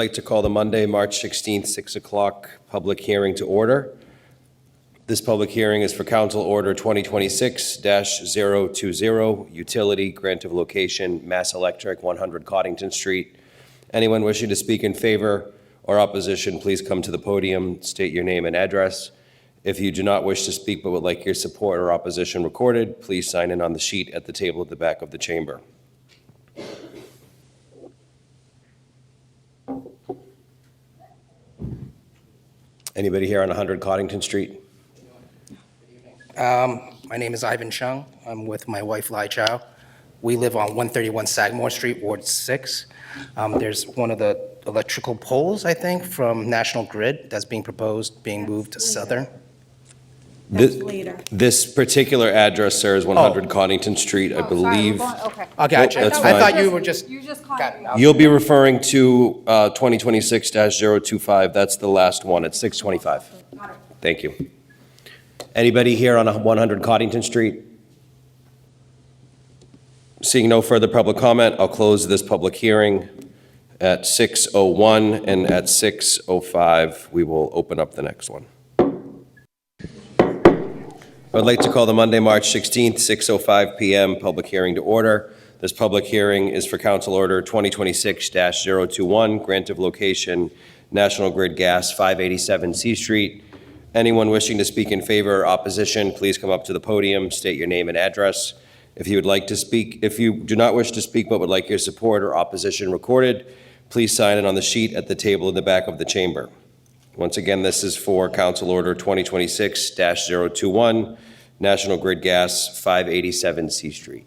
I'd like to call the Monday, March 16th, 6 o'clock public hearing to order. This public hearing is for Council Order 2026-020, utility grant of location, Mass Electric, 100 Coddington Street. Anyone wishing to speak in favor or opposition, please come to the podium, state your name and address. If you do not wish to speak but would like your support or opposition recorded, please sign in on the sheet at the table at the back of the chamber. Anybody here on 100 Coddington Street? My name is Ivan Chung. I'm with my wife, Lai Chow. We live on 131 Sagamore Street, Ward 6. There's one of the electrical poles, I think, from National Grid that's being proposed, being moved to Southern. That's later. This particular address, sir, is 100 Coddington Street, I believe. Okay. I got you. That's I fine. thought you were just. You just called got me. it. You'll be referring to 2026-025. That's the last one at 625. Got it. Thank you. Anybody here on 100 Coddington Street? Seeing no further public comment, I'll close this public hearing at 6:01, and at 6:05, we will open up the next one. I'd like to call the Monday, March 16th, 6:05 PM public hearing to order. This public hearing is for Council Order 2026-021, grant of location, National Grid Gas, 587 C Street. Anyone wishing to speak in favor or opposition, please come up to the podium, state your name and address. If you would like to speak, if you do not wish to speak but would like your support or opposition recorded, please sign it on the sheet at the table in the back of the chamber. Once again, this is for Council Order 2026-021, National Grid Gas, 587 C Street.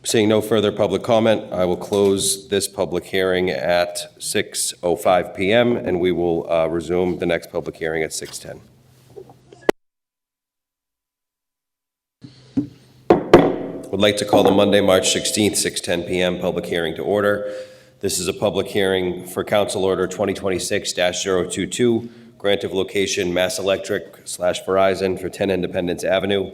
Seeing no further public comment, I will close this public hearing at 6:05 PM, and we will resume the next public hearing at 6:10. Would like to call the Monday, March 16th, 6:10 PM public hearing to order. This is a public hearing for Council Order 2026-022, grant of location, Mass Electric/Verizon for 10 Independence Avenue.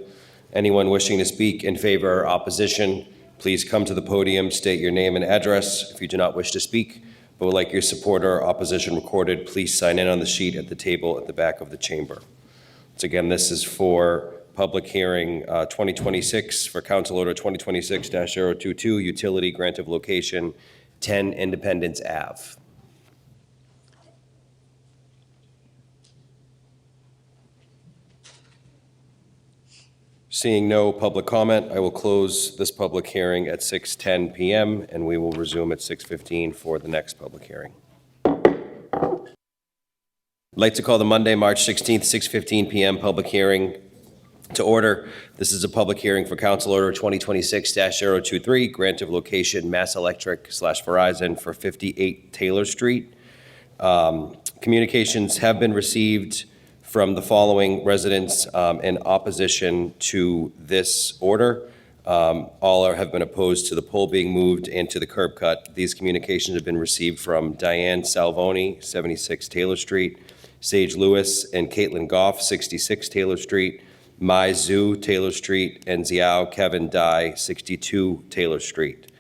Anyone wishing to speak in favor or opposition, please come to the podium, state your name and address. If you do not wish to speak but would like your support or opposition recorded, please sign in on the sheet at the table at the back of the chamber. Once again, this is for public hearing 2026 for Council Order 2026-022, utility grant of location, 10 Independence Ave. Seeing no public comment, I will close this public hearing at 6:10 PM, and we will resume at 6:15 for the next public hearing. I'd like to call the Monday, March 16th, 6:15 PM public hearing to order. This is a public hearing for Council Order 2026-023, grant of location, Mass Electric/Verizon for 58 Taylor Street. Communications have been received from the following residents in opposition to this order. All have been opposed to the pole being moved and to the curb cut. These communications have been received from Diane Salvoni, 76 Taylor Street, Sage Lewis and Caitlin Goff, 66 Taylor Street, Mai Zhu, Taylor Street, and Xiao Kevin Dai, 62 Taylor Street.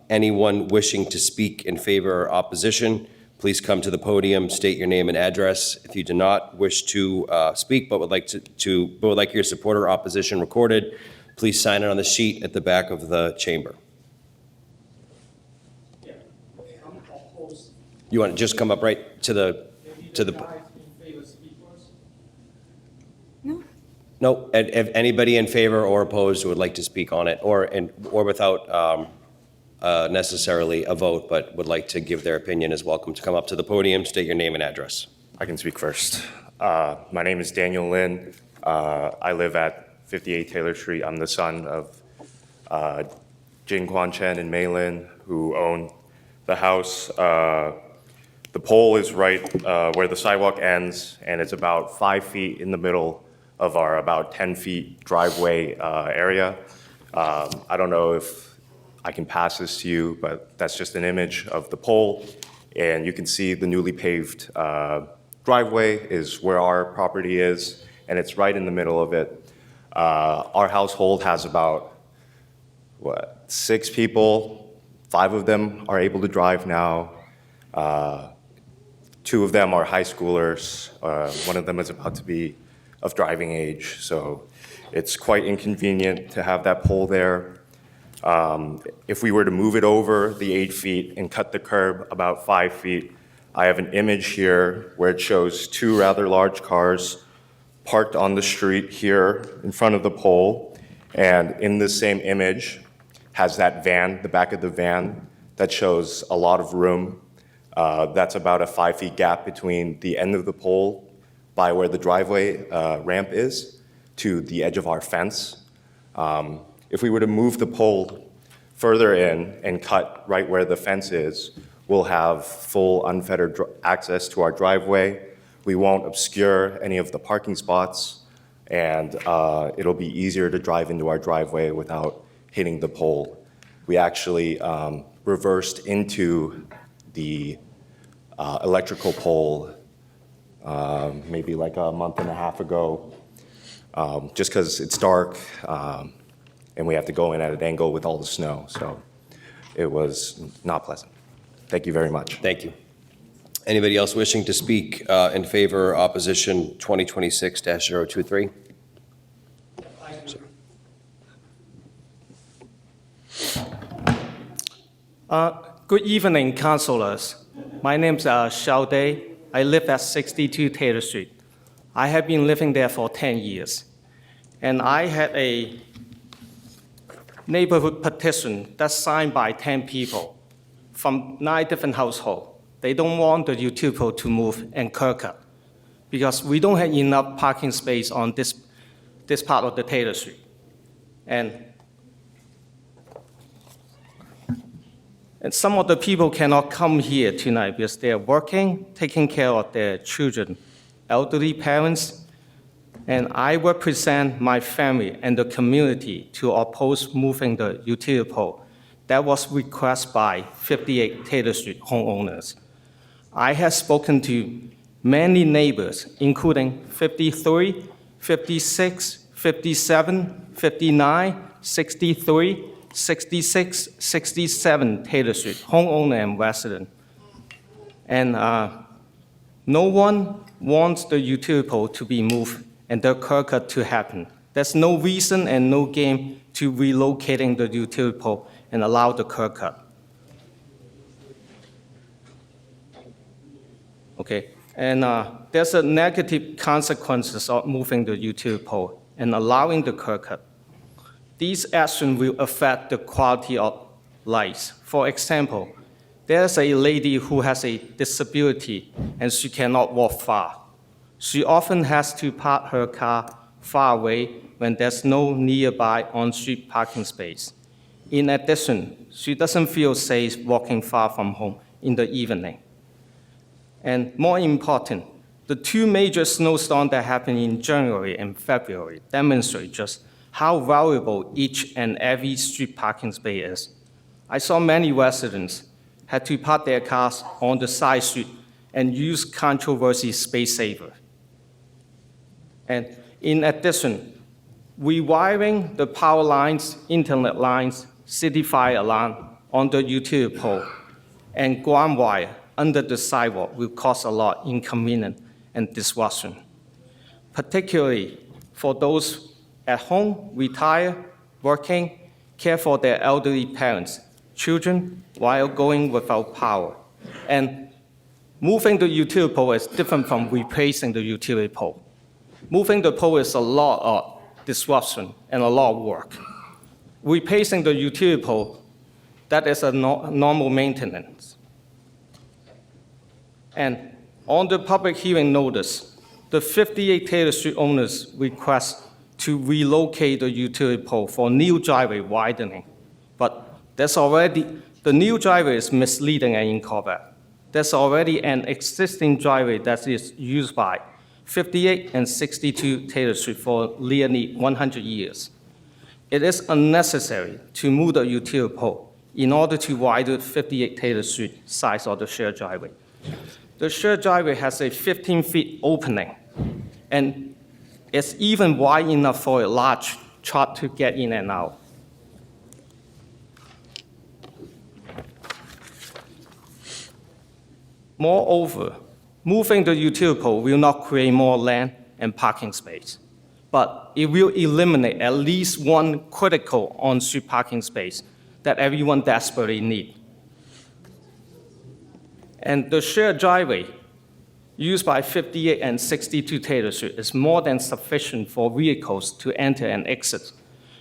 Anyone wishing to speak in favor or opposition, please come to the podium, state your name and address. If you do not wish to speak but would like your support or opposition recorded, please sign it on the sheet at the back of the chamber. You want to just come up right to the No. No, if anybody in favor or opposed who would like to speak on it, or without necessarily a vote, but would like to give their opinion, is welcome to come up to the podium, state your name and address. I can speak first. My name is Daniel Lin. I live at 58 Taylor Street. I'm the son of Jing Quan Chen and Mei Lin, who own the house. The pole is right where the sidewalk ends, and it's about 5 feet in the middle of our about 10 feet driveway area. I don't know if I can pass this to you, but that's just an image of the pole. And you can see the newly paved driveway is where our property is, and it's right in the middle of it. Our household has about, 6 people. 5 of them are able to drive now. 2 of them are high schoolers. One of them is about to be of driving age, so it's quite inconvenient to have that pole there. If we were to move it over the 8 feet and cut the curb about 5 feet, I have an image here where it shows 2 rather large cars parked on the street here in front of the pole, and in the same image has that van, the back of the van, that shows a lot of room. That's about a 5 feet gap between the end of the pole by where the driveway ramp is to the edge of our fence. If we were to move the pole further in and cut right where the fence is, we'll have full unfettered access to our driveway. We won't obscure any of the parking spots, and it'll be easier to drive into our driveway without hitting the pole. We actually reversed into the electrical pole maybe like a month and a half ago, just because it's dark and we have to go in at an angle with all the snow. So it was not pleasant. Thank you very much. Thank you. Anybody else wishing to speak in favor or opposition 2026-023? Good evening, councilors. My name is Xiao Dei. I live at 62 Taylor Street. I have been living there for 10 years. And I had a neighborhood petition that's signed by 10 people from 9 different households. They don't want the utility pole to move and curb cut because we don't have enough parking space on this part of the Taylor Street. And some of the people cannot come here tonight because they are working, taking care of their children, elderly parents, and I represent my family and the community to oppose moving the utility pole. That was requested by 58 Taylor Street homeowners. I have spoken to many neighbors, including 53, 56, 57, 59, 63, 66, 67 Taylor Street, homeowner and resident. And no one wants the utility pole to be moved and the curb cut to happen. There's no reason and no game to relocating the utility pole and allow the curb cut. Okay, and there's a negative consequences of moving the utility pole and allowing the curb cut. These actions will affect the quality of life. For example, there's a lady who has a disability and she cannot walk far. She often has to park her car far away when there's no nearby on-street parking space. In addition, she doesn't feel safe walking far from home in the evening. And more important, the 2 major snowstorms that happened in January and February demonstrate just how valuable each and every street parking space is. I saw many residents had to park their cars on the side street and use controversy space saver. And in addition, rewiring the power lines, internet lines, city fire alarm on the utility pole, and ground wire under the sidewalk will cause a lot inconvenience and disruption, particularly for those at home, retired, working, care for their elderly parents, children, while going without power. And moving the utility pole is different from replacing the utility pole. Moving the pole is a lot of disruption and a lot of work. Replacing the utility pole, that is a normal maintenance. And on the public hearing notice, the 58 Taylor Street owners request to relocate the utility pole for new driveway widening. But the new driveway is misleading and incorrect. There's already an existing driveway that is used by 58 and 62 Taylor Street for nearly 100 years. It is unnecessary to move the utility pole in order to widen 58 Taylor Street size of the shared driveway. The shared driveway has a 15-feet opening, and It's even wide enough for a large truck to get in and out. Moreover, moving the utility pole will not create more land and parking space, but it will eliminate at least one critical on-street parking space that everyone desperately needs. And the shared driveway used by 58 and 62 Taylor Street is more than sufficient for vehicles to enter and exit.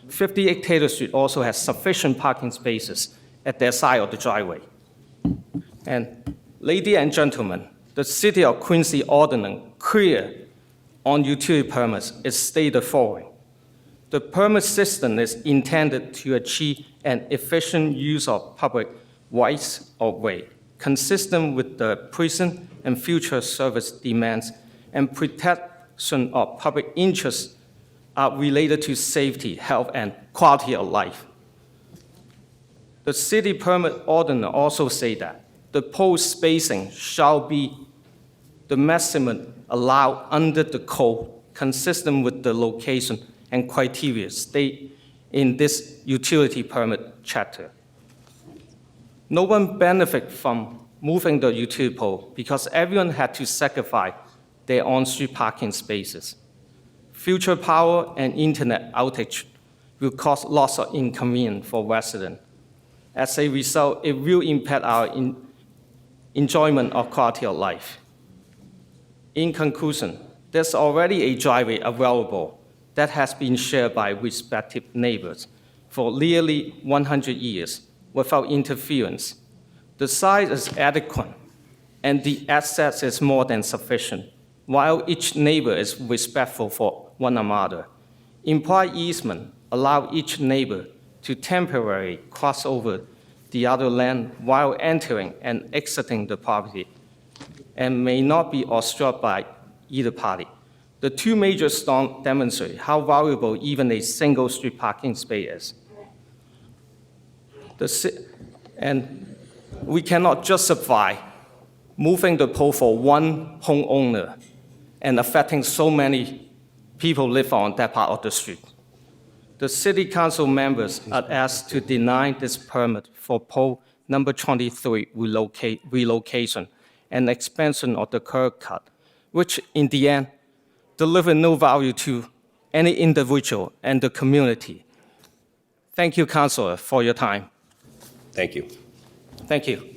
58 Taylor Street also has sufficient parking spaces at their side of the driveway. And ladies and gentlemen, the City of Quincy ordinance clear on utility permits is stated following. The permit system is intended to achieve an efficient use of public rights of way, consistent with the present and future service demands and protection of public interests are related to safety, health, and quality of life. The city permit ordinance also say that the pole spacing shall be the maximum allowed under the code, consistent with the location and criteria stated in this utility permit chapter. No one benefit from moving the utility pole because everyone had to sacrifice their on-street parking spaces. Future power and internet outage will cause lots of inconvenience for residents. As a result, it will impact our enjoyment of quality of life. In conclusion, there's already a driveway available that has been shared by respective neighbors for nearly 100 years without interference. The size is adequate, and the access is more than sufficient, while each neighbor is respectful for one another. Implied easement allow each neighbor to temporarily cross over the other land while entering and exiting the property, and may not be obstructed by either party. The two major storms demonstrate how valuable even a single street parking space is. And we cannot justify moving the pole for one homeowner and affecting so many people live on that part of the street. The city council members are asked to deny this permit for pole number 23 relocation and expansion of the curb cut, which in the end deliver no value to any individual and the community. Thank you, Councilor, for your time. Thank you. Thank you.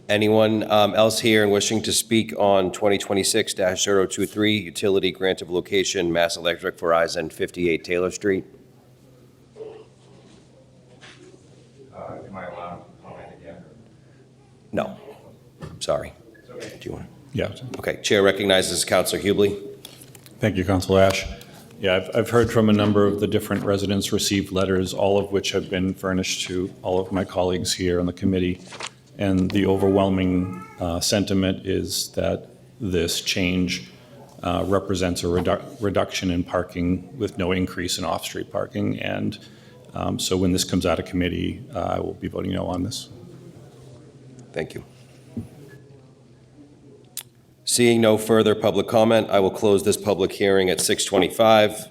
Anyone else here and wishing to speak on 2026-023, utility grant of location, Mass Electric, Verizon, 58 Taylor Street? Am I allowed to comment again? No. Sorry. Do you want to? Yeah. Okay, Chair recognizes Councilor Hubley. Thank you, Councilor Ash. Yeah, I've heard from a number of the different residents received letters, all of which have been furnished to all of my colleagues here on the committee. And the overwhelming sentiment is that this change represents a reduction in parking with no increase in off-street parking. And so when this comes out of committee, I will be voting no on this. Thank you. Seeing no further public comment, I will close this public hearing at 6:25.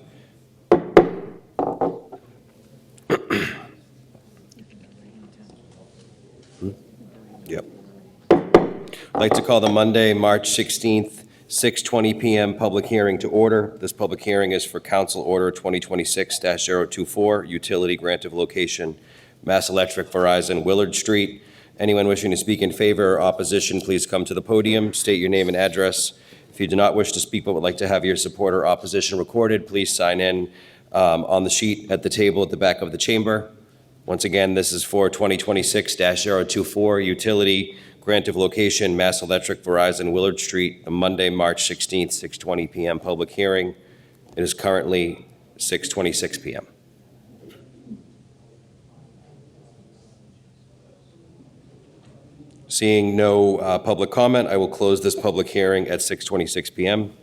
Yep. I'd like to call the Monday, March 16th, 6:20 PM public hearing to order. This public hearing is for Council Order 2026-024, utility grant of location, Mass Electric, Verizon, Willard Street. Anyone wishing to speak in favor or opposition, please come to the podium, state your name and address. If you do not wish to speak but would like to have your support or opposition recorded, please sign in on the sheet at the table at the back of the chamber. Once again, this is for 2026-024, utility grant of location, Mass Electric, Verizon, Willard Street, a Monday, March 16th, 6:20 PM public hearing. It is currently 6:26 PM. Seeing no public comment, I will close this public hearing at 6:26 PM.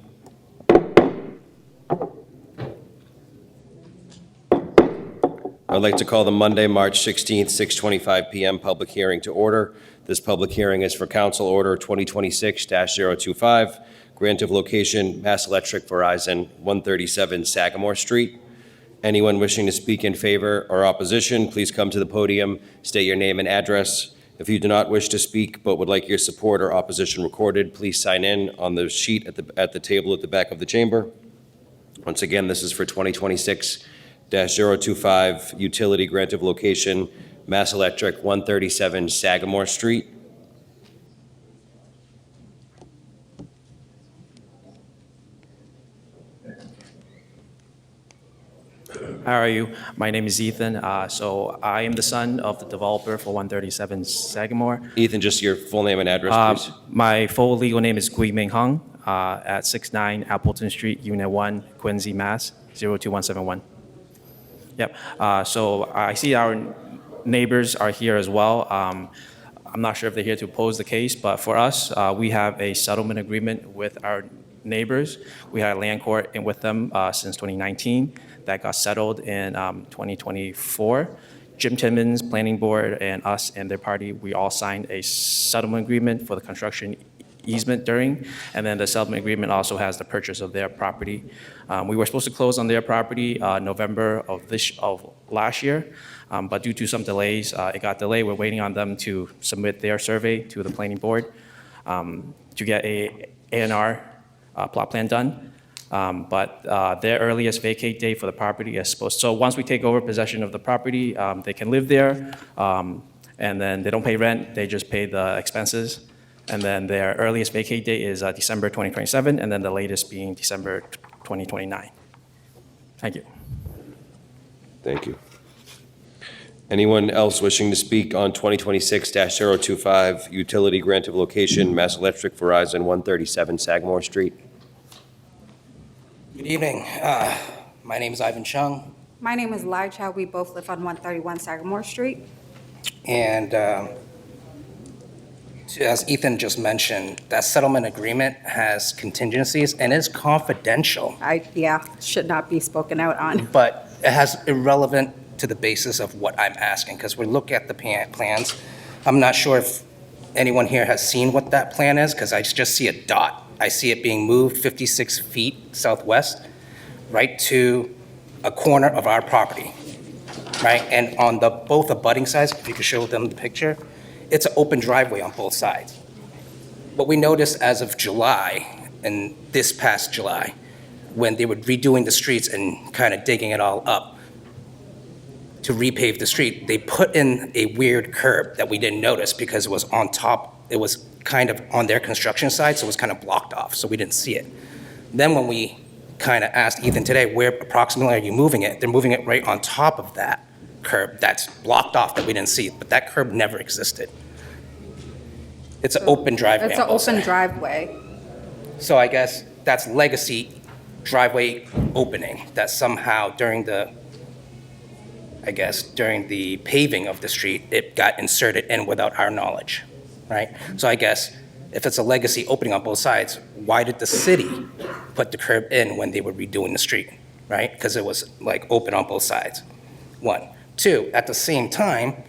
I'd like to call the Monday, March 16th, 6:25 PM public hearing to order. This public hearing is for Council Order 2026-025, grant of location, Mass Electric Verizon, 137 Sagamore Street. Anyone wishing to speak in favor or opposition, please come to the podium, state your name and address. If you do not wish to speak but would like your support or opposition recorded, please sign in on the sheet at the table at the back of the chamber. Once again, this is for 2026-025 utility grant of location, Mass Electric, 137 Sagamore Street. How are you? My name is Ethan. So I am the son of the developer for 137 Sagamore. Ethan, just your full name and address, please. My full legal name is Gui Ming Hung at 69 Appleton Street, Unit 1, Quincy, Mass. 02171. Yep. So I see our neighbors are here as well. I'm not sure if they're here to oppose the case, but for us, we have a settlement agreement with our neighbors. We had a land court in with them since 2019 that got settled in 2024. Jim Timmons, Planning Board, and us and their party, we all signed a settlement agreement for the construction easement during, and then the settlement agreement also has the purchase of their property. We were supposed to close on their property November of last year, but due to some delays, it got delayed. We're waiting on them to submit their survey to the Planning Board to get a A&R plot plan done. But their earliest vacate date for the property is supposed, so once we take over possession of the property, they can live there, and then they don't pay rent, they just pay the expenses. And then their earliest vacate date is December 2027, and then the latest being December 2029. Thank you. Thank you. Anyone else wishing to speak on 2026-025 utility grant of location, Mass Electric Verizon, 137 Sagamore Street? Good evening. My name is Ivan Chung, My name is Lai Chow. We both live on 131 Sagamore Street. and as Ethan just mentioned, that settlement agreement has contingencies and is confidential, Should not be spoken out on. but it has irrelevant to the basis of what I'm asking, because we look at the plans. I'm not sure if anyone here has seen what that plan is, because I just see a dot. I see it being moved 56 feet southwest, right to a corner of our property, right? And on both abutting sides, if you could show them the picture, it's an open driveway on both sides. What we noticed as of July, and this past July, when they were redoing the streets and kind of digging it all up to repave the street, they put in a weird curb that we didn't notice because it was on top, it was kind of on their construction side, so it was kind of blocked off, so we didn't see it. Then when we kind of asked Ethan today, where approximately are you moving it? They're moving it right on top of that curb that's blocked off that we didn't see, but that curb never existed. It's an open driveway It's on an both open sides. driveway. So I guess that's legacy driveway opening, that somehow during the paving of the street, it got inserted in without our knowledge, right? So I guess if it's a legacy opening on both sides, why did the city put the curb in when they were redoing the street, right? Because it was like open on both sides, one. Two, at the same time,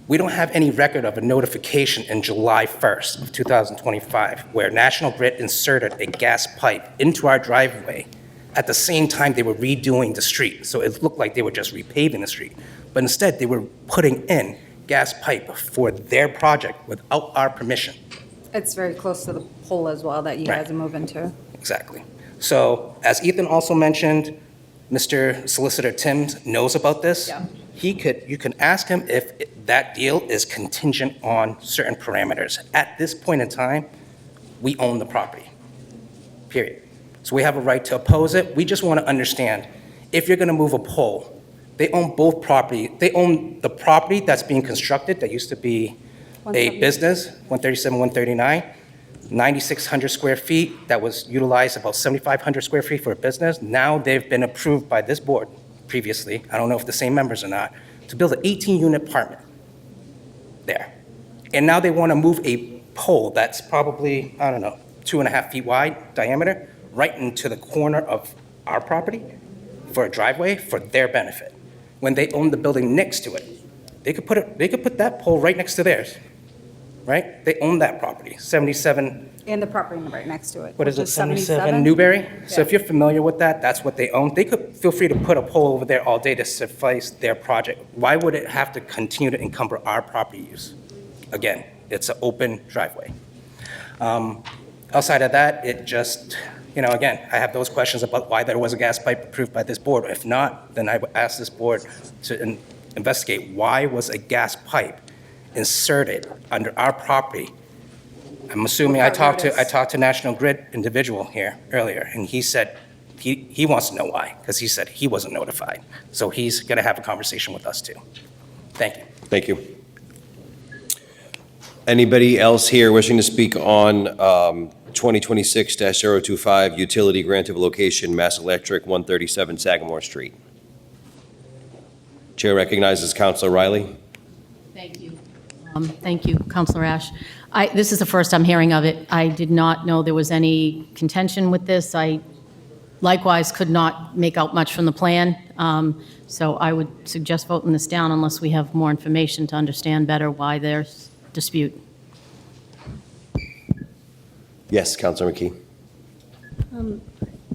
we don't have any record of a notification in July 1st of 2025 where National Grid inserted a gas pipe into our driveway at the same time they were redoing the street. So it looked like they were just repaving the street. But instead, they were putting in gas pipe for their project without our permission. It's very close to the pole as well that you Right. guys are moving to. Exactly. So as Ethan also mentioned, Mr. Solicitor Timms knows about this. Yeah. You can ask him if that deal is contingent on certain parameters. At this point in time, we own the property, period. So we have a right to oppose it. We just want to understand, if you're going to move a pole, they own both property. They own the property that's being constructed that used to be a 170. business, 137, 139, 9,600 square feet that was utilized about 7,500 square feet for a business. Now they've been approved by this board previously, I don't know if the same members or not, to build an 18-unit apartment there. And now they want to move a pole that's probably, I don't know, 2.5 feet wide diameter, right into the corner of our property for a driveway for their benefit. When they own the building next to it, they could put that pole right next to theirs. right? They own that property, 77, And the property right next to it. what is which it, 77 77? Newberry? So if Yeah. you're familiar with that, that's what they own. They could, feel free to put a pole over there all day to suffice their project. Why would it have to continue to encumber our property use? Again, it's an open driveway. Outside of that, it just, again, I have those questions about why there was a gas pipe approved by this board. If not, then I would ask this board to investigate why was a gas pipe inserted under our property. I'm assuming, I talked to National Grid individual here earlier, and he said he wants to know why, because he said he wasn't notified. So he's going to have a conversation with us too. Thank you. Thank you. Anybody else here wishing to speak on 2026-025 utility grant of location, Mass Electric, 137 Sagamore Street? Chair recognizes Councilor Riley. Thank you. Thank you, Councilor Ash. This is the first I'm hearing of it. I did not know there was any contention with this. I likewise could not make out much from the plan. So I would suggest voting this down unless we have more information to understand better why there's dispute. Yes, Councilor McKee.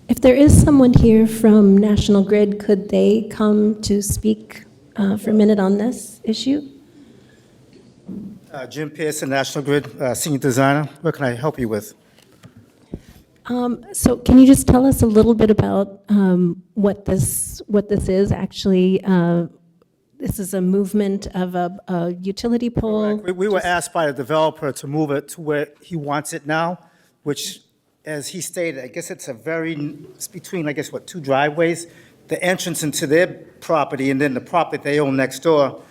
If there is someone here from National Grid, could they come to speak for a minute on this issue? Jim Pearson, National Grid Senior Designer. What can I help you with? So can you just tell us a little bit about what this is actually? This is a movement of a utility pole? We were asked by the developer to move it to where he wants it now, which, as he stated, I guess it's between, I guess, two driveways? The entrance into their property and then the property they own next door.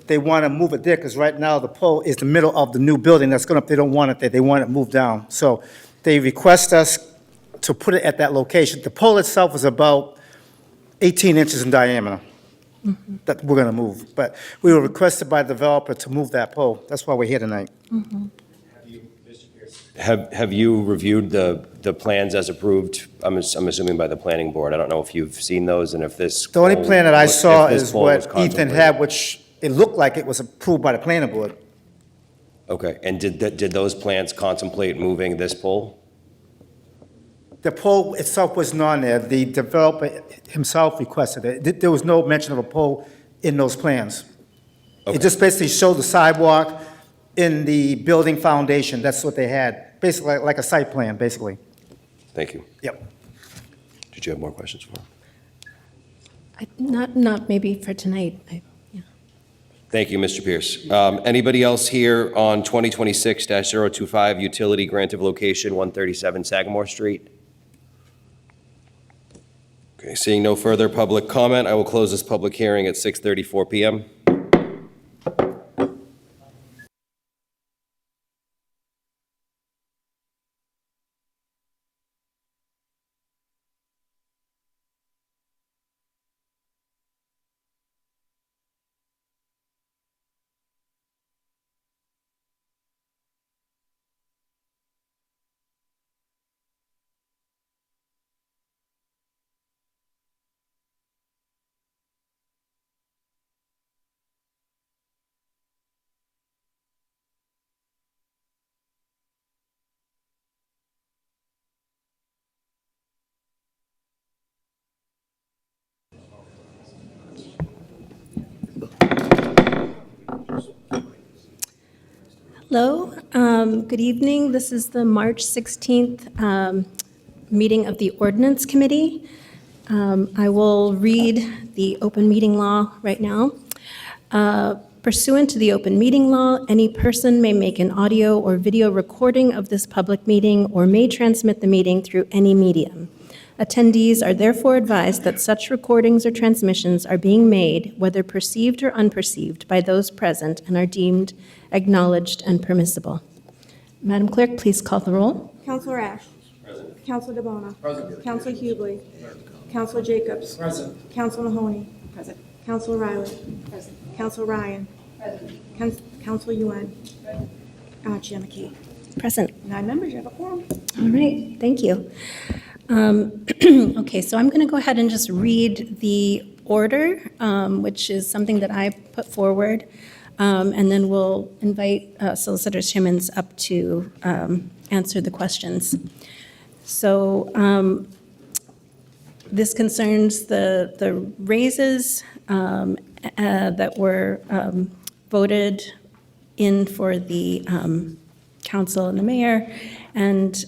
They want to move it there because right now the pole is the middle of the new building that's going up. They don't want it there. They want it moved down. So they request us to put it at that location. The pole itself is about 18 inches in diameter that we're going to move. But we were requested by the developer to move that pole. That's why we're here tonight. Have you reviewed the plans as approved? I'm assuming by the planning board. I don't know if you've seen those and if this. The only plan that I saw if this is pole was what Ethan contemplated. had, which it looked like it was approved by the planning board. Okay, and did those plans contemplate moving this pole? The pole itself wasn't on there. The developer himself requested it. There was no mention of a pole in those plans. Okay. It just basically showed the sidewalk in the building foundation. That's what they had, basically like a site plan, basically. Thank you. Yep. Did you have more questions for him? Not maybe for tonight. Yeah. Thank you, Mr. Pierce. Anybody else here on 2026-025 utility grant of location, 137 Sagamore Street? Okay, seeing no further public comment, I will close this public hearing at 6:34 PM. Hello, good evening. This is the March 16th meeting of the Ordinance Committee. I will read the open meeting law right now. Pursuant to the open meeting law, any person may make an audio or video recording of this public meeting or may transmit the meeting through any medium. Attendees are therefore advised that such recordings or transmissions are being made, whether perceived or unperceived, by those present and are deemed acknowledged and permissible. Madam Clerk, please call the roll. Counselor Ash. Present. Counselor DeBona. Present. Counselor Hughley. Counselor Jacobs. Present. Counselor Mahoney. Present. Counselor Riley. Present. Counselor Ryan. Present. Counselor Yuan. Present. Chair McKee. Present. 9 members, you have a quorum. All right, thank you. Okay, so I'm going to go ahead and just read the order, which is something that I put forward. and then we'll invite Solicitor Timmons up to answer the questions. So this concerns the raises that were voted in for the council and the mayor, and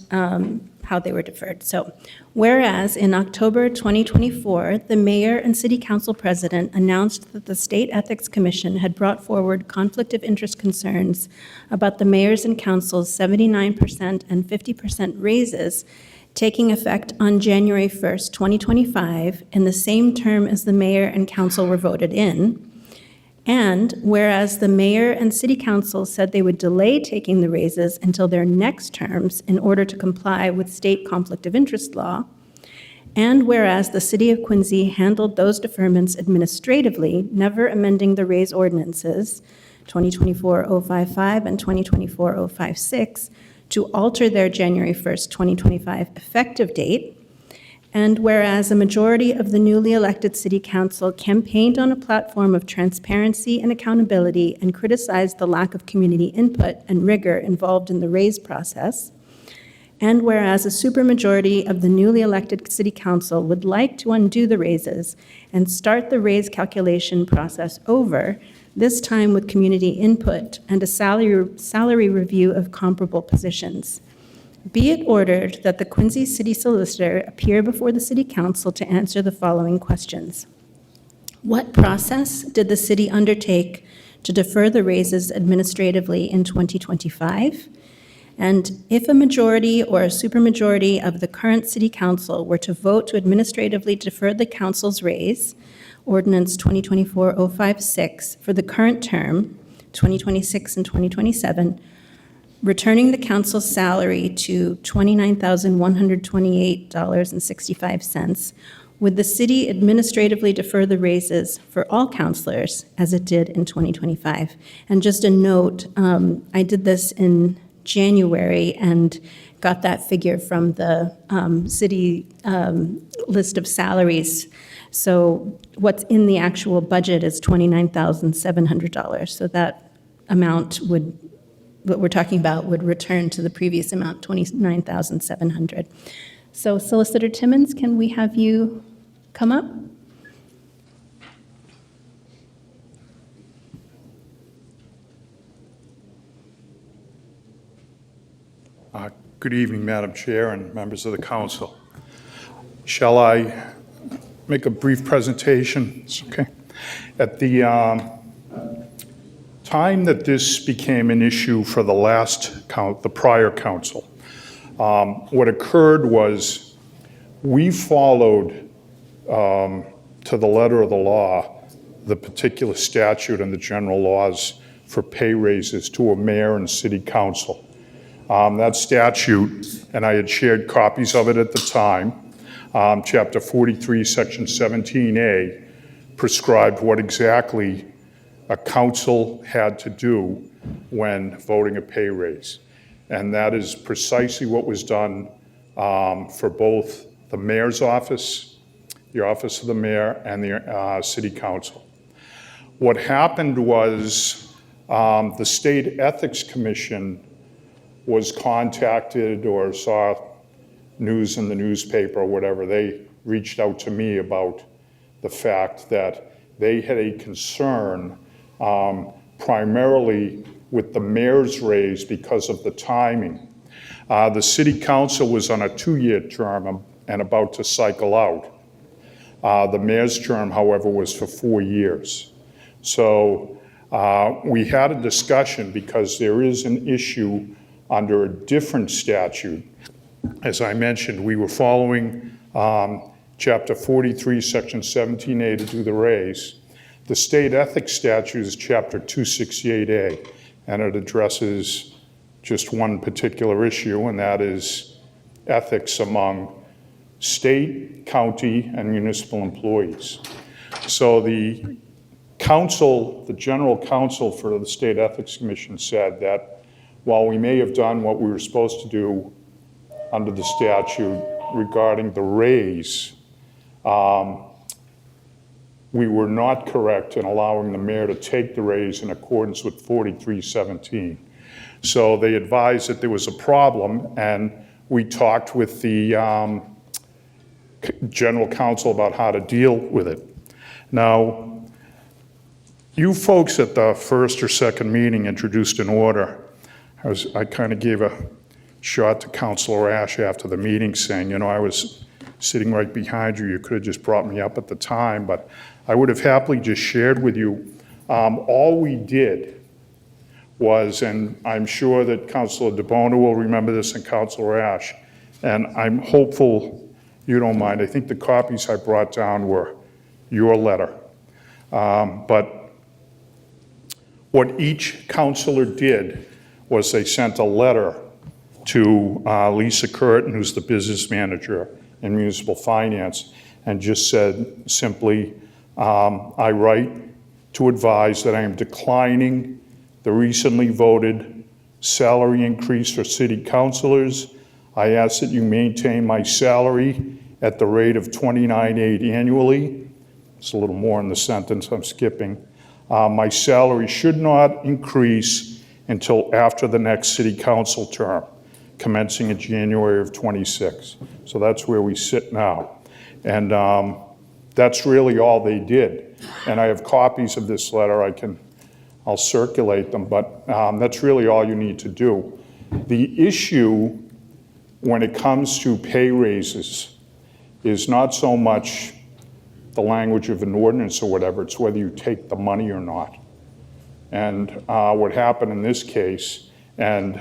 how they were deferred. So, whereas in October 2024, the mayor and city council president announced that the State Ethics Commission had brought forward conflict of interest concerns about the mayor's and council's 79% and 50% raises taking effect on January 1st, 2025, in the same term as the mayor and council were voted in. And whereas the mayor and city council said they would delay taking the raises until their next terms in order to comply with state conflict of interest law, and whereas the city of Quincy handled those deferments administratively, never amending the raise ordinances, 2024-055 and 2024-056, to alter their January 1st, 2025 effective date, and whereas a majority of the newly elected city council campaigned on a platform of transparency and accountability and criticized the lack of community input and rigor involved in the raise process, and whereas a supermajority of the newly elected city council would like to undo the raises and start the raise calculation process over, this time with community input and a salary review of comparable positions. Be it ordered that the Quincy City Solicitor appear before the City Council to answer the following questions. What process did the city undertake to defer the raises administratively in 2025? And if a majority or a supermajority of the current City Council were to vote to administratively defer the Council's raise, Ordinance 2024-056, for the current term, 2026 and 2027, returning the council's salary to $29,128.65, would the city administratively defer the raises for all councilors as it did in 2025? And just a note, I did this in January and got that figure from the city list of salaries. So what's in the actual budget is $29,700. So that amount would, what we're talking about, would return to the previous amount, $29,700. So Solicitor Timmons, can we have you come up? Good evening, Madam Chair and members of the council. Shall I make a brief presentation? It's okay. At the time that this became an issue for the prior council, what occurred was we followed to the letter of the law the particular statute and the general laws for pay raises to a mayor and city council. That statute, and I had shared copies of it at the time, Chapter 43, Section 17A, prescribed what exactly a council had to do when voting a pay raise. And that is precisely what was done for both the mayor's office, the office of the mayor, and the city council. What happened was the State Ethics Commission was contacted or saw news in the newspaper or whatever. They reached out to me about the fact that they had a concern primarily with the mayor's raise because of the timing. The city council was on a 2-year term and about to cycle out. The mayor's term, however, was for 4 years. So we had a discussion because there is an issue under a different statute. As I mentioned, we were following Chapter 43, Section 17A to do the raise. The state ethics statute is Chapter 268A, and it addresses just one particular issue, and that is ethics among state, county, and municipal employees. So the council, the general counsel for the State Ethics Commission said that while we may have done what we were supposed to do under the statute regarding the raise, we were not correct in allowing the mayor to take the raise in accordance with 4317. So they advised that there was a problem, and we talked with the general counsel about how to deal with it. Now, you folks at the first or second meeting introduced an order. I kind of gave a shot to Councilor Ash after the meeting saying, you know, I was sitting right behind you. You could have just brought me up at the time, but I would have happily just shared with you. All we did was, and I'm sure that Councilor DeBona will remember this and Councilor Ash, and I'm hopeful you don't mind. I think the copies I brought down were your letter. But what each councilor did was they sent a letter to Lisa Curtin, who's the business manager in municipal finance, and just said simply, I write to advise that I am declining the recently voted salary increase for city councilors. I ask that you maintain my salary at the rate of $29,800 annually. It's a little more in the sentence I'm skipping. My salary should not increase until after the next city council term, commencing in January of '26. So that's where we sit now. And that's really all they did. And I have copies of this letter. I'll circulate them, but that's really all you need to do. The issue when it comes to pay raises is not so much the language of an ordinance or whatever, it's whether you take the money or not. And what happened in this case, and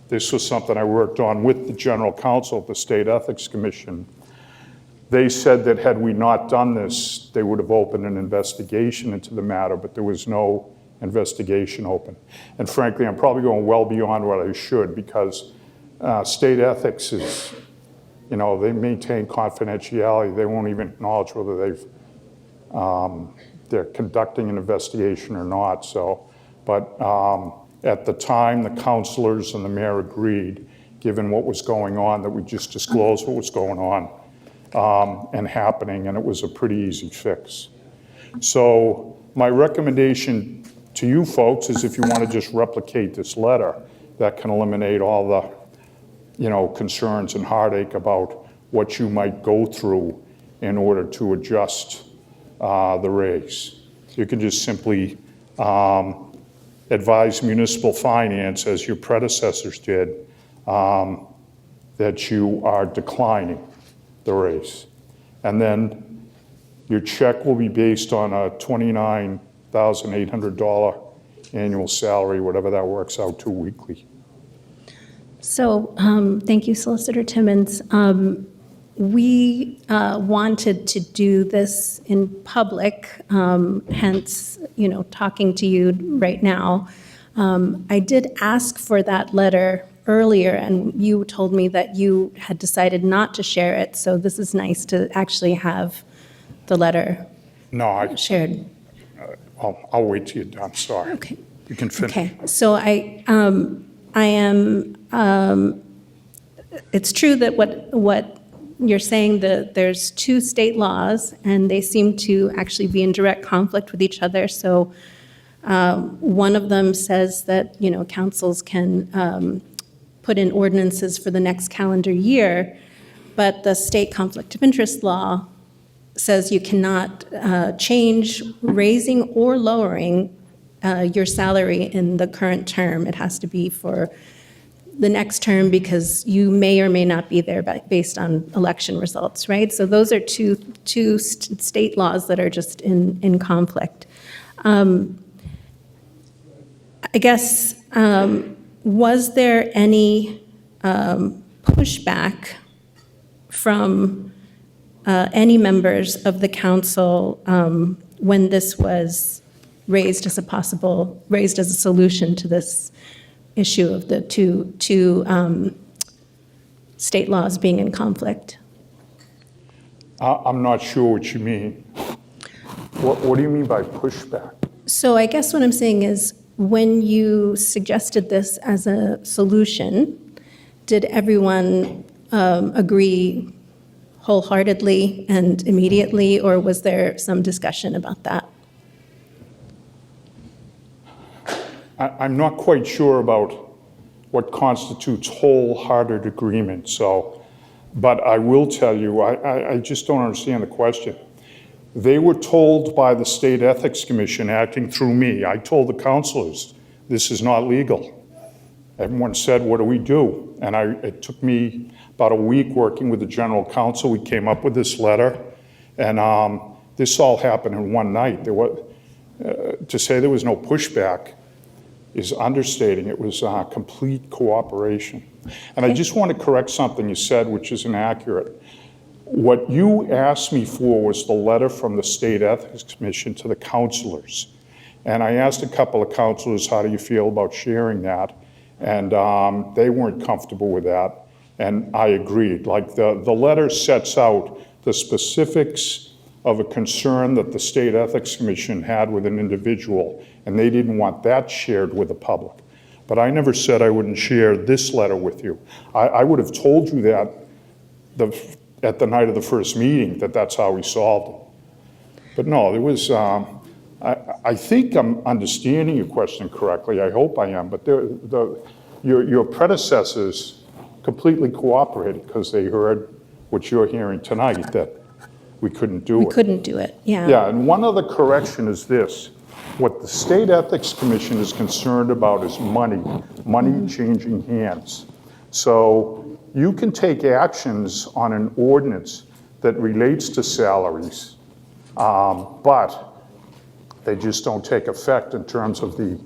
this was something I worked on with the general counsel of the State Ethics Commission. They said that had we not done this, they would have opened an investigation into the matter, but there was no investigation open. And frankly, I'm probably going well beyond what I should, because state ethics is, you know, they maintain confidentiality. They won't even acknowledge whether they're conducting an investigation or not. So, but at the time, the councilors and the mayor agreed, given what was going on, that we just disclose what was going on and happening, and it was a pretty easy fix. So my recommendation to you folks is, if you want to just replicate this letter, that can eliminate all the, you know, concerns and heartache about what you might go through in order to adjust the raise. You can just simply advise municipal finance, as your predecessors did, that you are declining the raise. And then your check will be based on a $29,800 annual salary, whatever that works out to weekly. So, thank you, Solicitor Timmons. We wanted to do this in public, hence, you know, talking to you right now. I did ask for that letter earlier, and you told me that you had decided not to share it, so this is nice to actually have the letter No, shared. I'll wait till you're done, sorry. Okay. You can finish. Okay, so I am, it's true that what you're saying, that there's two state laws, and they seem to actually be in direct conflict with each other. So one of them says that, you know, councils can put in ordinances for the next calendar year, but the state conflict of interest law says you cannot change raising or lowering your salary in the current term. It has to be for the next term, because you may or may not be there based on election results, right? So those are two state laws that are just in conflict. I guess, was there any pushback from any members of the council when this was raised as a solution to this issue of the two state laws being in conflict? I'm not sure what you mean. What do you mean by pushback? So I guess what I'm saying is, when you suggested this as a solution, did everyone agree wholeheartedly and immediately, or was there some discussion about that? I'm not quite sure about what constitutes wholehearted agreement, so, but I will tell you, I just don't understand the question. They were told by the State Ethics Commission, acting through me, I told the counselors, this is not legal. Everyone said, what do we do? And it took me about a week working with the general counsel. We came up with this letter, and this all happened in one night. To say there was no pushback is understating. It was complete cooperation. And I just want to correct something you said, which is inaccurate. What you asked me for was the letter from the State Ethics Commission to the counselors. And I asked a couple of counselors, how do you feel about sharing that? And they weren't comfortable with that. And I agreed. Like the letter sets out the specifics of a concern that the State Ethics Commission had with an individual, and they didn't want that shared with the public. But I never said I wouldn't share this letter with you. I would have told you that at the night of the first meeting, that's how we solved it. But no, there was, I think I'm understanding your question correctly. I hope I am. But your predecessors completely cooperated because they heard what you're hearing tonight, that we couldn't do it. We couldn't do it, yeah. Yeah, and one other correction is this. What the State Ethics Commission is concerned about is money changing hands. So you can take actions on an ordinance that relates to salaries, but they just don't take effect in terms of the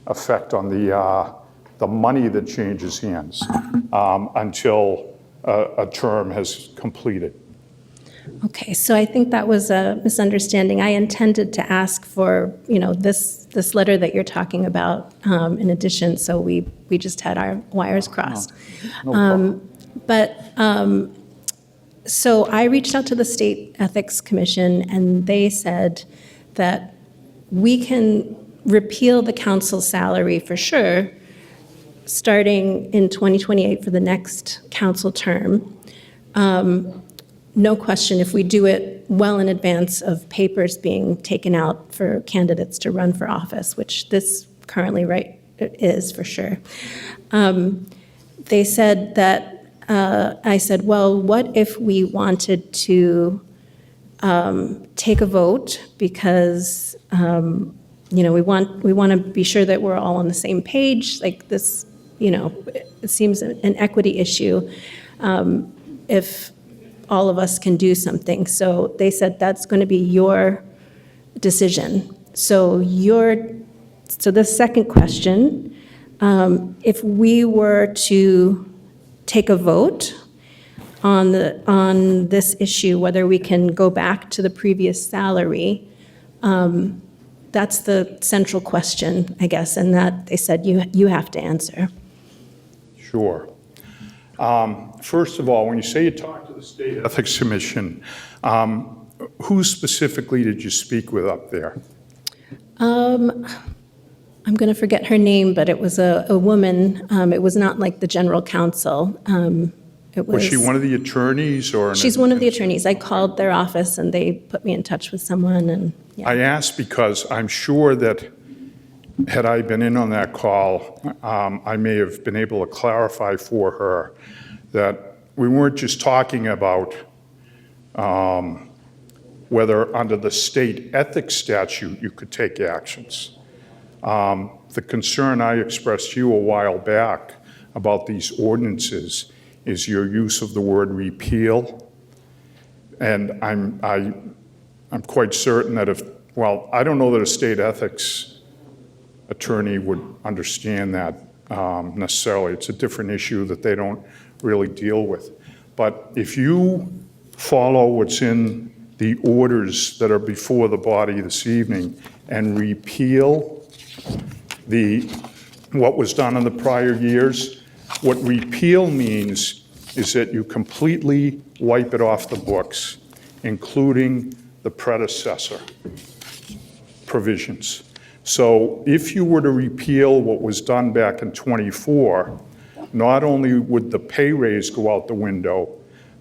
effect on the money that changes hands until a term has completed. Okay, so I think that was a misunderstanding. I intended to ask for, this letter that you're talking about in addition, so we just had our wires crossed. No problem. So I reached out to the State Ethics Commission, and they said that we can repeal the council's salary for sure, starting in 2028 for the next council term. No question, if we do it well in advance of papers being taken out for candidates to run for office, which this currently is for sure. They said that, I said, well, what if we wanted to take a vote because, we want to be sure that we're all on the same page, like this, it seems an equity issue. If all of us can do something. So they said that's going to be your decision. So the second question, if we were to take a vote on this issue, whether we can go back to the previous salary, that's the central question, I guess, and that they said you have to answer. Sure. First of all, when you say you talked to the State Ethics Commission, who specifically did you speak with up there? I'm going to forget her name, but it was a woman. It was not like the general counsel. Was she one of the attorneys or? She's one of the attorneys. I called their office and they put me in touch with someone and, yeah. I asked because I'm sure that had I been in on that call, I may have been able to clarify for her that we weren't just talking about whether under the state ethics statute you could take actions. The concern I expressed to you a while back about these ordinances is your use of the word repeal. And I'm quite certain that I don't know that a state ethics attorney would understand that necessarily. It's a different issue that they don't really deal with. But if you follow what's in the orders that are before the body this evening and repeal what was done in the prior years, what repeal means is that you completely wipe it off the books, including the predecessor provisions. So if you were to repeal what was done back in '24, not only would the pay raise go out the window,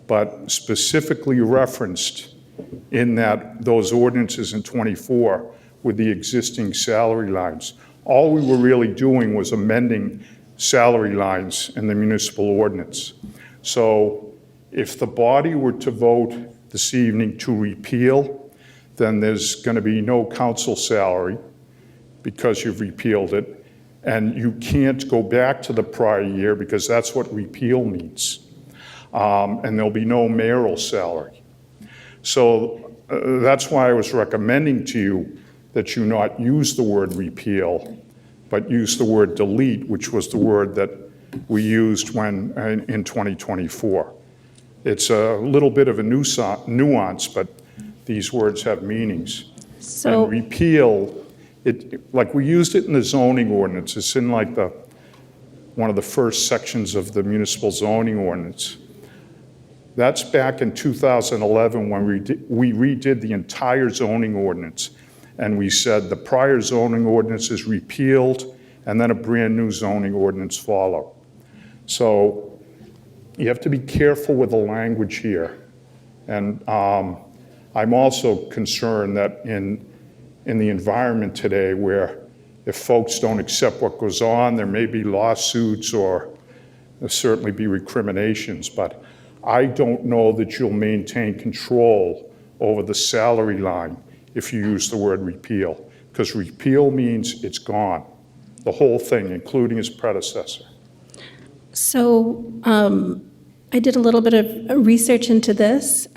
but specifically referenced in those ordinances in 24 with the existing salary lines. All we were really doing was amending salary lines in the municipal ordinance. So if the body were to vote this evening to repeal, then there's going to be no council salary because you've repealed it, and you can't go back to the prior year because that's what repeal means. And there'll be no mayoral salary. So that's why I was recommending to you that you not use the word repeal, but use the word delete, which was the word that we used when in 2024. It's a little bit of a nuance, but these words have meanings. So- And repeal, like we used it in the zoning ordinance. It's in like one of the first sections of the municipal zoning ordinance. That's back in 2011 when we redid the entire zoning ordinance. And we said the prior zoning ordinance is repealed and then a brand new zoning ordinance follow. So you have to be careful with the language here. And I'm also concerned that in the environment today where if folks don't accept what goes on, there may be lawsuits or there'll certainly be recriminations, but I don't know that you'll maintain control over the salary line if you use the word repeal, because repeal means it's gone, the whole thing, including its predecessor. So I did a little bit of research into this,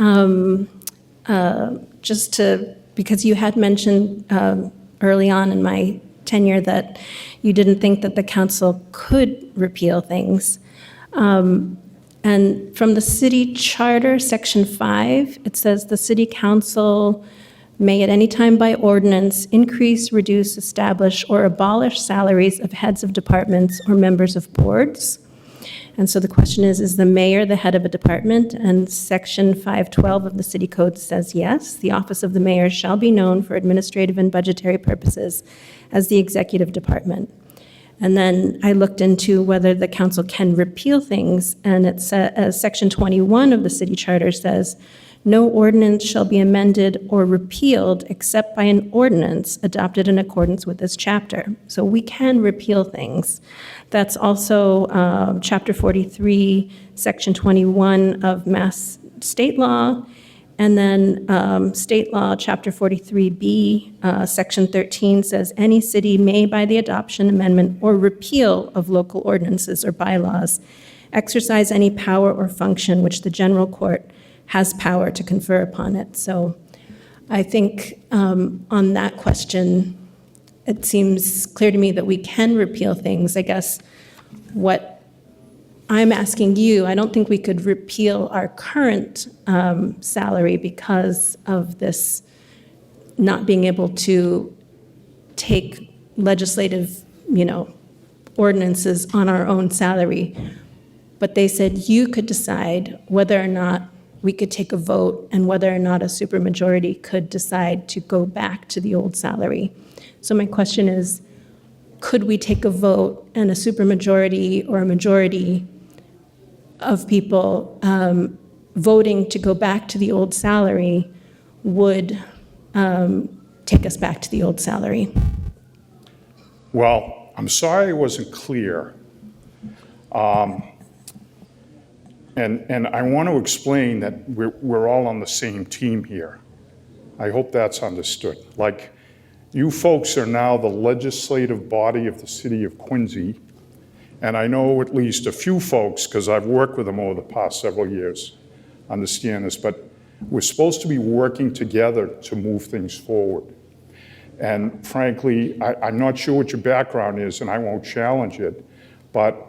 because you had mentioned early on in my tenure that you didn't think that the council could repeal things. And from the city charter, section 5, it says the city council may at any time by ordinance increase, reduce, establish, or abolish salaries of heads of departments or members of boards. And so the question is the mayor the head of a department? And section 512 of the city code says yes, the office of the mayor shall be known for administrative and budgetary purposes as the executive department. And then I looked into whether the council can repeal things, and it says, section 21 of the city charter says, no ordinance shall be amended or repealed except by an ordinance adopted in accordance with this chapter. So we can repeal things. That's also chapter 43, section 21 of Mass state law, and then state law, chapter 43B, section 13 says, any city may, by the adoption, amendment, or repeal of local ordinances or bylaws, exercise any power or function which the general court has power to confer upon it. So I think on that question, it seems clear to me that we can repeal things. I guess what I'm asking you, I don't think we could repeal our current salary because of this not being able to take legislative, ordinances on our own salary. But they said you could decide whether or not we could take a vote and whether or not a supermajority could decide to go back to the old salary. So my question is, could we take a vote and a supermajority or a majority of people voting to go back to the old salary would take us back to the old salary? Well, I'm sorry I wasn't clear. And I want to explain that we're all on the same team here. I hope that's understood. Like, you folks are now the legislative body of the city of Quincy, and I know at least a few folks, because I've worked with them over the past several years, understand this, but we're supposed to be working together to move things forward. And frankly, I'm not sure what your background is, and I won't challenge it, but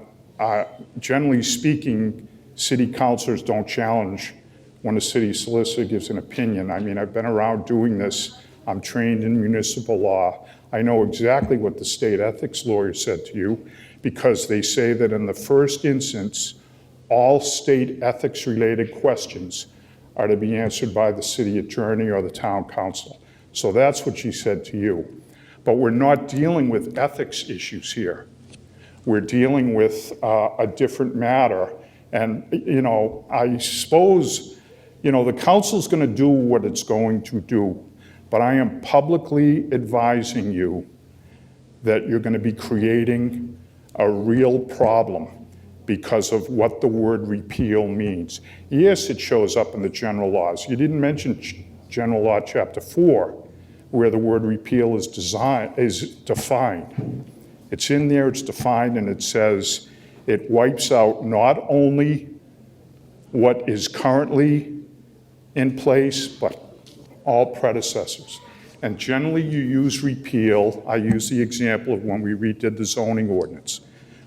generally speaking, city councilors don't challenge when a city solicitor gives an opinion. I mean, I've been around doing this. I'm trained in municipal law. I know exactly what the state ethics lawyer said to you, because they say that in the first instance, all state ethics-related questions are to be answered by the city attorney or the town council. So that's what she said to you. But we're not dealing with ethics issues here. We're dealing with a different matter, And, I suppose, the council's going to do what it's going to do, but I am publicly advising you that you're going to be creating a real problem because of what the word repeal means. Yes, it shows up in the general laws. You didn't mention General Law Chapter 4, where the word repeal is defined. It's in there, it's defined, and it says it wipes out not only what is currently in place, but all predecessors. And generally, you use repeal. I use the example of when we redid the zoning ordinance.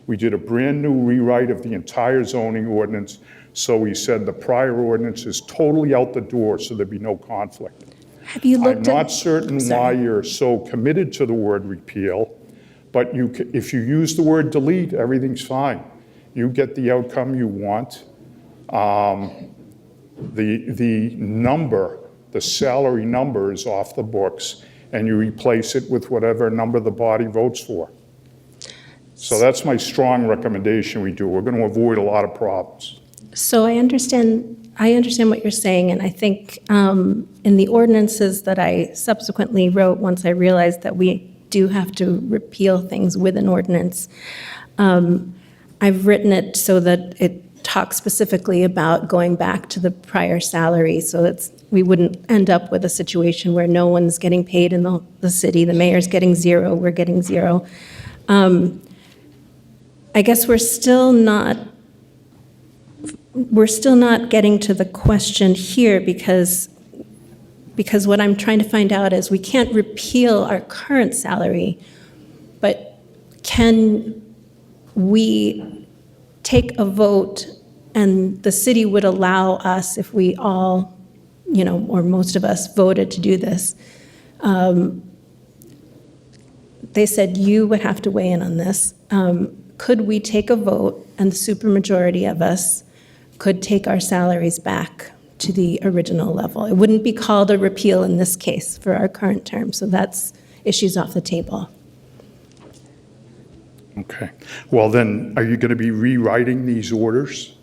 We did a brand-new rewrite of the entire zoning ordinance, so we said the prior ordinance is totally out the door, so there'd be no conflict. Have you I'm looked at? not certain why you're so committed to the word repeal, but if you use the word delete, everything's fine. You get the outcome you want. The number, the salary number is off the books, and you replace it with whatever number the body votes for. So that's my strong recommendation we do. We're going to avoid a lot of problems. So I understand what you're saying, and I think in the ordinances that I subsequently wrote, once I realized that we do have to repeal things with an ordinance, I've written it so that it talks specifically about going back to the prior salary, so that we wouldn't end up with a situation where no one's getting paid in the city, the mayor's getting zero, we're getting zero. I guess we're still not getting to the question here because what I'm trying to find out is we can't repeal our current salary, but can we take a vote and the city would allow us, if we all, or most of us voted to do this, they said you would have to weigh in on this. Could we take a vote and the supermajority of us could take our salaries back to the original level? It wouldn't be called a repeal in this case for our current term, so that's issues off the table. Okay. Well, then, are you going to be rewriting these orders?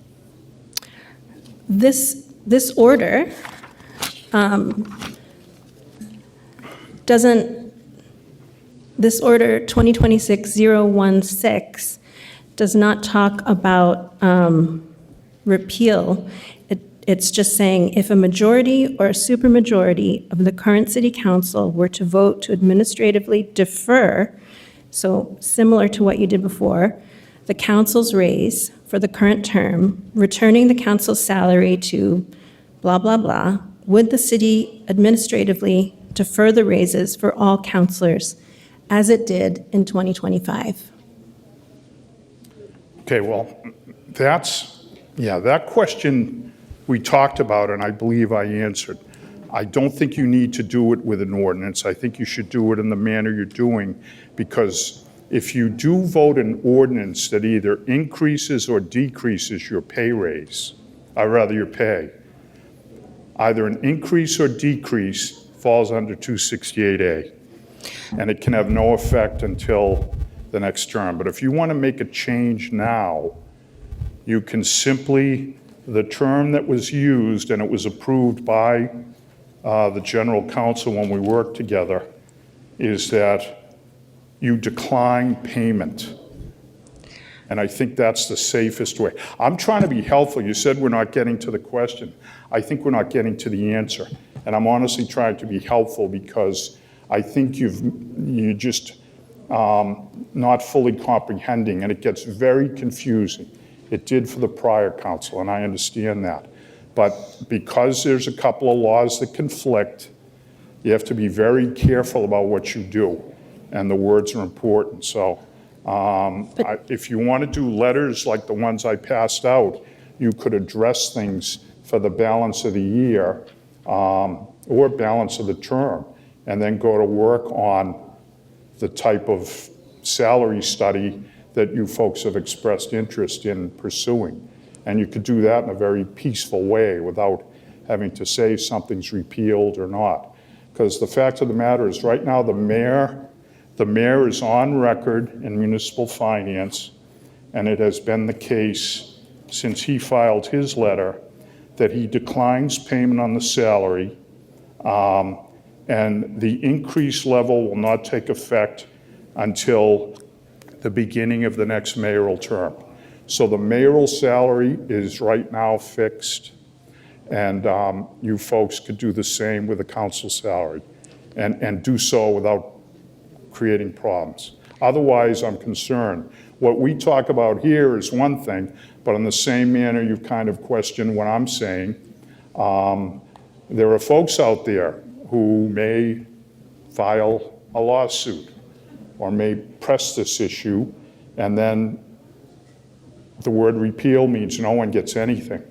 This order this order 2026-016 does not talk about repeal. It's just saying if a majority or a supermajority of the current city council were to vote to administratively defer, so similar to what you did before, the council's raise for the current term, returning the council's salary to blah, blah, blah, would the city administratively defer the raises for all councilors as it did in 2025? Okay, well, that question we talked about, and I believe I answered. I don't think you need to do it with an ordinance. I think you should do it in the manner you're doing, because if you do vote an ordinance that either increases or decreases your pay raise, or rather your pay, either an increase or decrease falls under 268A, and it can have no effect until the next term. But if you want to make a change now, you can simply, the term that was used, and it was approved by the general counsel when we worked together, is that you decline payment. And I think that's the safest way. I'm trying to be helpful. You said we're not getting to the question. I think we're not getting to the answer. And I'm honestly trying to be helpful because I think you're just not fully comprehending, and it gets very confusing. It did for the prior council, and I understand that. But because there's a couple of laws that conflict, you have to be very careful about what you do, and the words are important. So if you want to do letters like the ones I passed out, you could address things for the balance of the year or balance of the term, and then go to work on the type of salary study that you folks have expressed interest in pursuing. And you could do that in a very peaceful way without having to say something's repealed or not. Because the fact of the matter is, right now, the mayor is on record in municipal finance, and it has been the case since he filed his letter, that he declines payment on the salary, and the increased level will not take effect until the beginning of the next mayoral term. So the mayoral salary is right now fixed, and you folks could do the same with the council salary, and do so without creating problems. Otherwise, I'm concerned. What we talk about here is one thing, but in the same manner, you've kind of questioned what I'm saying. There are folks out there who may file a lawsuit or may press this issue, and then the word repeal means no one gets anything.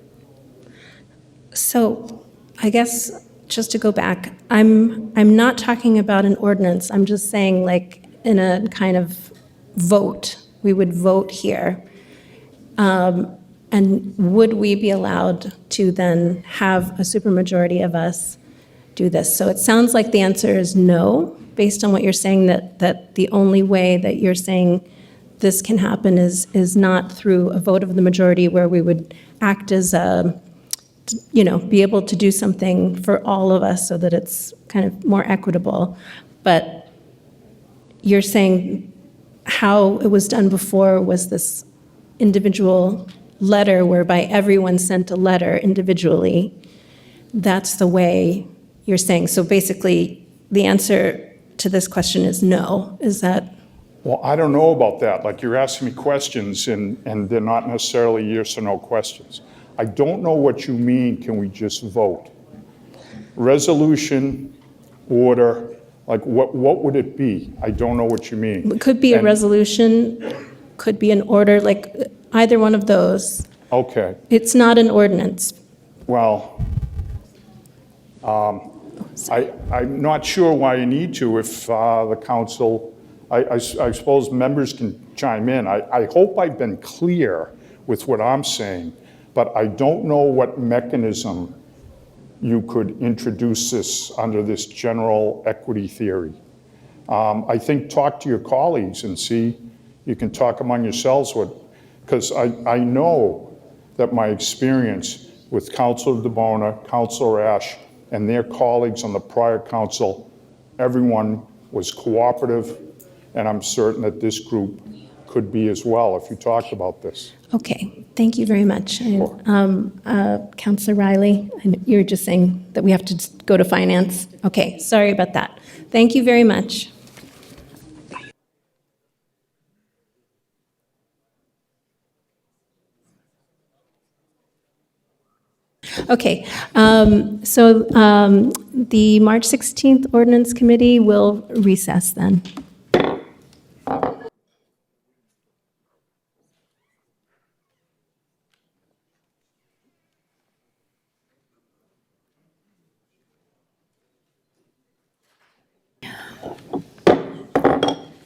So I guess, just to go back, I'm not talking about an ordinance. I'm just saying, like, in a kind of vote, we would vote here. And would we be allowed to then have a supermajority of us do this? So it sounds like the answer is no, based on what you're saying, that the only way that you're saying this can happen is not through a vote of the majority where we would act as a, be able to do something for all of us so that it's kind of more equitable. But you're saying how it was done before was this individual letter whereby everyone sent a letter individually. That's the way you're saying. So basically, the answer to this question is no. Is that? Well, I don't know about that. Like, you're asking me questions, and they're not necessarily yes or no questions. I don't know what you mean, can we just vote? Resolution, order, like what would it be? I don't know what you mean. It could be a resolution, could be an order, like either one of those. Okay, It's not an ordinance. well, I'm not sure why you need to if the council, I suppose members can chime in. I hope I've been clear with what I'm saying, but I don't know what mechanism you could introduce this under this general equity theory. I think talk to your colleagues and see, you can talk among yourselves because I know that my experience with Councilor DeBona, Councilor Ash, and their colleagues on the prior council, everyone was cooperative, and I'm certain that this group could be as well if you talked about this. Okay, thank you very much. Councilor Riley, and you were just saying that we have to just go to finance. Okay, sorry about that. Thank you very much. Okay, so the March 16th Ordinance Committee will recess then.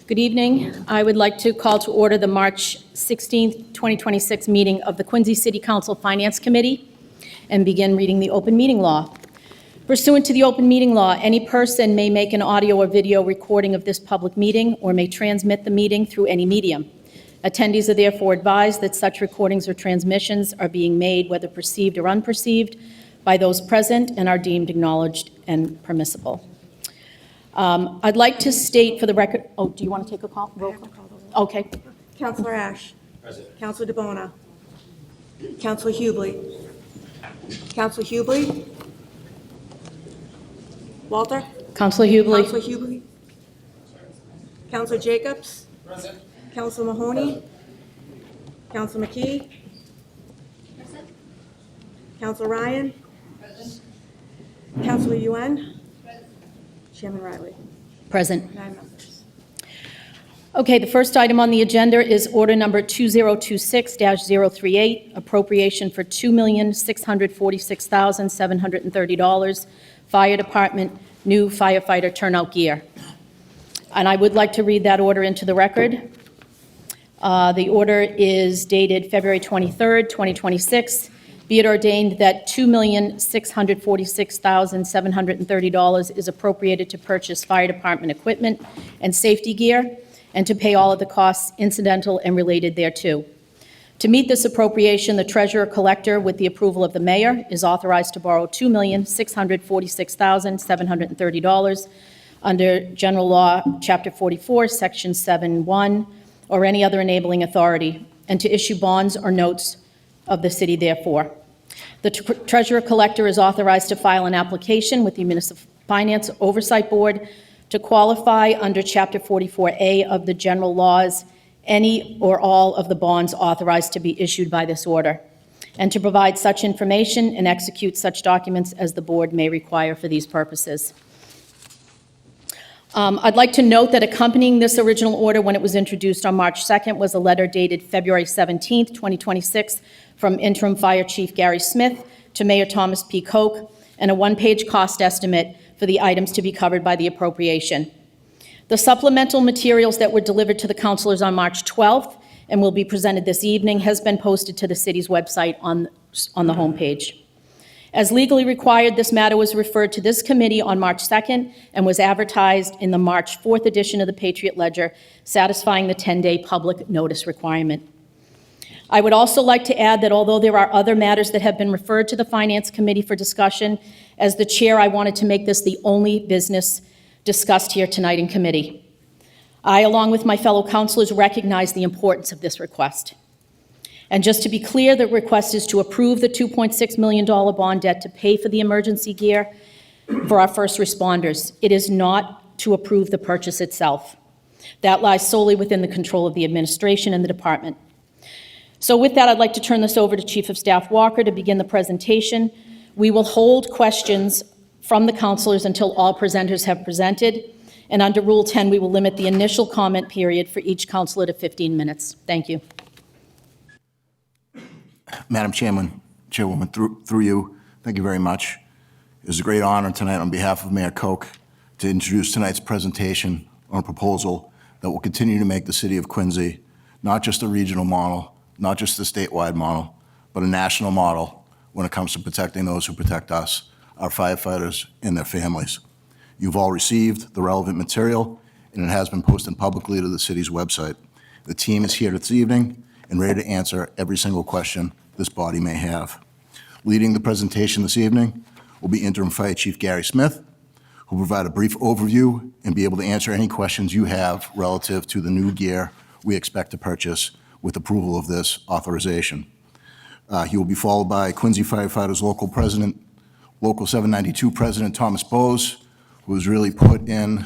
Good evening. I would like to call to order the March 16th, 2026 meeting of the Quincy City Council Finance Committee and begin reading the open meeting law. Pursuant to the open meeting law, any person may make an audio or video recording of this public meeting or may transmit the meeting through any medium. Attendees are therefore advised that such recordings or transmissions are being made, whether perceived or unperceived, by those present and are deemed acknowledged and permissible. I'd like to state for the record, do you want to take a call? Roll call? Okay. Councilor Ash. Present. Councilor DeBona. Councilor Hubley. Councilor Hubley. Walter. Councilor Hubley. Councilor Hubley. Councilor Jacobs. Present. Councilor Mahoney. Councilor McKee. Present. Councilor Ryan. Present. Councilor Yuen. Present. Chairman Riley. Present. 9 members. Okay, the first item on the agenda is order number 2026-038, appropriation for $2,646,730, Fire Department new firefighter turnout gear. And I would like to read that order into the record. The order is dated February 23rd, 2026. Be it ordained that $2,646,730 is appropriated to purchase fire department equipment and safety gear, and to pay all of the costs incidental and related thereto. To meet this appropriation, the treasurer collector, with the approval of the mayor, is authorized to borrow $2,646,730 under General Law, Chapter 44, Section 7-1, or any other enabling authority, and to issue bonds or notes of the city therefore. The treasurer collector is authorized to file an application with the Municipal Finance Oversight Board to qualify under Chapter 44A of the general laws any or all of the bonds authorized to be issued by this order, and to provide such information and execute such documents as the board may require for these purposes. I'd like to note that accompanying this original order when it was introduced on March 2nd was a letter dated February 17th, 2026, from Interim Fire Chief Gary Smith to Mayor Thomas P. Koch, and a one-page cost estimate for the items to be covered by the appropriation. The supplemental materials that were delivered to the councilors on March 12th and will be presented this evening has been posted to the city's website on the homepage. As legally required, this matter was referred to this committee on March 2nd and was advertised in the March 4th edition of the Patriot Ledger, satisfying the 10-day public notice requirement. I would also like to add that although there are other matters that have been referred to the Finance Committee for discussion, as the chair, I wanted to make this the only business discussed here tonight in committee. I, along with my fellow councilors, recognize the importance of this request. And just to be clear, the request is to approve the $2.6 million bond debt to pay for the emergency gear for our first responders. It is not to approve the purchase itself. That lies solely within the control of the administration and the department. So with that, I'd like to turn this over to Chief of Staff Walker to begin the presentation. We will hold questions from the councilors until all presenters have presented. And under Rule 10, we will limit the initial comment period for each councilor to 15 minutes. Thank you. Madam Chairwoman, through you, thank you very much. It is a great honor tonight on behalf of Mayor Koch to introduce tonight's presentation on a proposal that will continue to make the city of Quincy not just a regional model, not just a statewide model, but a national model when it comes to protecting those who protect us, our firefighters and their families. You've all received the relevant material, and it has been posted publicly to the city's website. The team is here this evening and ready to answer every single question this body may have. Leading the presentation this evening will be Interim Fire Chief Gary Smith, who will provide a brief overview and be able to answer any questions you have relative to the new gear we expect to purchase with approval of this authorization. He will be followed by Quincy Firefighters Local 792 President Thomas Bose, who has really put in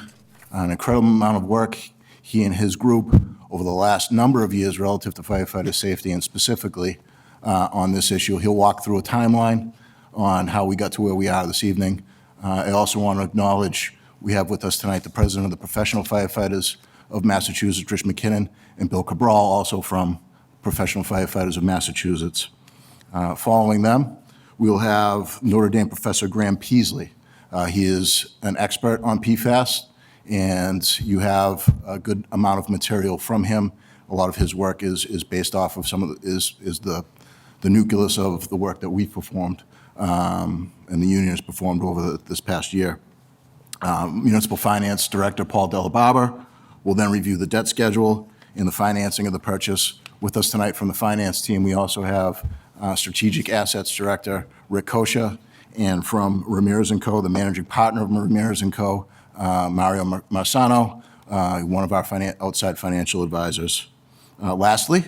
an incredible amount of work, he and his group, over the last number of years relative to firefighter safety and specifically on this issue. He'll walk through a timeline on how we got to where we are this evening. I also want to acknowledge we have with us tonight the President of the Professional Firefighters of Massachusetts, Trish McKinnon, and Bill Cabral, also from Professional Firefighters of Massachusetts. Following them, we'll have Notre Dame Professor Graham Peasley. He is an expert on PFAS, and you have a good amount of material from him. A lot of his work is based off of the nucleus of the work that we've performed and the union has performed over this past year. Municipal Finance Director Paul Delabarber will then review the debt schedule and the financing of the purchase. With us tonight from the finance team, we also have Strategic Assets Director Rick Kosha, and from Ramirez & Co., the managing partner of Ramirez & Co., Mario Marsano, one of our outside financial advisors. Lastly,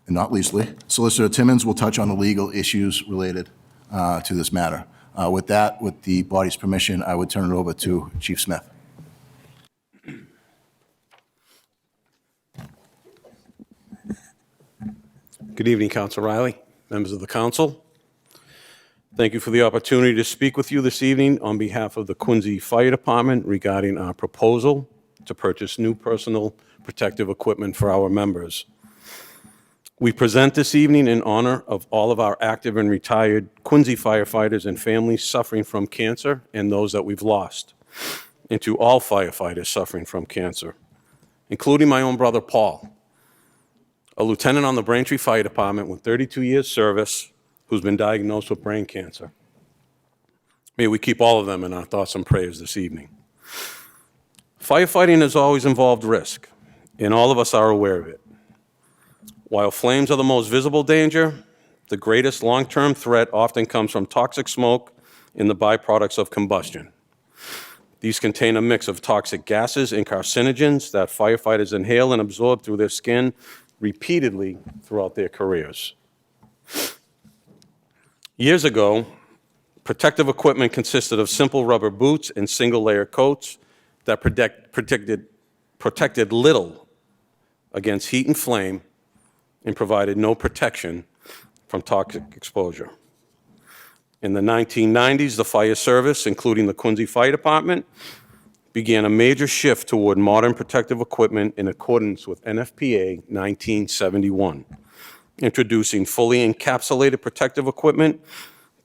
and not leastly, Solicitor Timmons will touch on the legal issues related to this matter. With that, with the body's permission, I would turn it over to Chief Smith. Good evening, Council Riley, members of the council. Thank you for the opportunity to speak with you this evening on behalf of the Quincy Fire Department regarding our proposal to purchase new personal protective equipment for our members. We present this evening in honor of all of our active and retired Quincy firefighters and families suffering from cancer and those that we've lost, and to all firefighters suffering from cancer, including my own brother Paul, a lieutenant on the Braintree Fire Department with 32 years service who's been diagnosed with brain cancer. May we keep all of them in our thoughts and prayers this evening. Firefighting has always involved risk, and all of us are aware of it. While flames are the most visible danger, the greatest long-term threat often comes from toxic smoke and the byproducts of combustion. These contain a mix of toxic gases and carcinogens that firefighters inhale and absorb through their skin repeatedly throughout their careers. Years ago, protective equipment consisted of simple rubber boots and single-layer coats that protected little against heat and flame and provided no protection from toxic exposure. In the 1990s, the fire service, including the Quincy Fire Department, began a major shift toward modern protective equipment in accordance with NFPA 1971, introducing fully encapsulated protective equipment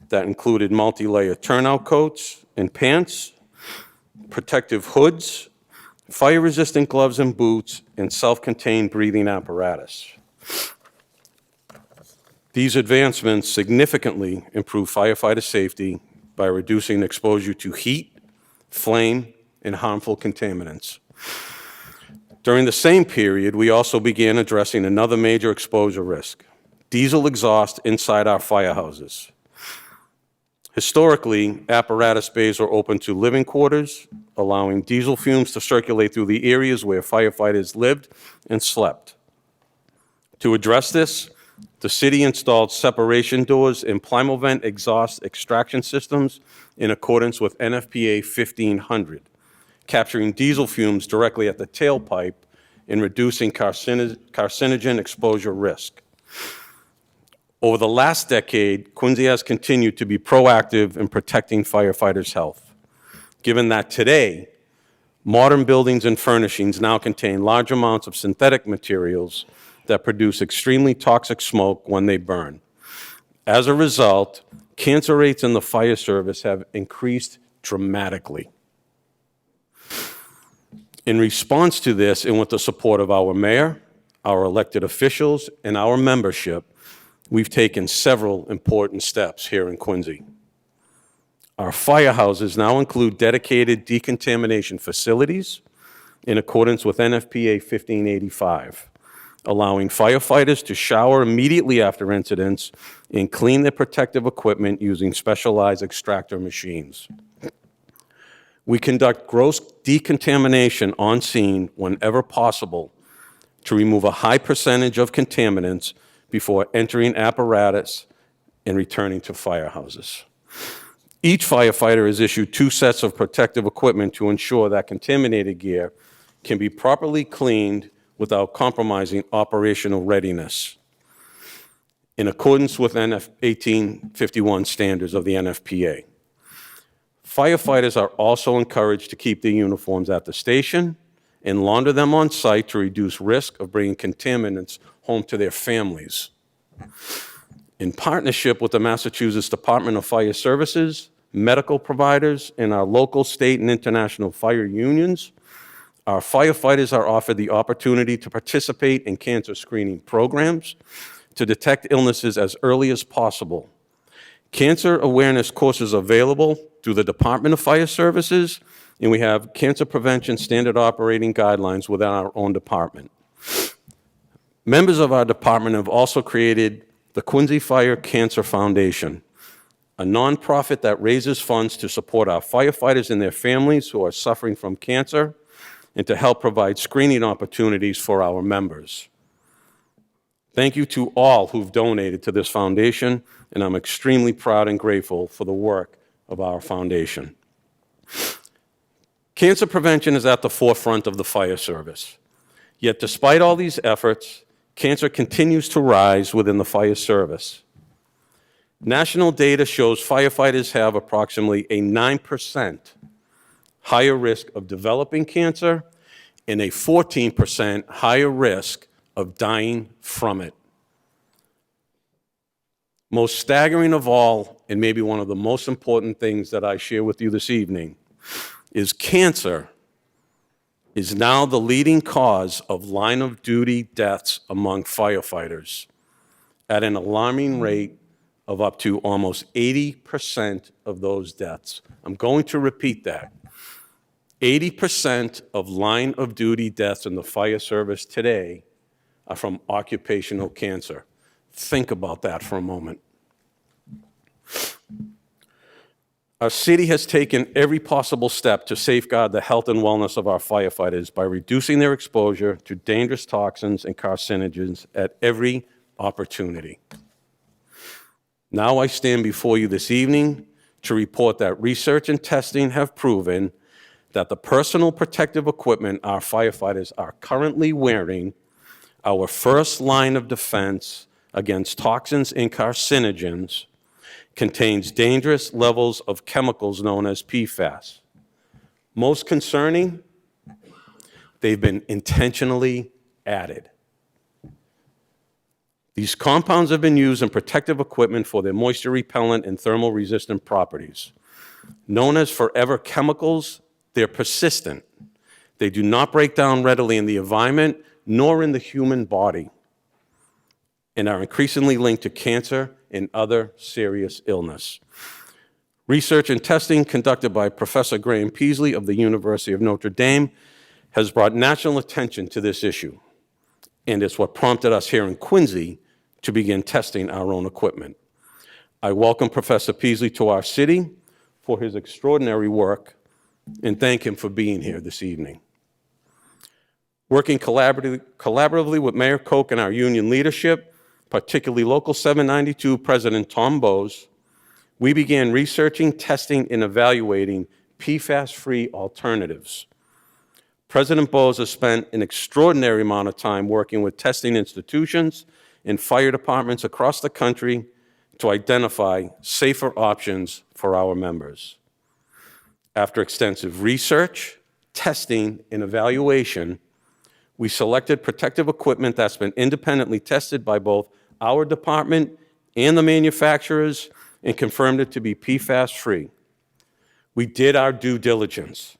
that included multi-layer turnout coats and pants, protective hoods, fire-resistant gloves and boots, and self-contained breathing apparatus. These advancements significantly improve firefighter safety by reducing exposure to heat, flame, and harmful contaminants. During the same period, we also began addressing another major exposure risk: diesel exhaust inside our firehouses. Historically, apparatus bays were open to living quarters, allowing diesel fumes to circulate through the areas where firefighters lived and slept. To address this, the city installed separation doors and Plymovent exhaust extraction systems in accordance with NFPA 1500, capturing diesel fumes directly at the tailpipe and reducing carcinogen exposure risk. Over the last decade, Quincy has continued to be proactive in protecting firefighters' health, given that today, modern buildings and furnishings now contain large amounts of synthetic materials that produce extremely toxic smoke when they burn. As a result, cancer rates in the fire service have increased dramatically. In response to this, and with the support of our mayor, our elected officials, and our membership, we've taken several important steps here in Quincy. Our firehouses now include dedicated decontamination facilities in accordance with NFPA 1585, allowing firefighters to shower immediately after incidents and clean their protective equipment using specialized extractor machines. We conduct gross decontamination on scene whenever possible to remove a high percentage of contaminants before entering apparatus and returning to firehouses. Each firefighter is issued 2 sets of protective equipment to ensure that contaminated gear can be properly cleaned without compromising operational readiness, in accordance with 1851 standards of the NFPA. Firefighters are also encouraged to keep their uniforms at the station and launder them on site to reduce risk of bringing contaminants home to their families. In partnership with the Massachusetts Department of Fire Services, medical providers, and our local, state, and international fire unions, our firefighters are offered the opportunity to participate in cancer screening programs to detect illnesses as early as possible. Cancer awareness courses available through the Department of Fire Services, and we have cancer prevention standard operating guidelines within our own department. Members of our department have also created the Quincy Fire Cancer Foundation, a nonprofit that raises funds to support our firefighters and their families who are suffering from cancer and to help provide screening opportunities for our members. Thank you to all who've donated to this foundation, and I'm extremely proud and grateful for the work of our foundation. Cancer prevention is at the forefront of the fire service. Yet despite all these efforts, cancer continues to rise within the fire service. National data shows firefighters have approximately a 9% higher risk of developing cancer and a 14% higher risk of dying from it. Most staggering of all, and maybe one of the most important things that I share with you this evening, is cancer is now the leading cause of line-of-duty deaths among firefighters at an alarming rate of up to almost 80% of those deaths. I'm going to repeat that. 80% of line-of-duty deaths in the fire service today are from occupational cancer. Think about that for a moment. Our city has taken every possible step to safeguard the health and wellness of our firefighters by reducing their exposure to dangerous toxins and carcinogens at every opportunity. Now I stand before you this evening to report that research and testing have proven that the personal protective equipment our firefighters are currently wearing, our first line of defense against toxins and carcinogens, contains dangerous levels of chemicals known as PFAS. Most concerning, they've been intentionally added. These compounds have been used in protective equipment for their moisture repellent and thermal resistant properties. Known as forever chemicals, they're persistent. They do not break down readily in the environment nor in the human body, and are increasingly linked to cancer and other serious illness. Research and testing conducted by Professor Graham Peasley of the University of Notre Dame has brought national attention to this issue, and it's what prompted us here in Quincy to begin testing our own equipment. I welcome Professor Peasley to our city for his extraordinary work and thank him for being here this evening. Working collaboratively with Mayor Koch and our union leadership, particularly Local 792 President Tom Bowes, we began researching, testing, and evaluating PFAS-free alternatives. President Bowes has spent an extraordinary amount of time working with testing institutions and fire departments across the country to identify safer options for our members. After extensive research, testing, and evaluation, we selected protective equipment that's been independently tested by both our department and the manufacturers and confirmed it to be PFAS-free. We did our due diligence,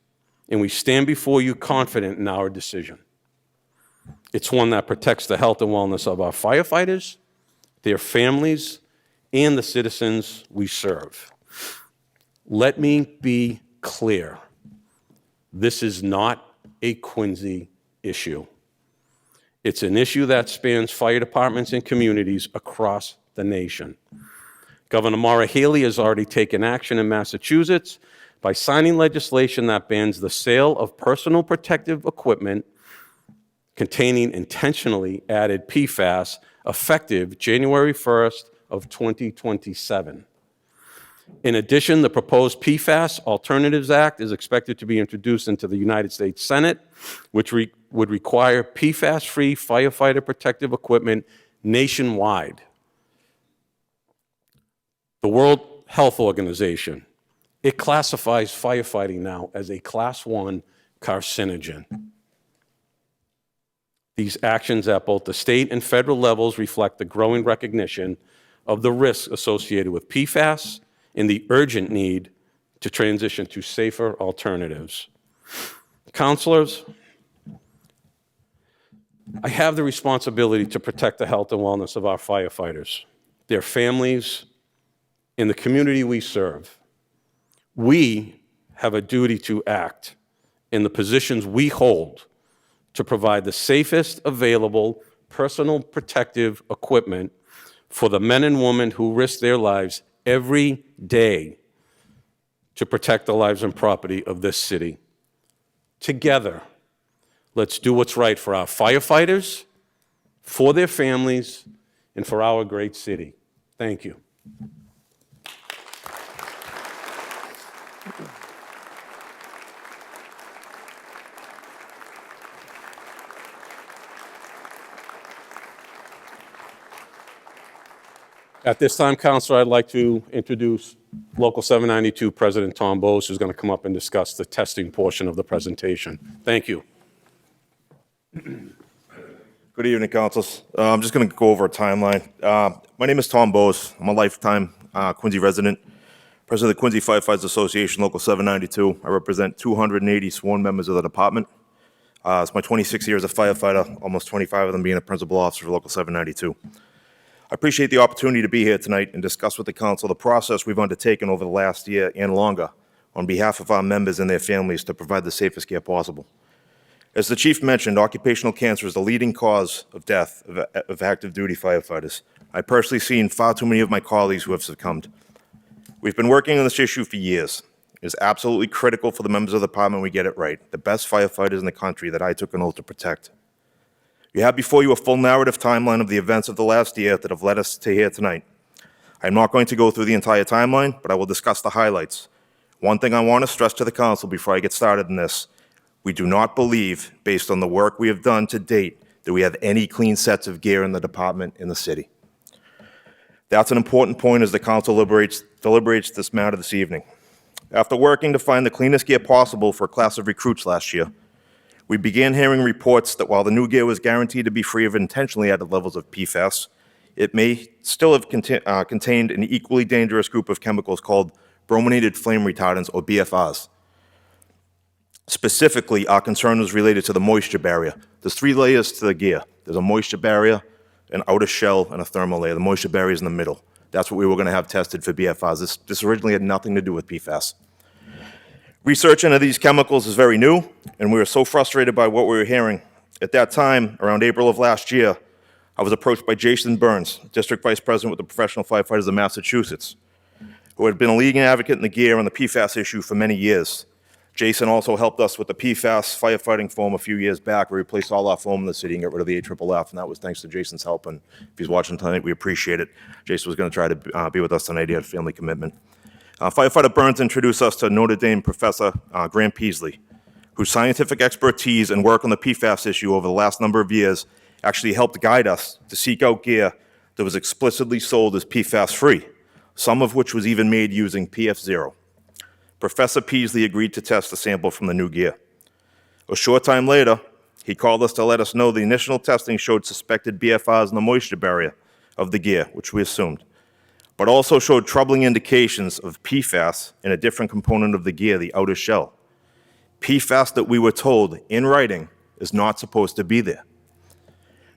and we stand before you confident in our decision. It's one that protects the health and wellness of our firefighters, their families, and the citizens we serve. Let me be clear. This is not a Quincy issue. It's an issue that spans fire departments and communities across the nation. Governor Maura Healey has already taken action in Massachusetts by signing legislation that bans the sale of personal protective equipment containing intentionally added PFAS effective January 1st of 2027. In addition, the proposed PFAS Alternatives Act is expected to be introduced into the United States Senate, which would require PFAS-free firefighter protective equipment nationwide. The World Health Organization, it classifies firefighting now as a Class 1 carcinogen. These actions at both the state and federal levels reflect the growing recognition of the risks associated with PFAS and the urgent need to transition to safer alternatives. Counselors, I have the responsibility to protect the health and wellness of our firefighters, their families, and the community we serve. We have a duty to act in the positions we hold to provide the safest available personal protective equipment for the men and women who risk their lives every day to protect the lives and property of this city. Together, let's do what's right for our firefighters, for their families, and for our great city. Thank you. At this time, Councilor, I'd like to introduce Local 792 President Tom Bowes, who's going to come up and discuss the testing portion of the presentation. Thank you. Good evening, councils. I'm just going to go over a timeline. My name is Tom Bowes. I'm a lifetime Quincy resident, president of the Quincy Firefighters Association, Local 792. I represent 280 sworn members of the department. It's my 26 years as a firefighter, almost 25 of them being a principal officer for Local 792. I appreciate the opportunity to be here tonight and discuss with the council the process we've undertaken over the last year and longer on behalf of our members and their families to provide the safest care possible. As the chief mentioned, occupational cancer is the leading cause of death of active duty firefighters. I've personally seen far too many of my colleagues who have succumbed. We've been working on this issue for years. It is absolutely critical for the members of the department we get it right, the best firefighters in the country that I took an oath to protect. You have before you a full narrative timeline of the events of the last year that have led us to here tonight. I'm not going to go through the entire timeline, but I will discuss the highlights. One thing I want to stress to the council before I get started in this, we do not believe, based on the work we have done to date, that we have any clean sets of gear in the department in the city. That's an important point as the council deliberates this matter this evening. After working to find the cleanest gear possible for a class of recruits last year, we began hearing reports that while the new gear was guaranteed to be free of intentionally added levels of PFAS, it may still have contained an equally dangerous group of chemicals called brominated flame retardants, or BFRs. Specifically, our concern was related to the moisture barrier. There's 3 layers to the gear. There's a moisture barrier, an outer shell, and a thermal layer. The moisture barrier is in the middle. That's what we were going to have tested for BFRs. This originally had nothing to do with PFAS. Research into these chemicals is very new, and we were so frustrated by what we were hearing. At that time, around April of last year, I was approached by Jason Burns, District Vice President with the Professional Firefighters of Massachusetts, who had been a leading advocate in the gear on the PFAS issue for many years. Jason also helped us with the PFAS firefighting foam a few years back. We replaced all our foam in the city and got rid of the AFFF, and that was thanks to Jason's help. And if he's watching tonight, we appreciate it. Jason was going to try to be with us tonight. He had a family commitment. Firefighter Burns introduced us to Notre Dame Professor Graham Peasley, whose scientific expertise and work on the PFAS issue over the last number of years actually helped guide us to seek out gear that was explicitly sold as PFAS-free, some of which was even made using PF0. Professor Peasley agreed to test a sample from the new gear. A short time later, he called us to let us know the initial testing showed suspected BFRs in the moisture barrier of the gear, which we assumed, but also showed troubling indications of PFAS in a different component of the gear, the outer shell. PFAS that we were told in writing is not supposed to be there.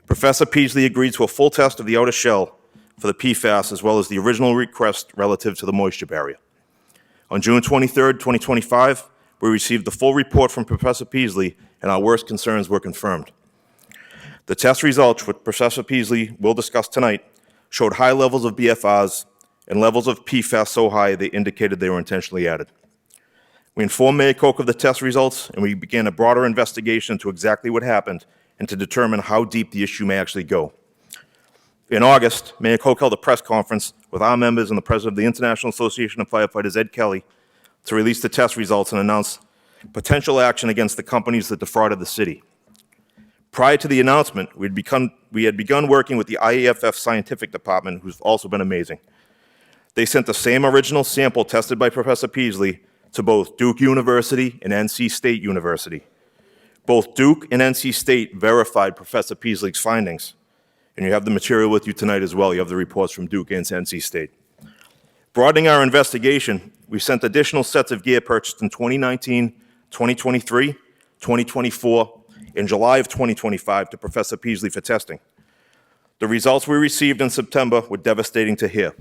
Professor Peasley agreed to a full test of the outer shell for the PFAS as well as the original request relative to the moisture barrier. On June 23, 2025, we received the full report from Professor Peasley, and our worst concerns were confirmed. The test results, which Professor Peasley will discuss tonight, showed high levels of BFRs and levels of PFAS so high they indicated they were intentionally added. We informed Mayor Koch of the test results, and we began a broader investigation into exactly what happened and to determine how deep the issue may actually go. In August, Mayor Koch held a press conference with our members and the president of the International Association of Firefighters, Ed Kelly, to release the test results and announce potential action against the companies that defrauded the city. Prior to the announcement, we had begun working with the IAFF scientific department, who's also been amazing. They sent the same original sample tested by Professor Peasley to both Duke University and NC State University. Both Duke and NC State verified Professor Peasley's findings. And you have the material with you tonight as well. You have the reports from Duke and NC State. Broadening our investigation, we sent additional sets of gear purchased in 2019, 2023, 2024, and July of 2025 to Professor Peasley for testing. The results we received in September were devastating to hear.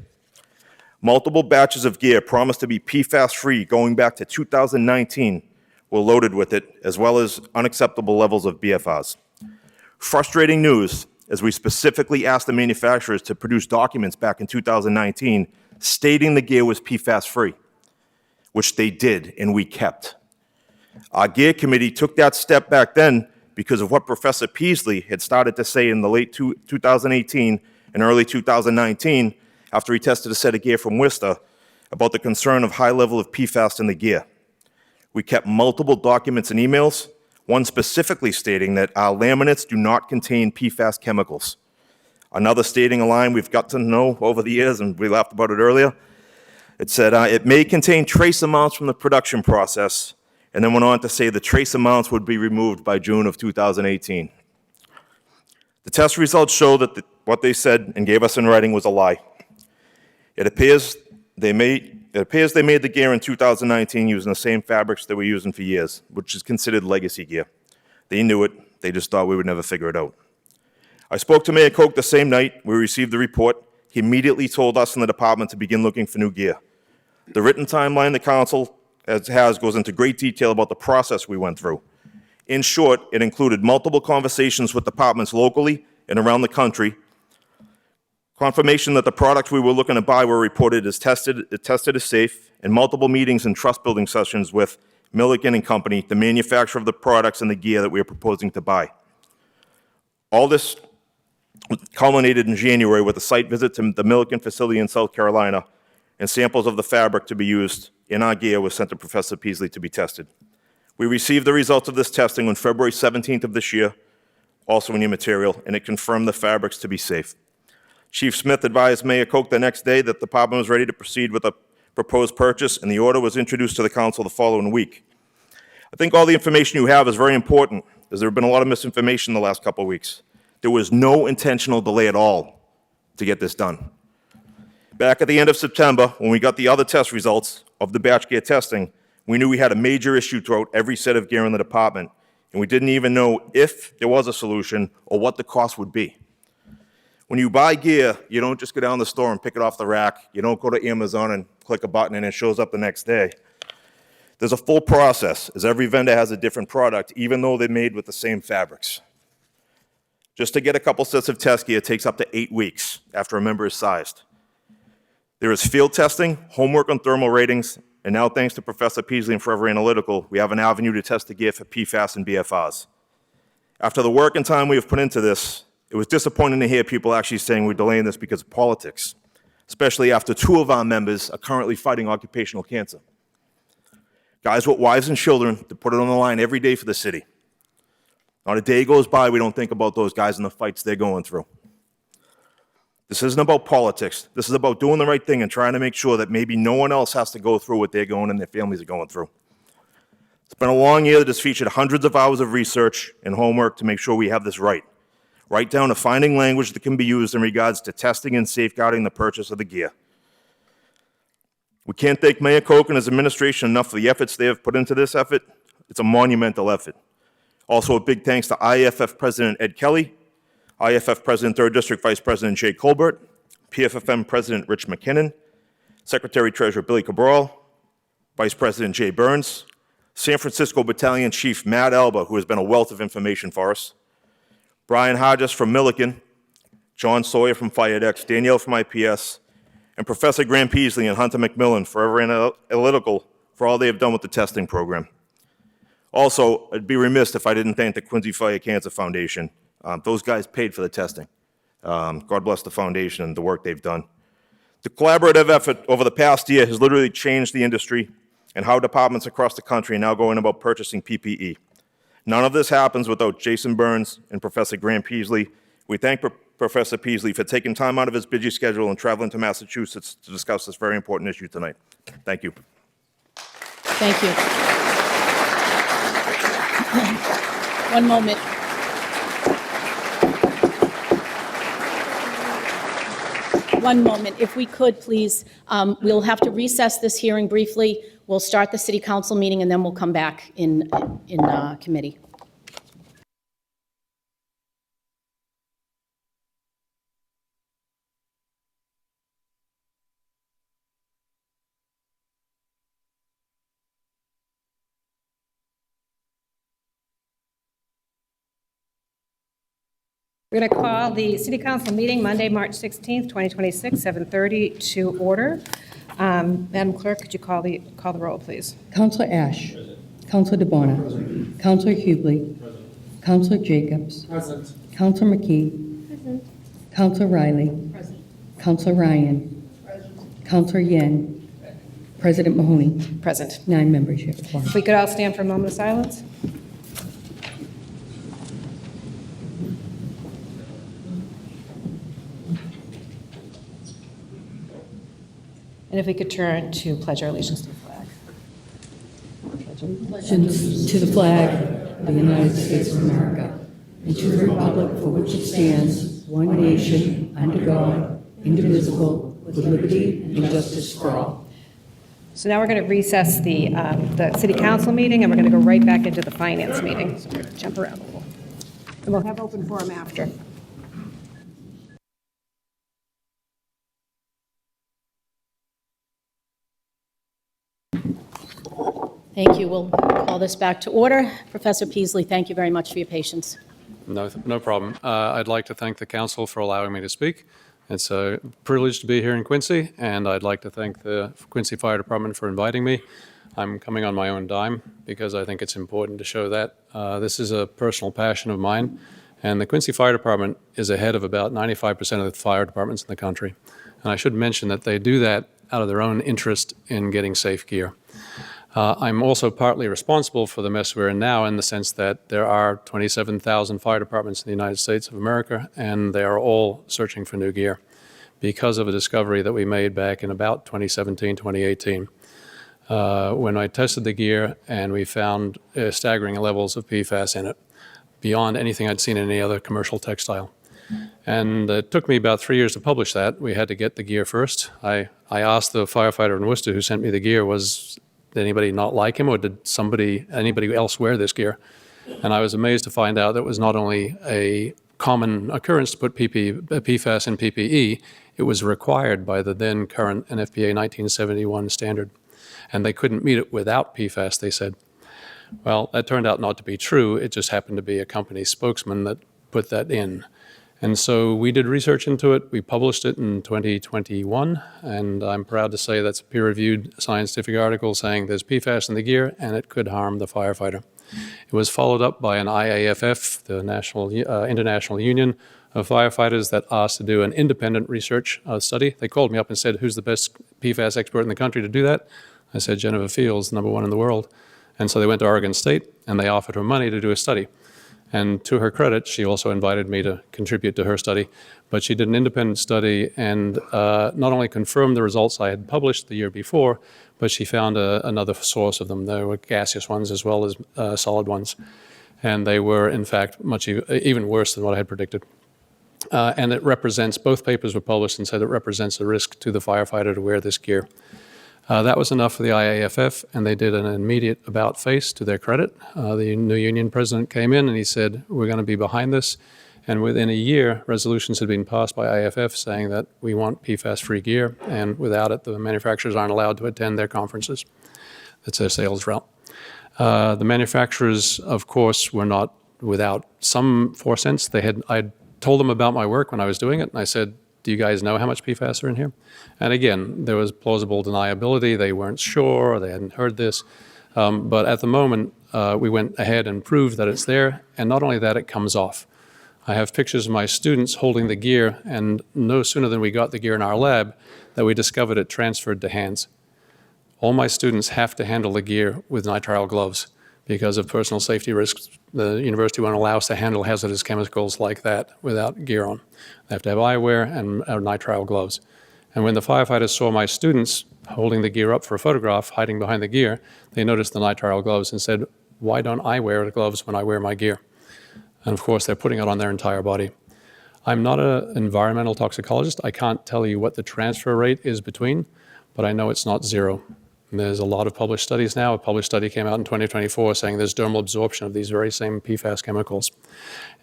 Multiple batches of gear promised to be PFAS-free going back to 2019 were loaded with it, as well as unacceptable levels of BFRs. Frustrating news, as we specifically asked the manufacturers to produce documents back in 2019 stating the gear was PFAS-free, which they did and we kept. Our gear committee took that step back then because of what Professor Peasley had started to say in the late 2018 and early 2019 after he tested a set of gear from Worcester about the concern of high level of PFAS in the gear. We kept multiple documents and emails, one specifically stating that our laminates do not contain PFAS chemicals. Another stating a line we've got to know over the years, and we laughed about it earlier. It said, it may contain trace amounts from the production process, and then went on to say the trace amounts would be removed by June of 2018. The test results show that what they said and gave us in writing was a lie. It appears they made the gear in 2019 using the same fabrics that we're using for years, which is considered legacy gear. They knew it. They just thought we would never figure it out. I spoke to Mayor Koch the same night we received the report. He immediately told us in the department to begin looking for new gear. The written timeline the council has goes into great detail about the process we went through. In short, it included multiple conversations with departments locally and around the country, confirmation that the products we were looking to buy were reported as tested as safe, and multiple meetings and trust-building sessions with Milliken and Company, the manufacturer of the products and the gear that we are proposing to buy. All this culminated in January with a site visit to the Milliken facility in South Carolina, and samples of the fabric to be used in our gear was sent to Professor Peasley to be tested. We received the results of this testing on February 17th of this year, also in your material, and it confirmed the fabrics to be safe. Chief Smith advised Mayor Koch the next day that the department was ready to proceed with a proposed purchase, and the order was introduced to the council the following week. I think all the information you have is very important, as there have been a lot of misinformation the last couple of weeks. There was no intentional delay at all to get this done. Back at the end of September, when we got the other test results of the batch gear testing, we knew we had a major issue throughout every set of gear in the department, and we didn't even know if there was a solution or what the cost would be. When you buy gear, you don't just go down the store and pick it off the rack. You don't go to Amazon and click a button and it shows up the next day. There's a full process, as every vendor has a different product, even though they're made with the same fabrics. Just to get a couple sets of test gear takes up to 8 weeks after a member is sized. There is field testing, homework on thermal ratings, and now thanks to Professor Peasley and Forever Analytical, we have an avenue to test the gear for PFAS and BFRs. After the work and time we have put into this, it was disappointing to hear people actually saying we're delaying this because of politics, especially after 2 of our members are currently fighting occupational cancer. Guys with wives and children to put it on the line every day for the city. Not a day goes by we don't think about those guys and the fights they're going through. This isn't about politics. This is about doing the right thing and trying to make sure that maybe no one else has to go through what they're going and their families are going through. It's been a long year that has featured hundreds of hours of research and homework to make sure we have this right down to finding language that can be used in regards to testing and safeguarding the purchase of the gear. We can't thank Mayor Koch and his administration enough for the efforts they have put into this effort. It's a monumental effort. Also, a big thanks to IAFF President Ed Kelly, IAFF President 3rd District Vice President Jay Colbert, PFFM President Rich McKinnon, Secretary Treasurer Billy Cabral, Vice President Jay Burns, San Francisco Battalion Chief Matt Alba, who has been a wealth of information for us, Brian Hodges from Milliken, John Sawyer from FIREDEX, Danielle from IPS, and Professor Graham Peasley and Hunter McMillan, Forever Analytical, for all they have done with the testing program. Also, I'd be remiss if I didn't thank the Quincy Fire Cancer Foundation. Those guys paid for the testing. God bless the foundation and the work they've done. The collaborative effort over the past year has literally changed the industry and how departments across the country are now going about purchasing PPE. None of this happens without Jason Burns and Professor Graham Peasley. We thank Professor Peasley for taking time out of his busy schedule and traveling to Massachusetts to discuss this very important issue tonight. Thank you. Thank you. One moment. One moment, if we could, please. We'll have to recess this hearing briefly. We'll start the city council meeting, and then we'll come back in committee. We're going to call the City Council meeting Monday, March 16th, 2026, 7:30 to order. Madam Clerk, could you call the roll, please? Councilor Ash. Councilor DeBona. Councilor Hughley. Councilor Jacobs. Present. Councilor McKee. Present. Councilor Riley. Present. Councilor Ryan. Councilor Yen. President Mahoney. Present. 9 members here. Quorum. If we could all stand for a moment of silence. And if we could turn to pledge our allegiance to the flag. Allegiance to the flag of the United States of America and to the republic for which it stands, one nation, under God, indivisible, with liberty and justice for all. So now we're going to recess the City Council meeting, and we're going to go right back into the Finance meeting. So we're going to jump around a little. And we'll have open forum after. Thank you. We'll call this back to order. Professor Peasley, thank you very much for your patience. No problem. I'd like to thank the council for allowing me to speak. It's a privilege to be here in Quincy, and I'd like to thank the Quincy Fire Department for inviting me. I'm coming on my own dime because I think it's important to show that. This is a personal passion of mine, and the Quincy Fire Department is ahead of about 95% of the fire departments in the country. And I should mention that they do that out of their own interest in getting safe gear. I'm also partly responsible for the mess we're in now in the sense that there are 27,000 fire departments in the United States of America, and they are all searching for new gear because of a discovery that we made back in about 2017, 2018. When I tested the gear and we found staggering levels of PFAS in it, beyond anything I'd seen in any other commercial textile. And it took me about 3 years to publish that. We had to get the gear first. I asked the firefighter in Worcester who sent me the gear, did anybody not like him, or did anybody else wear this gear? And I was amazed to find out that it was not only a common occurrence to put PFAS in PPE, it was required by the then current NFPA 1971 standard. And they couldn't meet it without PFAS, they said. Well, that turned out not to be true. It just happened to be a company spokesman that put that in. And so we did research into it. We published it in 2021, and I'm proud to say that's a peer-reviewed scientific article saying there's PFAS in the gear and it could harm the firefighter. It was followed up by an IAFF, the International Union of Firefighters, that asked to do an independent research study. They called me up and said, who's the best PFAS expert in the country to do that? I said, Jennifer Fields, #1 in the world. And so they went to Oregon State, and they offered her money to do a study. And to her credit, she also invited me to contribute to her study. But she did an independent study and not only confirmed the results I had published the year before, but she found another source of them. There were gaseous ones as well as solid ones. And they were, in fact, even worse than what I had predicted. And it represents, both papers were published and said it represents a risk to the firefighter to wear this gear. That was enough for the IAFF, and they did an immediate about-face to their credit. The new union president came in and he said, we're going to be behind this. And within a year, resolutions had been passed by IAFF saying that we want PFAS-free gear, and without it, the manufacturers aren't allowed to attend their conferences. That's their sales route. The manufacturers, of course, were not without some foresense. I told them about my work when I was doing it, and I said, do you guys know how much PFAS are in here? And again, there was plausible deniability. They weren't sure, they hadn't heard this. But at the moment, we went ahead and proved that it's there. And not only that, it comes off. I have pictures of my students holding the gear, and no sooner than we got the gear in our lab that we discovered it transferred to hands. All my students have to handle the gear with nitrile gloves because of personal safety risks. The university won't allow us to handle hazardous chemicals like that without gear on. They have to have eyewear and nitrile gloves. And when the firefighters saw my students holding the gear up for a photograph, hiding behind the gear, they noticed the nitrile gloves and said, why don't I wear the gloves when I wear my gear? And of course, they're putting it on their entire body. I'm not an environmental toxicologist. I can't tell you what the transfer rate is between, but I know it's not zero. And there's a lot of published studies now. A published study came out in 2024 saying there's dermal absorption of these very same PFAS chemicals.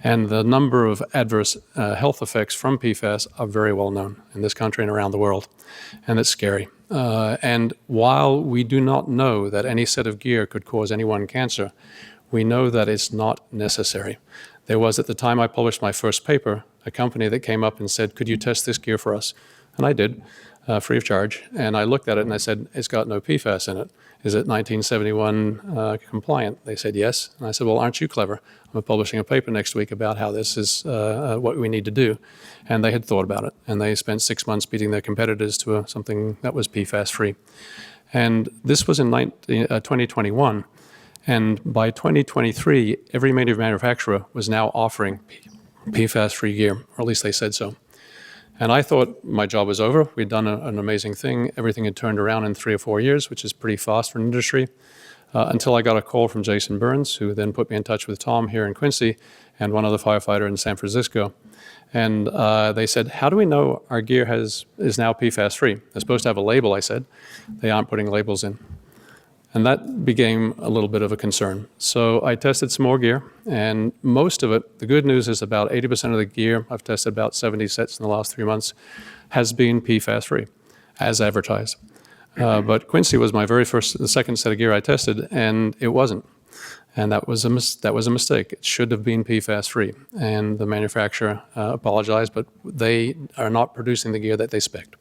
And the number of adverse health effects from PFAS are very well known in this country and around the world. And it's scary. And while we do not know that any set of gear could cause anyone cancer, we know that it's not necessary. There was, at the time I published my first paper, a company that came up and said, could you test this gear for us? And I did. Free of charge, and I looked at it and I said, it's got no PFAS in it. Is it 1971 compliant? They said yes. And I said, well, aren't you clever? I'm publishing a paper next week about how this is what we need to do. And they had thought about it, and they spent 6 months beating their competitors to something that was PFAS-free. And this was in 2021, and by 2023, every major manufacturer was now offering PFAS-free gear, or at least they said so. And I thought my job was over. We'd done an amazing thing. Everything had turned around in 3 or 4 years, which is pretty fast for an industry, until I got a call from Jason Burns, who then put me in touch with Tom here in Quincy and one other firefighter in San Francisco. And they said, how do we know our gear is now PFAS-free? They're supposed to have a label, I said. They aren't putting labels in. And that became a little bit of a concern. So I tested some more gear, and most of it, the good news is about 80% of the gear, I've tested about 70 sets in the last 3 months, has been PFAS-free, as advertised. But Quincy was my the second set of gear I tested, and it wasn't. And that was a mistake. It should have been PFAS-free. And the manufacturer apologized, but they are not producing the gear that they spec'd.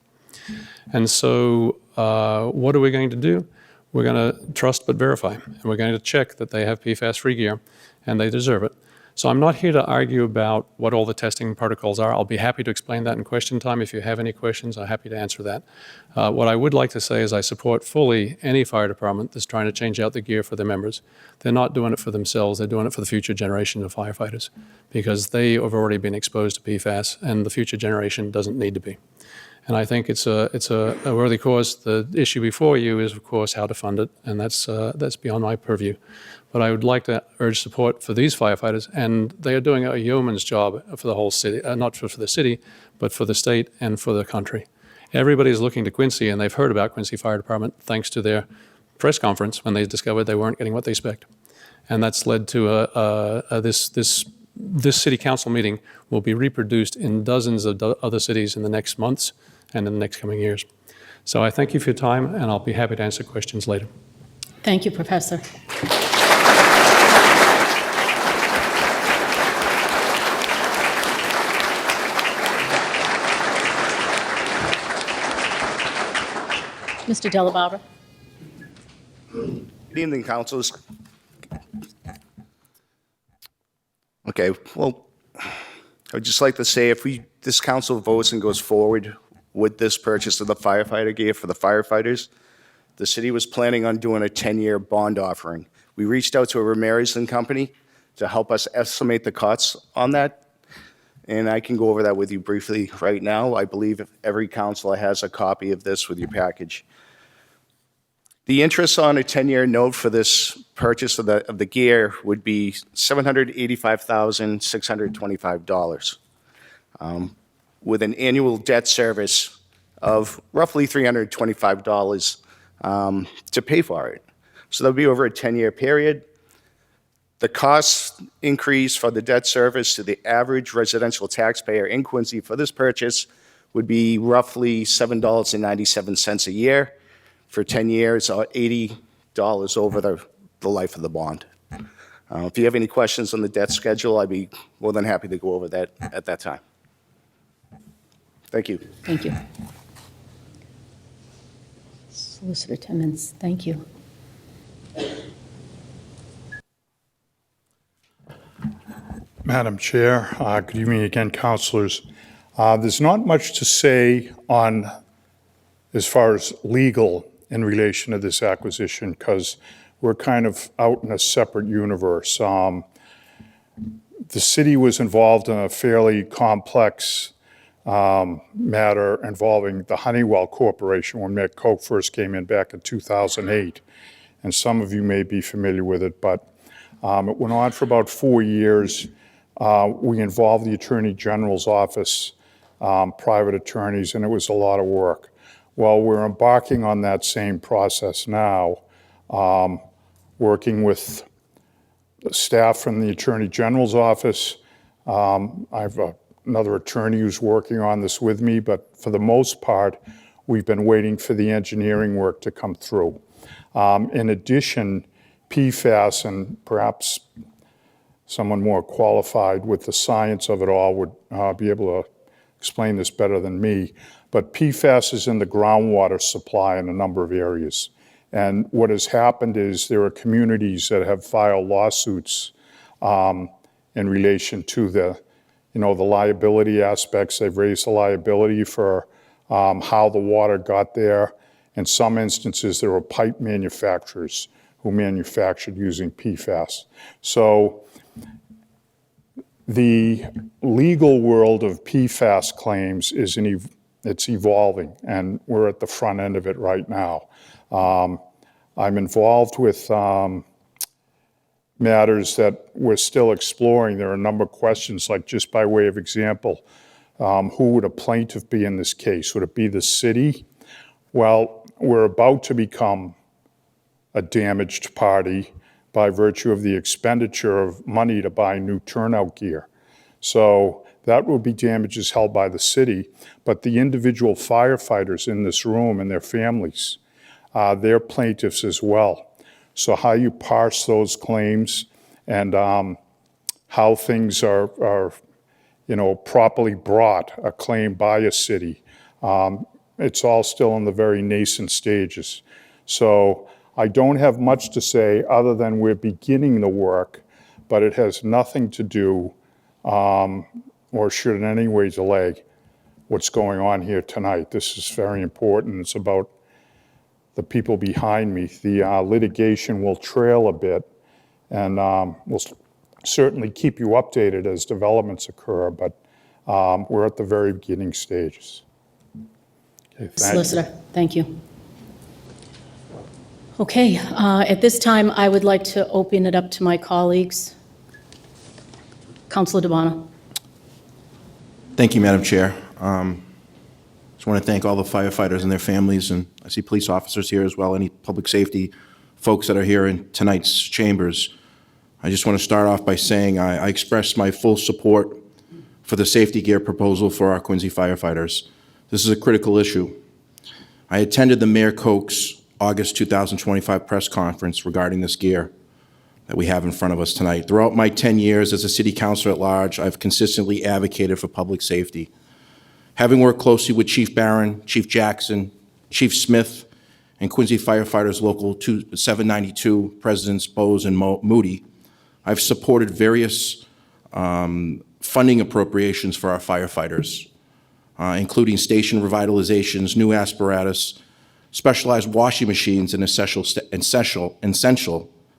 And so what are we going to do? We're going to trust but verify. And we're going to check that they have PFAS-free gear, and they deserve it. So I'm not here to argue about what all the testing protocols are. I'll be happy to explain that in question time. If you have any questions, I'm happy to answer that. What I would like to say is I support fully any fire department that's trying to change out the gear for their members. They're not doing it for themselves. They're doing it for the future generation of firefighters because they have already been exposed to PFAS, and the future generation doesn't need to be. And I think it's a worthy cause. The issue before you is, of course, how to fund it, and that's beyond my purview. But I would like to urge support for these firefighters, and they are doing a yeoman's job for the whole city, not for the city, but for the state and for the country. Everybody's looking to Quincy, and they've heard about Quincy Fire Department thanks to their press conference when they discovered they weren't getting what they expect. And that's led to this city council meeting will be reproduced in dozens of other cities in the next months and in the next coming years. So I thank you for your time, and I'll be happy to answer questions later. Thank you, Professor. Mr. Della Barbara. Good evening, councilors. Okay, well, I would just like to say if this council votes and goes forward with this purchase of the firefighter gear for the firefighters, the city was planning on doing a 10-year bond offering. We reached out to a Ramirez and Company to help us estimate the costs on that, and I can go over that with you briefly right now. I believe every councilor has a copy of this with your package. The interest on a 10-year note for this purchase of the gear would be $785,625, with an annual debt service of roughly $325 to pay for it. So that'll be over a 10-year period. The cost increase for the debt service to the average residential taxpayer in Quincy for this purchase would be roughly $7.97 a year for 10 years, or $80 over the life of the bond. If you have any questions on the debt schedule, I'd be more than happy to go over that at that time. Thank you. Thank you. Solicitor Timmons, thank you. Madam Chair, good evening again, councilors. There's not much to say on as far as legal in relation to this acquisition because we're kind of out in a separate universe. The city was involved in a fairly complex matter involving the Honeywell Corporation when McCoke first came in back in 2008. And some of you may be familiar with it, but it went on for about 4 years. We involved the Attorney General's office, private attorneys, and it was a lot of work. Well, we're embarking on that same process now, working with staff from the Attorney General's office. I have another attorney who's working on this with me, but for the most part, we've been waiting for the engineering work to come through. In addition, PFAS, and perhaps someone more qualified with the science of it all would be able to explain this better than me, but PFAS is in the groundwater supply in a number of areas. And what has happened is there are communities that have filed lawsuits in relation to the liability aspects. They've raised the liability for how the water got there. In some instances, there were pipe manufacturers who manufactured using PFAS. So the legal world of PFAS claims it's evolving, and we're at the front end of it right now. I'm involved with matters that we're still exploring. There are a number of questions, like just by way of example, who would a plaintiff be in this case? Would it be the city? Well, we're about to become a damaged party by virtue of the expenditure of money to buy new turnout gear. So that will be damages held by the city, but the individual firefighters in this room and their families they're plaintiffs as well. So how you parse those claims and how things are properly brought, a claim by a city, it's all still in the very nascent stages. So I don't have much to say other than we're beginning the work, but it has nothing to do, or should in any way delay, what's going on here tonight. This is very important. It's about the people behind me. The litigation will trail a bit, and we'll certainly keep you updated as developments occur, but we're at the very beginning stages. Okay, thank you. Solicitor, thank you. Okay, at this time, I would like to open it up to my colleagues. Councilor DeBona. Thank you, Madam Chair. Just want to thank all the firefighters and their families, and I see police officers here as well, any public safety folks that are here in tonight's chambers. I just want to start off by saying I express my full support for the safety gear proposal for our Quincy firefighters. This is a critical issue. I attended the Mayor Koch's August 2025 press conference regarding this gear that we have in front of us tonight. Throughout my 10 years as a city councilor at large, I've consistently advocated for public safety. Having worked closely with Chief Barron, Chief Jackson, Chief Smith, and Quincy Firefighters Local 792 Presidents Bowes and Moody, I've supported various funding appropriations for our firefighters, including station revitalizations, new apparatus, specialized washing machines, and essential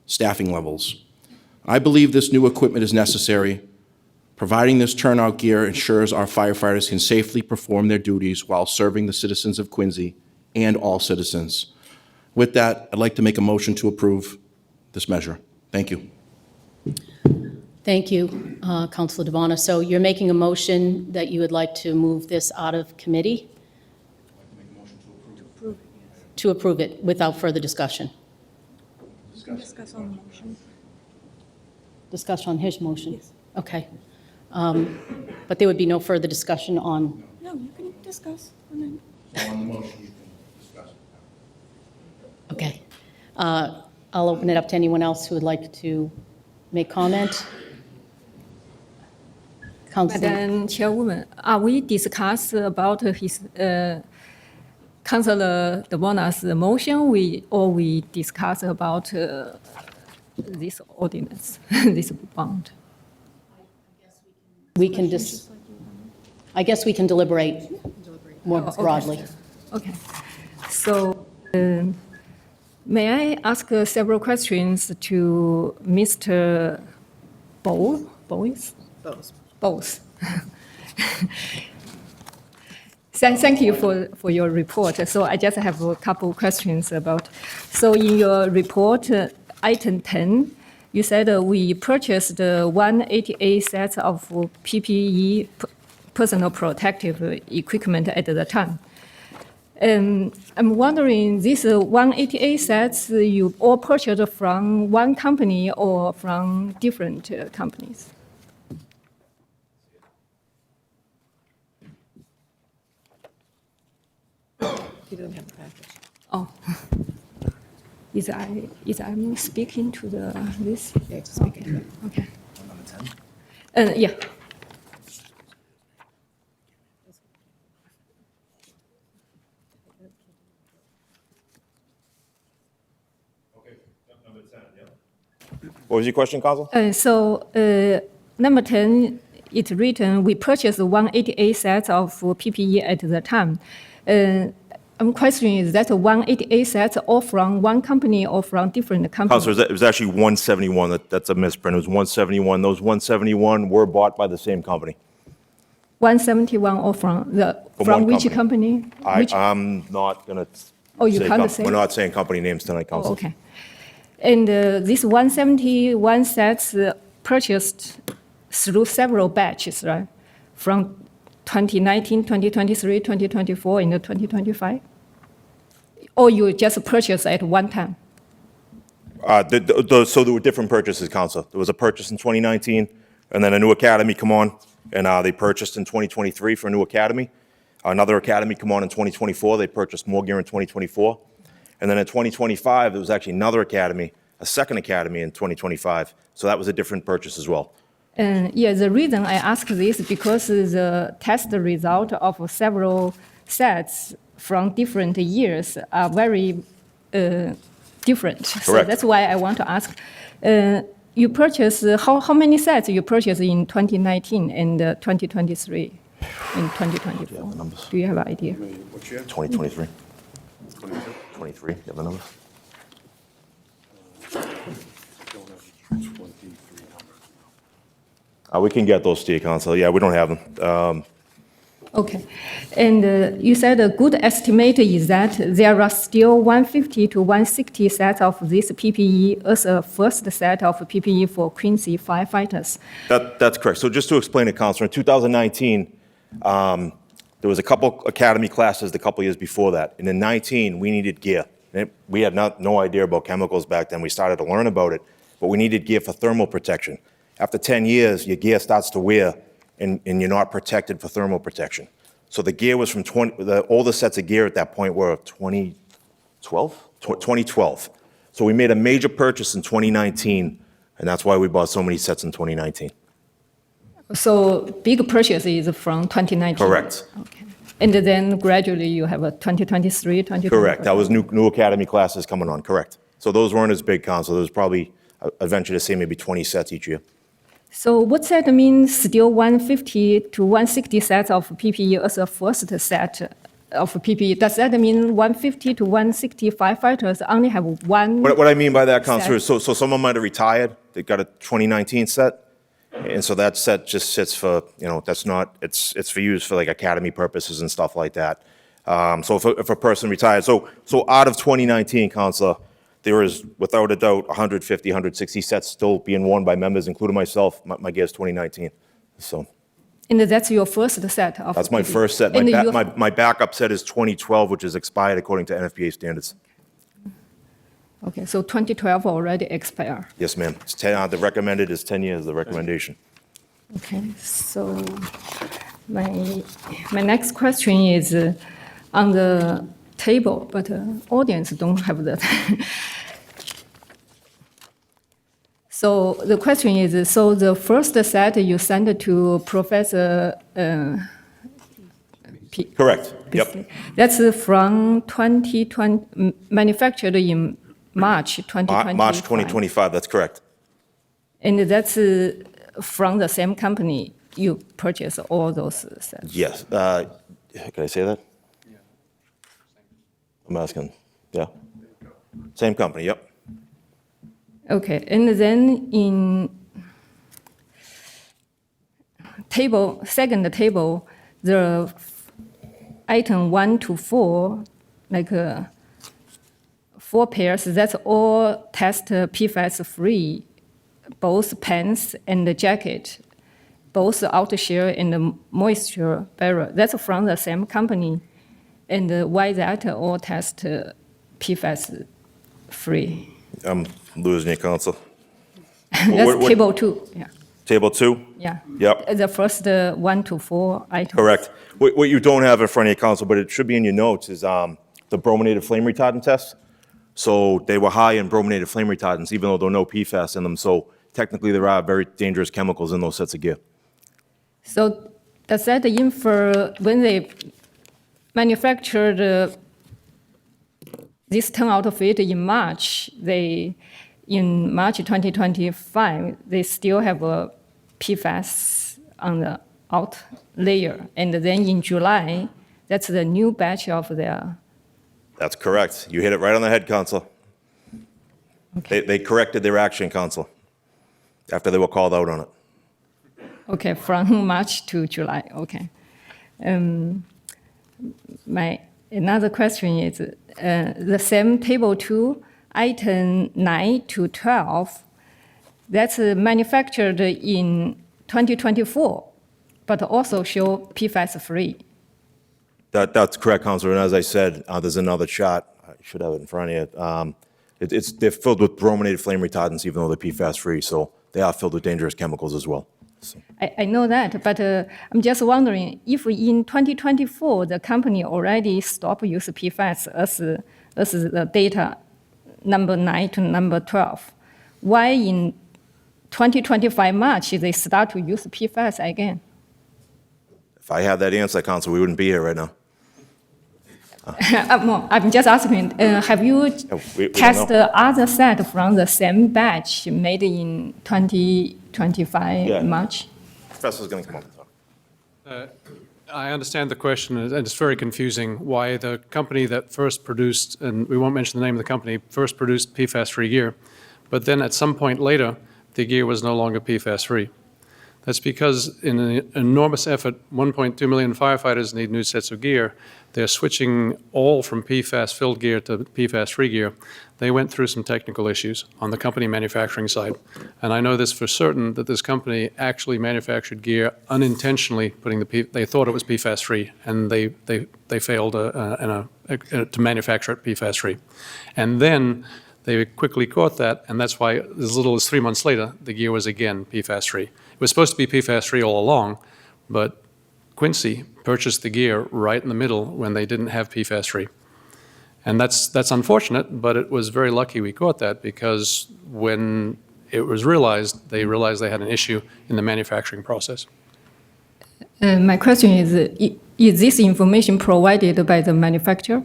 staffing levels. I believe this new equipment is necessary. Providing this turnout gear ensures our firefighters can safely perform their duties while serving the citizens of Quincy and all citizens. With that, I'd like to make a motion to approve this measure. Thank you. Thank you, Councilor DeBona. So you're making a motion that you would like to move this out of committee? To approve it without further discussion? Discuss on the motion. Discussion on his motion? Yes. Okay. But there would be no further discussion on, No, you can discuss. And then On the motion, you can discuss it. okay. I'll open it up to anyone else who would like to make comment. Councilor. Madam Chairwoman, are we discuss about his Councilor DeBona's motion, or we discuss about this ordinance, this bond? We can I guess we can deliberate more broadly. Okay. So, may I ask several questions to Mr. Bowes? Bowes. Thank you for your report. So I just have a couple questions about. So in your report, item 10, you said we purchased 188 sets of PPE, personal protective equipment at the time. I'm wondering, these 188 sets you all purchased from one company or from different companies? You don't have a package. Oh. Is I'm speaking to this? Yeah, it's speaking. Okay. Yeah. What was your question, Council? Number 10, it's written, we purchased 188 sets of PPE at the time. I'm questioning, is that 188 sets all from one company or from different companies? Councilor, it was actually 171. That's a misprint. It was 171. Those 171 were bought by the same company. 171 or from which company? I'm not going to. Oh, you can't say? We're not saying company names tonight, Council. Oh, okay. And this 171 sets purchased through several batches, right? From 2019, 2023, 2024, and 2025? Or you just purchased at one time? So there were different purchases, Council. There was a purchase in 2019, and then a new academy come on, and they purchased in 2023 for a new academy. Another academy come on in 2024. They purchased more gear in 2024. And then in 2025, there was actually another academy, a second academy in 2025. So that was a different purchase as well. Yeah, the reason I ask this because the test result of several sets from different years are very different. So Correct. that's why I want to ask. You purchased, how many sets you purchased in 2019 and 2023 and 2024? Do you have an idea? 2023. 23, you have the numbers? We can get those to you, Council. Yeah, we don't have them. Okay. And you said a good estimate is that there are still 150 to 160 sets of this PPE as a first set of PPE for Quincy firefighters. That's correct. So just to explain it, Councilor, in 2019, there was a couple academy classes the couple years before that. And in 19, we needed gear. We had no idea about chemicals back then. We started to learn about it, but we needed gear for thermal protection. After 10 years, your gear starts to wear, and you're not protected for thermal protection. So the gear was from the oldest sets of gear at that point were 2012? 2012. So we made a major purchase in 2019, and that's why we bought so many sets in 2019. So big purchase is from 2019? Correct. Okay. And then gradually you have a 2023, 2024? Correct. That was new academy classes coming on, correct. So those weren't as big, Council. There was probably, I'd venture to say, maybe 20 sets each year. So what that means still 150 to 160 sets of PPE as a first set of PPE? Does that mean 150 to 160 firefighters only have one? What I mean by that, Councilor, set? is so someone might have retired, they got a 2019 set, and so that set just sits for, that's not, it's for use for like academy purposes and stuff like that. So if a person retired, so out of 2019, Councilor, there is, without a doubt, 150, 160 sets still being worn by members, including myself. My gear is 2019. So And that's your first set of that's my PPE. first set. And My backup set is 2012, which is expired according to NFPA standards. Okay, so 2012 already expired. Yes, ma'am. It's 10, the recommended is 10 years, the recommendation. Okay, so my next question is on the table, but audience don't have that. So the question is, so the first set you sent to Professor Correct. Yep. That's from 2020, manufactured in March 2025. March 2025, that's correct. And that's from the same company you purchase all those sets? Yes. Can I say that? Yeah. I'm asking. Yeah. Same company, yep. Okay, and then in second table, the item 1 to 4, like 4 pairs, that's all test PFAS free, both pants and the jacket, both outer shell and the moisture barrier. That's from the same company. And why that all test PFAS free? I'm losing you, Council. That's table 2, yeah. Table 2? Yeah. Yep. The first 1 to 4 items. Correct. What you don't have in front of you, Council, but it should be in your notes, is the brominated flame retardant test. So they were high in brominated flame retardants, even though there are no PFAS in them. So technically, there are very dangerous chemicals in those sets of gear. So does that infer when they manufactured this 10 out of 8 in March, in March 2025, they still have a PFAS on the out layer. And then in July, that's the new batch of their. That's correct. You hit it right on the head, Council. Okay. They corrected their action, Council, after they were called out on it. Okay, from March to July, okay. My another question is, the same table 2, item 9 to 12, that's manufactured in 2024, but also show PFAS free. That's correct, Councilor. And as I said, there's another chart. I should have it in front of you. They're filled with brominated flame retardants, even though they're PFAS free. So they are filled with dangerous chemicals as well. So. I know that, but I'm just wondering if in 2024 the company already stopped use PFAS as This is the data number 9 to number 12. Why in 2025 March they start to use PFAS again? If I had that answer, Council, we wouldn't be here right now. I'm just asking, have you we don't tested know. other set from the same batch made in 2025 Yeah. March? Professor's going to come up and talk. I understand the question, and it's very confusing why the company that first produced, and we won't mention the name of the company, first produced PFAS-free gear, but then at some point later, the gear was no longer PFAS-free. That's because in an enormous effort, 1.2 million firefighters need new sets of gear. They're switching all from PFAS-filled gear to PFAS-free gear. They went through some technical issues on the company manufacturing side. And I know this for certain, that this company actually manufactured gear unintentionally, they thought it was PFAS-free, and they failed to manufacture it PFAS-free. And then they quickly caught that, and that's why as little as 3 months later, the gear was again PFAS-free. It was supposed to be PFAS-free all along, but Quincy purchased the gear right in the middle when they didn't have PFAS-free. And that's unfortunate, but it was very lucky we caught that, because when it was realized they had an issue in the manufacturing process. My question is this information provided by the manufacturer?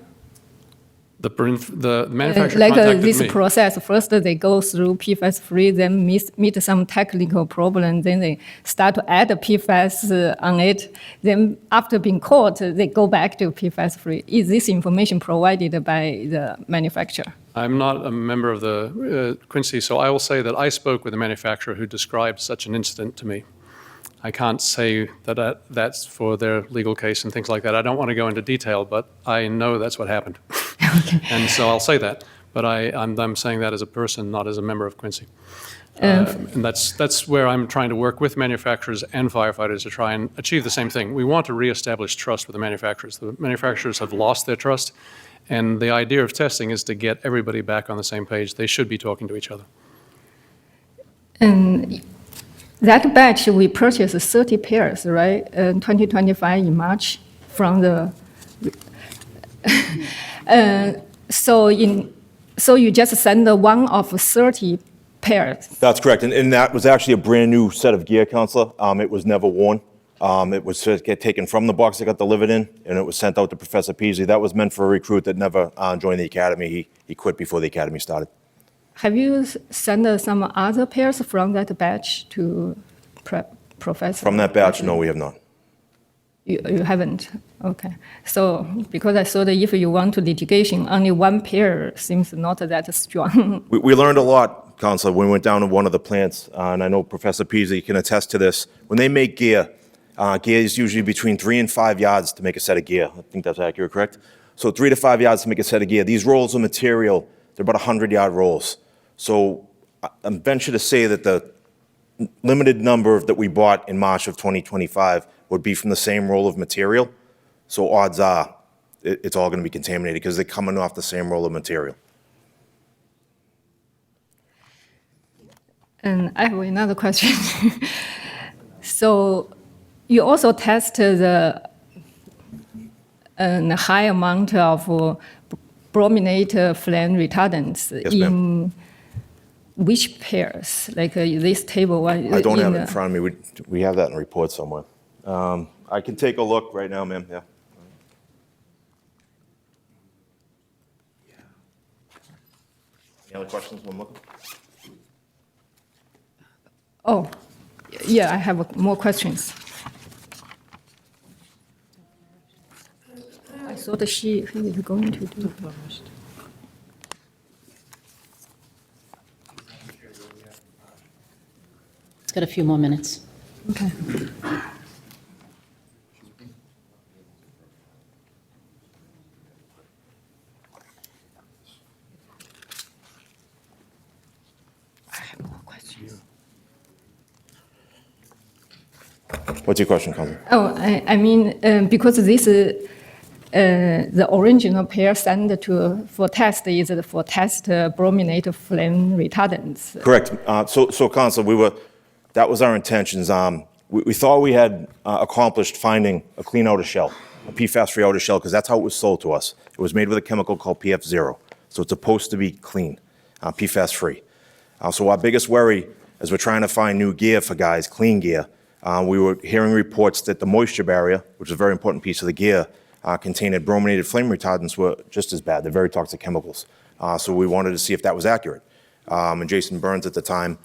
The manufacturer Like contacted this me. process, first they go through PFAS-free, then meet some technical problem, then they start to add PFAS on it. Then after being caught, they go back to PFAS-free. Is this information provided by the manufacturer? I'm not a member of the Quincy, so I will say that I spoke with a manufacturer who described such an incident to me. I can't say that that's for their legal case and things like that. I don't want to go into detail, but I know that's what happened. And so I'll say that, but I'm saying that as a person, not as a member of Quincy. And that's where I'm trying to work with manufacturers and firefighters to try and achieve the same thing. We want to reestablish trust with the manufacturers. The manufacturers have lost their trust, and the idea of testing is to get everybody back on the same page. They should be talking to each other. And that batch, we purchased 30 pairs, right? 2025 in March from the. So you just send one of 30 pairs. That's correct, and that was actually a brand-new set of gear, Counselor. It was never worn. It was get taken from the box that got delivered in, and it was sent out to Professor Peasy. That was meant for a recruit that never joined the academy. He quit before the academy started. Have you sent some other pairs from that batch to Professor? From that batch, no, we have not. You haven't? Okay. So because I saw that if you want to litigation, only one pair seems not that strong. We learned a lot, Counselor, when we went down to one of the plants, and I know Professor Peasy can attest to this. When they make gear, gear is usually between 3 and 5 yards to make a set of gear. I think that's accurate, correct? So 3 to 5 yards to make a set of gear. These rolls of material, they're about 100-yard rolls. So I'm venture to say that the limited number that we bought in March of 2025 would be from the same roll of material. So odds are it's all going to be contaminated because they're coming off the same roll of material. And I have another question. So you also tested the high amount of brominate flame retardants in which pairs? Like this table? I don't have it in front of me. We have that in a report somewhere. I can take a look right now, ma'am. Yeah. Any other questions when looking? Oh, yeah, I have more questions. I thought she is going to do it. It's got a few more minutes. Okay. What's your question, Counselor? Oh, I mean, because this, the original pair sent for test is for test brominate flame retardants. Correct. So Counselor, that was our intentions. we thought we had accomplished finding a clean outer shell, a PFAS-free outer shell, because that's how it was sold to us. It was made with a chemical called PF0, so it's supposed to be clean, PFAS-free. So our biggest worry, as we're trying to find new gear for guys, clean gear, we were hearing reports that the moisture barrier, which is a very important piece of the gear, contained brominated flame retardants were just as bad. They're very toxic chemicals. So we wanted to see if that was accurate. And Jason Burns at the time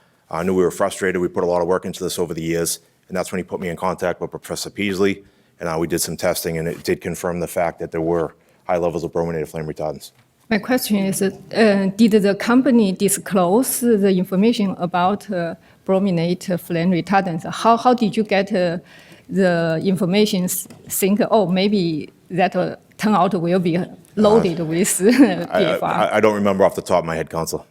knew we were frustrated. We put a lot of work into this over the years, and that's when he put me in contact with Professor Peasley, and we did some testing, and it did confirm the fact that there were high levels of brominated flame retardants. My question is, did the company disclose the information about brominated flame retardants? How did you get the information, think, oh, maybe that turnout will be loaded with PFAS? I don't remember off the top of my head, Counsel.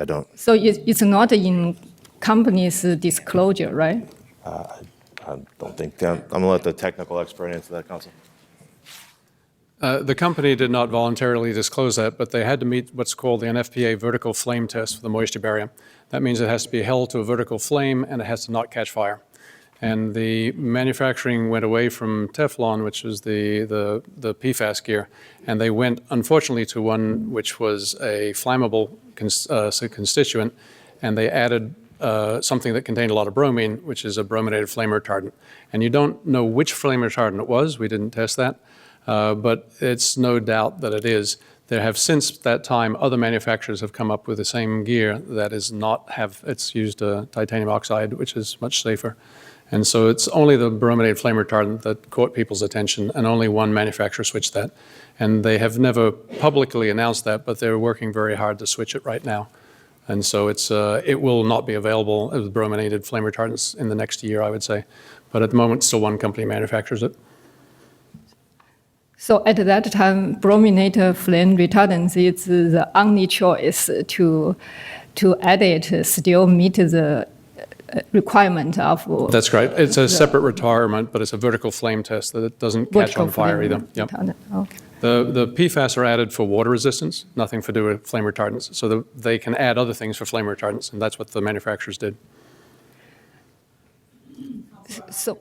I don't. So it's not in company's disclosure, right? I don't think that. I'm going to let the technical expert answer that, Counsel. The company did not voluntarily disclose that, but they had to meet what's called the NFPA vertical flame test for the moisture barrier. That means it has to be held to a vertical flame and it has to not catch fire. And the manufacturing went away from Teflon, which is the PFAS gear, and they went, unfortunately, to one which was a flammable constituent, and they added something that contained a lot of bromine, which is a brominated flame retardant. And you don't know which flame retardant it was. We didn't test that. But it's no doubt that it is. There have since that time, other manufacturers have come up with the same gear that is not it's used titanium oxide, which is much safer. And so it's only the brominated flame retardant that caught people's attention, and only one manufacturer switched that. And they have never publicly announced that, but they're working very hard to switch it right now. And so it will not be available as brominated flame retardants in the next year, I would say. But at the moment, still one company manufactures it. So at that time, brominated flame retardants is the only choice to add it, still meet the requirement of. That's right. It's a separate requirement, but it's a vertical flame test that it doesn't catch on fire either. Yep. Okay. The PFAS are added for water resistance, nothing to do with flame retardants. So they can add other things for flame retardants, and that's what the manufacturers did. So.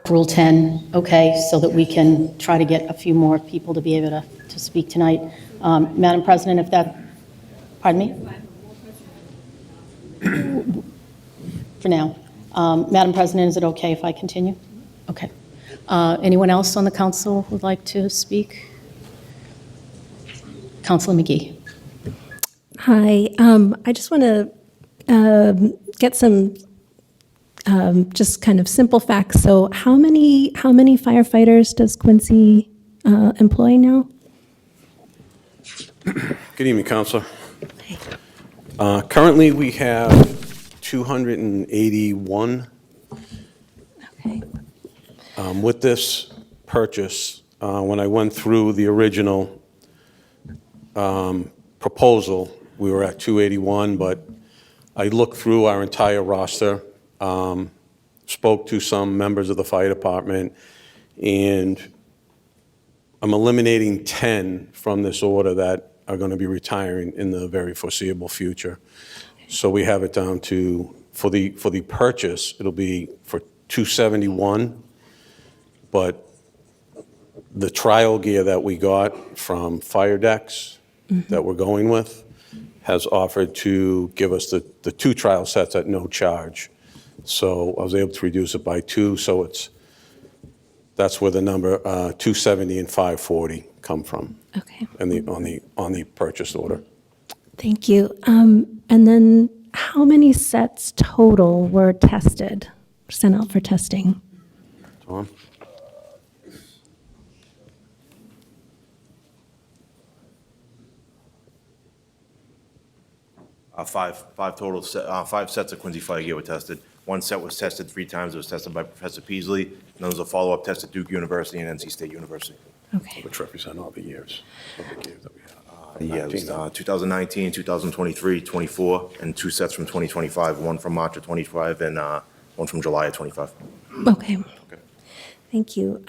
Rule 10, okay, so that we can try to get a few more people to be able to speak tonight. Madam President, if that, pardon me? For now. Madam President, is it okay if I continue? Okay. Anyone else on the council who would like to speak? Councilor McGee. Hi, I just want to get some just kind of simple facts. So how many firefighters does Quincy employ now? Good evening, Counselor. Currently, we have 281. Okay. With this purchase, when I went through the original proposal, we were at 281, but I looked through our entire roster, spoke to some members of the fire department, and I'm eliminating 10 from this order that are going to be retiring in the very foreseeable future. So we have it down to, for the purchase, it'll be for 271, but the trial gear that we got from Fire Decks that we're going with has offered to give us the 2 trial sets at no charge. So I was able to reduce it by 2, so that's where the number 270 and 540 come from. Okay. And on the purchase order. Thank you. And then how many sets total were tested, sent out for testing? Tom? Five total, 5 sets of Quincy fire gear were tested. 1 set was tested 3 times. It was tested by Professor Peasley. And then there was a follow-up test at Duke University and NC State University. Okay. Which represent all the years of the gear that we have. Yeah, it was 2019, 2023, 24, and 2 sets from 2025. 1 from March of 25 and 1 from July of 25. Okay. Thank you.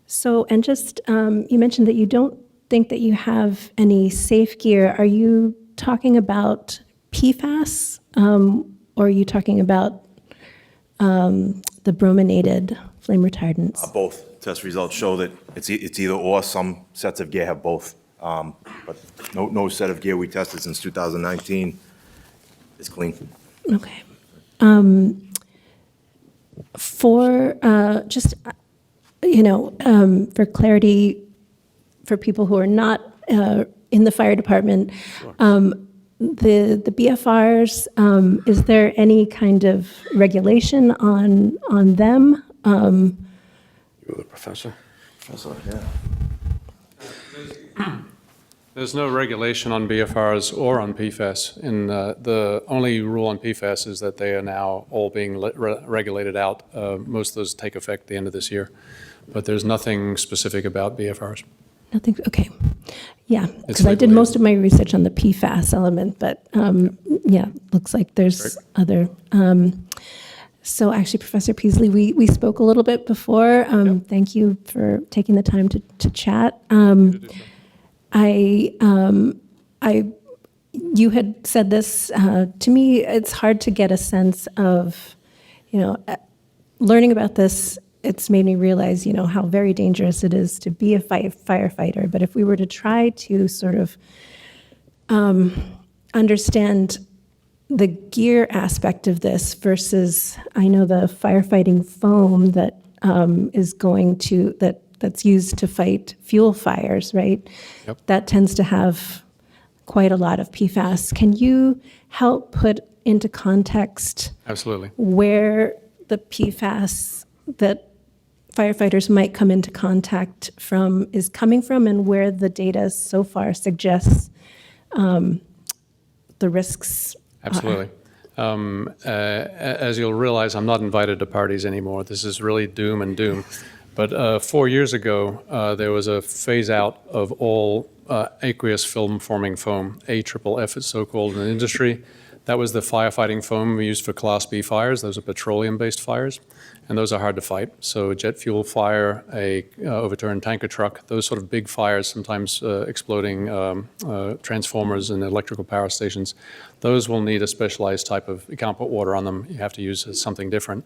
So, and just, you mentioned that you don't think that you have any safe gear. Are you talking about PFAS, or are you talking about the brominated flame retardants? Both test results show that it's either or. Some sets of gear have both. But no set of gear we tested since 2019 is clean. Okay. For just, for clarity, for people who are not in the fire department, the BFRs, is there any kind of regulation on them? You're the professor. Professor, yeah. There's no regulation on BFRs or on PFAS. And the only rule on PFAS is that they are now all being regulated out. Most of those take effect at the end of this year. But there's nothing specific about BFRs. Nothing, okay. Yeah, because I did most of my research on the PFAS element, but yeah, looks like there's other. So actually, Professor Peasley, we spoke a little bit before. Thank you for taking the time to chat. You had said this, to me, it's hard to get a sense of, learning about this, it's made me realize, how very dangerous it is to be a firefighter. But if we were to try to sort of understand the gear aspect of this versus, I know the firefighting foam that that's used to fight fuel fires, right? Yep. That tends to have quite a lot of PFAS. Can you help put into context Absolutely. where the PFAS that firefighters might come into contact from is coming from, and where the data so far suggests the risks are? Absolutely. As you'll realize, I'm not invited to parties anymore. This is really doom and doom. But 4 years ago, there was a phase out of all aqueous film forming foam, AFFF it's so-called in the industry. That was the firefighting foam we used for Class B fires. Those are petroleum-based fires, and those are hard to fight. So jet fuel fire, a overturned tanker truck, those sort of big fires, sometimes exploding transformers and electrical power stations, those will need a specialized type of, you can't put water on them, you have to use something different.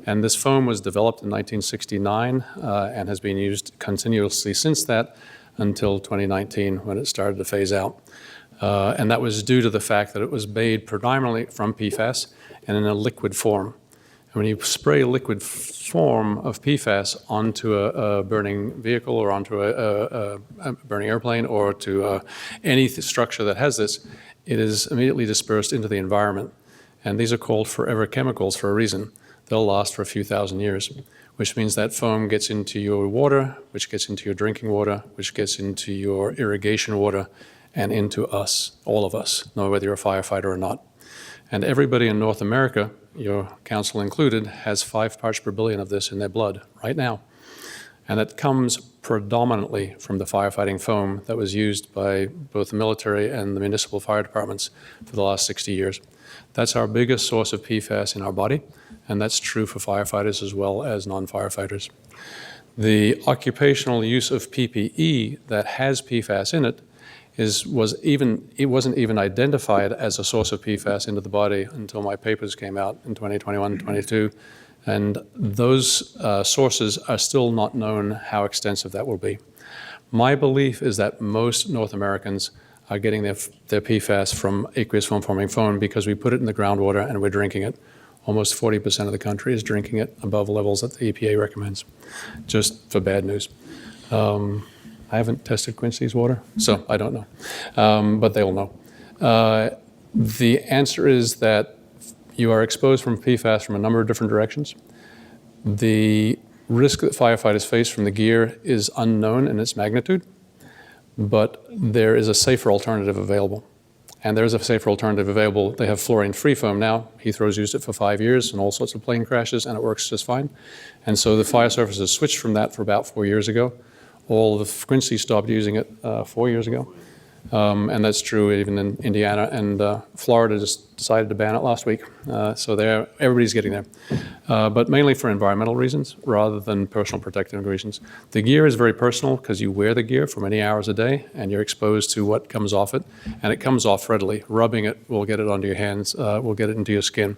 And this foam was developed in 1969 and has been used continuously since that until 2019 when it started to phase out. And that was due to the fact that it was made predominantly from PFAS and in a liquid form. And when you spray a liquid form of PFAS onto a burning vehicle or onto a burning airplane or to any structure that has this, it is immediately dispersed into the environment. And these are called forever chemicals for a reason. They'll last for a few thousand years, which means that foam gets into your water, which gets into your drinking water, which gets into your irrigation water, and into us, all of us, know whether you're a firefighter or not. And everybody in North America, your council included, has 5 parts per billion of this in their blood right now. And it comes predominantly from the firefighting foam that was used by both the military and the municipal fire departments for the last 60 years. That's our biggest source of PFAS in our body, and that's true for firefighters as well as non-firefighters. The occupational use of PPE that has PFAS in it wasn't even identified as a source of PFAS into the body until my papers came out in 2021 and 22. And those sources are still not known how extensive that will be. My belief is that most North Americans are getting their PFAS from aqueous foam-forming foam because we put it in the groundwater and we're drinking it. Almost 40% of the country is drinking it above levels that the EPA recommends, just for bad news. I haven't tested Quincy's water, so I don't know, but they'll know. The answer is that you are exposed from PFAS from a number of different directions. The risk that firefighters face from the gear is unknown in its magnitude, but there is a safer alternative available. And there is a safer alternative available. They have fluorine-free foam now. Heathrow's used it for 5 years in all sorts of plane crashes, and it works just fine. And so the fire services switched from that for about 4 years ago. All of Quincy stopped using it 4 years ago. And that's true even in Indiana, and Florida just decided to ban it last week. So everybody's getting there. But mainly for environmental reasons rather than personal protective reasons. The gear is very personal because you wear the gear for many hours a day and you're exposed to what comes off it. And it comes off readily. Rubbing it will get it onto your hands, will get it into your skin.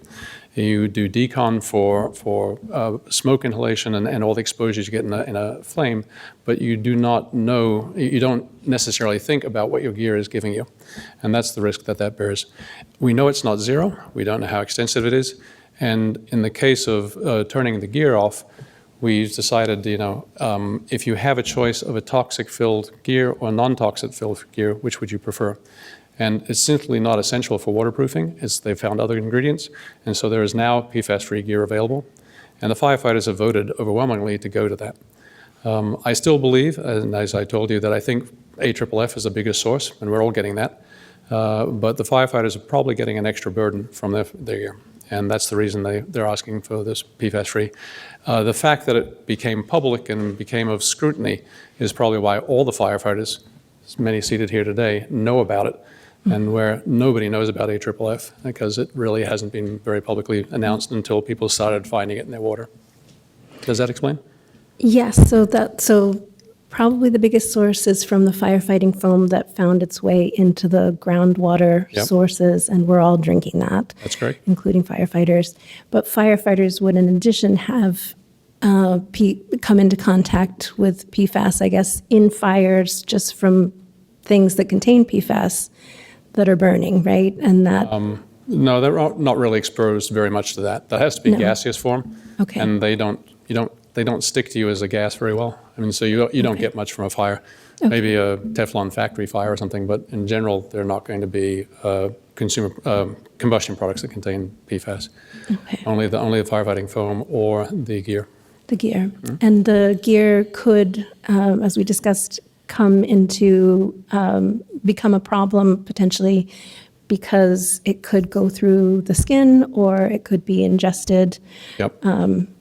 You do decon for smoke inhalation and all the exposures you get in a flame, but you do not know, you don't necessarily think about what your gear is giving you. And that's the risk that bears. We know it's not zero. We don't know how extensive it is. And in the case of turning the gear off, we decided, if you have a choice of a toxic-filled gear or non-toxic-filled gear, which would you prefer? And it's simply not essential for waterproofing. They found other ingredients. And so there is now PFAS-free gear available. And the firefighters have voted overwhelmingly to go to that. I still believe, and as I told you, that I think AFFF is the biggest source, and we're all getting that. But the firefighters are probably getting an extra burden from their gear. And that's the reason they're asking for this PFAS-free. The fact that it became public and became of scrutiny is probably why all the firefighters, many seated here today, know about it, and where nobody knows about AFFF, because it really hasn't been very publicly announced until people started finding it in their water. Does that explain? Yes, so probably the biggest source is from the firefighting foam that found its way into the groundwater sources, and we're all drinking that. That's correct. Including firefighters. But firefighters would, in addition, have come into contact with PFAS, I guess, in fires just from things that contain PFAS that are burning, right? And that. No, they're not really exposed very much to that. That has to be No. gaseous form. Okay. And they don't stick to you as a gas very well. I mean, so you don't get much from a fire. Okay. Maybe a Teflon factory fire or something, but in general, they're not going to be combustion products that contain PFAS. Okay. Only the firefighting foam or the gear. The gear. And the gear could, as we discussed, come into, become a problem potentially because it could go through the skin or it could be ingested. Yep.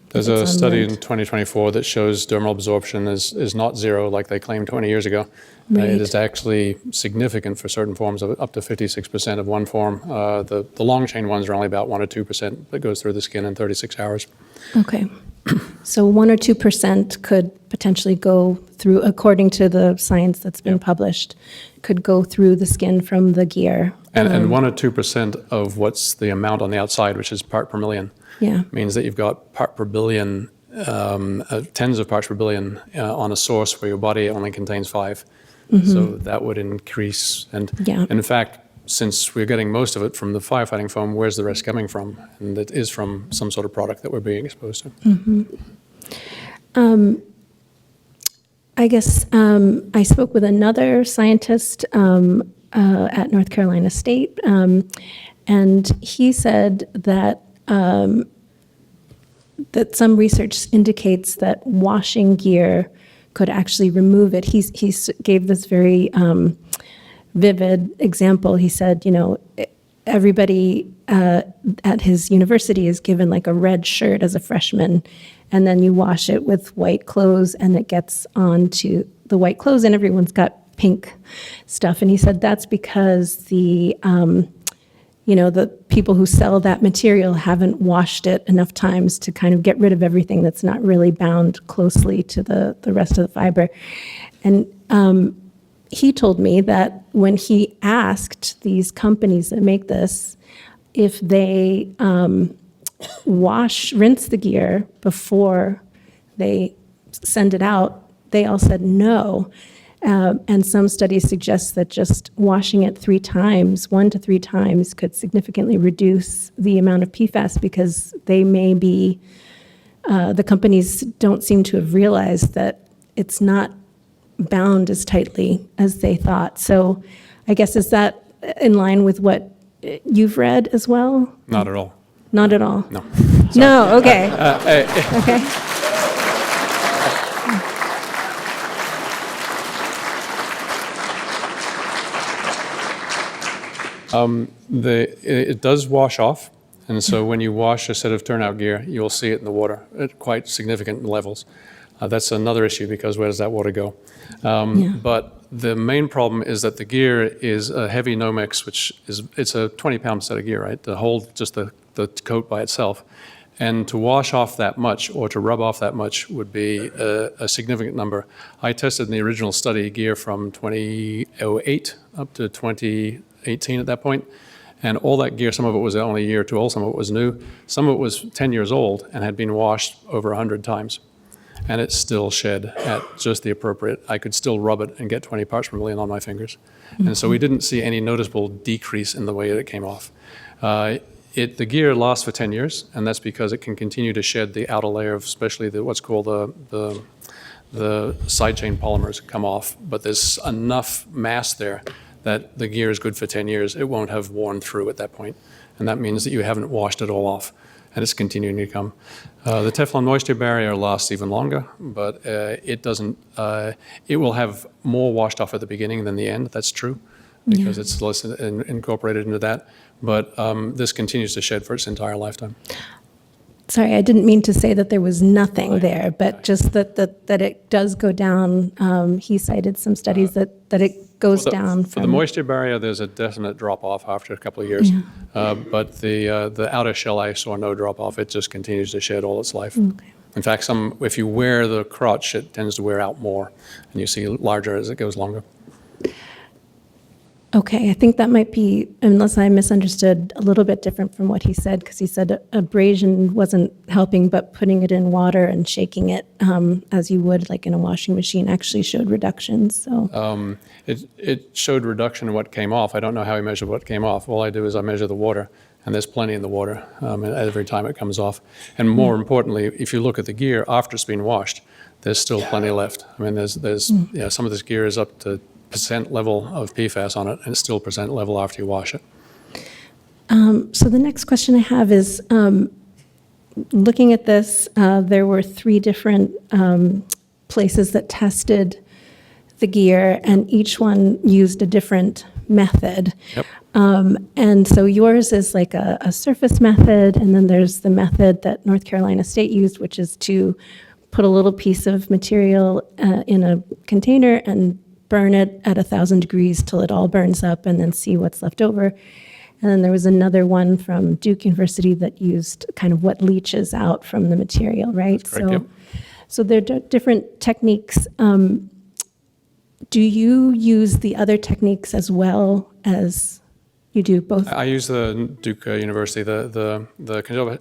There's There's a study in 2024 that shows dermal absorption is not zero like they claimed 20 years ago. Right. It is actually significant for certain forms, of up to 56% of one form. The long chain ones are only about 1 or 2% that goes through the skin in 36 hours. Okay. So 1 or 2% could potentially go through, according to the science that's been published, could go through the skin from the gear. And 1 or 2% of what's the amount on the outside, which is part per million, Yeah. means that you've got part per billion, tens of parts per billion on a source where your body only contains 5. So that would increase. And Yeah. in fact, since we're getting most of it from the firefighting foam, where's the rest coming from? And it is from some sort of product that we're being exposed to. I guess I spoke with another scientist at North Carolina State, and he said that that some research indicates that washing gear could actually remove it. He gave this very vivid example. He said, everybody at his university is given like a red shirt as a freshman, and then you wash it with white clothes, and it gets onto the white clothes, and everyone's got pink stuff. And he said that's because the people who sell that material haven't washed it enough times to kind of get rid of everything that's not really bound closely to the rest of the fiber. And he told me that when he asked these companies that make this if they rinse the gear before they send it out, they all said no. And some studies suggest that just washing it 3 times, 1 to 3 times, could significantly reduce the amount of PFAS because they may be, the companies don't seem to have realized that it's not bound as tightly as they thought. So I guess, is that in line with what you've read as well? Not at all. Not at all? No. No, okay. Okay. It does wash off, and so when you wash a set of turnout gear, you'll see it in the water at quite significant levels. That's another issue because where does that water go? But the main problem is that the gear is a heavy Nomex, which it's a 20-pound set of gear, right? To hold just the coat by itself. And to wash off that much or to rub off that much would be a significant number. I tested in the original study gear from 2008 up to 2018 at that point, And all that gear, some of it was only a year or two old, some of it was new, some of it was 10 years old and had been washed over 100 times. And it still shed at just the appropriate, I could still rub it and get 20 parts per million on my fingers. And so we didn't see any noticeable decrease in the way that it came off. The gear lasts for 10 years, and that's because it can continue to shed the outer layer of especially what's called the side chain polymers come off. But there's enough mass there that the gear is good for 10 years. It won't have worn through at that point. And that means that you haven't washed it all off, and it's continuing to come. The Teflon moisture barrier lasts even longer, but it doesn't, it will have more washed off at the beginning than the end, that's true, because it's less incorporated into that. But this continues to shed for its entire lifetime. Sorry, I didn't mean to say that there was nothing there, but just that it does go down. He cited some studies that it goes down For the moisture barrier, there's a definite drop-off after a couple of years. But the outer shell, I saw no drop-off. It just continues to shed all its life. Okay. In fact, if you wear the crotch, it tends to wear out more, and you see larger as it goes longer. Okay, I think that might be, unless I misunderstood, a little bit different from what he said, because he said abrasion wasn't helping, but putting it in water and shaking it as you would like in a washing machine actually showed reductions. So It showed reduction in what came off. I don't know how he measured what came off. All I do is I measure the water, and there's plenty in the water every time it comes off. And more importantly, if you look at the gear after it's been washed, there's still plenty left. I mean, there's some of this gear is up to % level of PFAS on it, and it's still % level after you wash it. So the next question I have is, looking at this, there were 3 different places that tested the gear, and each one used a different method. Yep. And so yours is like a surface method, and then there's the method that North Carolina State used, which is to put a little piece of material in a container and burn it at 1,000 degrees till it all burns up, and then see what's left over. And then there was another one from Duke University that used kind of what leaches out from the material, right? That's correct, yep. So there are different techniques. Do you use the other techniques as well as you do both? I use the Duke University, the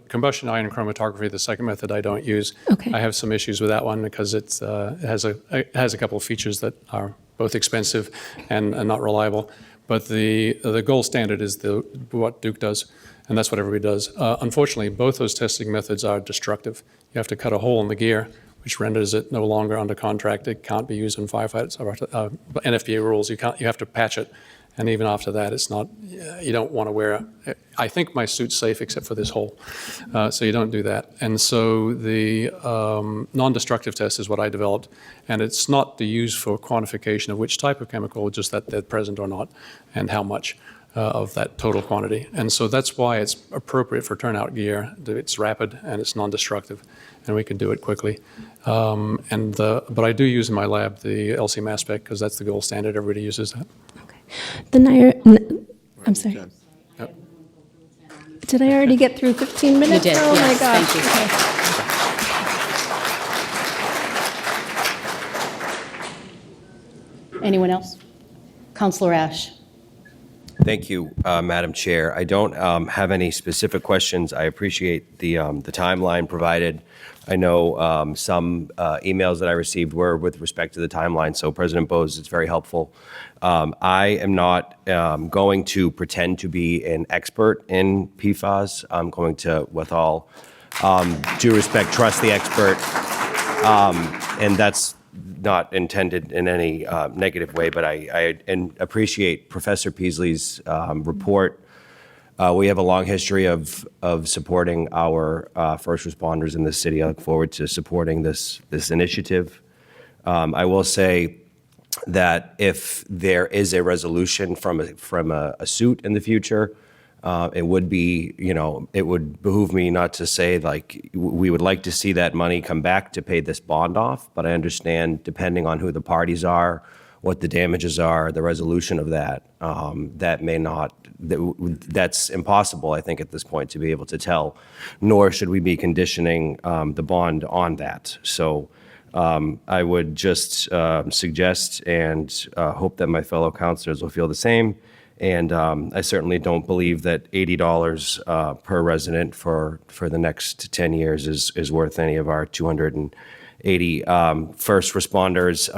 combustion ion chromatography, the second method I don't use. Okay. I have some issues with that one because it has a couple of features that are both expensive and not reliable. But the gold standard is what Duke does, and that's what everybody does. Unfortunately, both those testing methods are destructive. You have to cut a hole in the gear, which renders it no longer under contract. It can't be used in firefighters. NFPA rules, you have to patch it. And even after that, it's not, you don't want to wear, I think my suit's safe except for this hole. So you don't do that. And so the non-destructive test is what I developed. And it's not to use for quantification of which type of chemical, just that they're present or not, and how much of that total quantity. And so that's why it's appropriate for turnout gear. It's rapid and it's non-destructive, and we can do it quickly. But I do use in my lab the LC mass spec because that's the gold standard. Everybody uses that. I'm sorry. Yep. Did I already get through 15 minutes? You did, Oh my yes, gosh. thank you. Anyone else? Counselor Ash. Thank you, Madam Chair. I don't have any specific questions. I appreciate the timeline provided. I know some emails that I received were with respect to the timeline, so President Bose, it's very helpful. I am not going to pretend to be an expert in PFAS. I'm going to, with all due respect, trust the expert, and that's not intended in any negative way, but I appreciate Professor Peasley's report. We have a long history of supporting our first responders in this city. I look forward to supporting this initiative. I will say that if there is a resolution from a suit in the future, it would be, it would behoove me not to say like we would like to see that money come back to pay this bond off, but I understand depending on who the parties are, what the damages are, the resolution of that, that may not, that's impossible, I think, at this point to be able to tell, nor should we be conditioning the bond on that. So I would just suggest and hope that my fellow councilors will feel the same, And I certainly don't believe that $80 per resident for the next 10 years is worth any of our 280 first responders'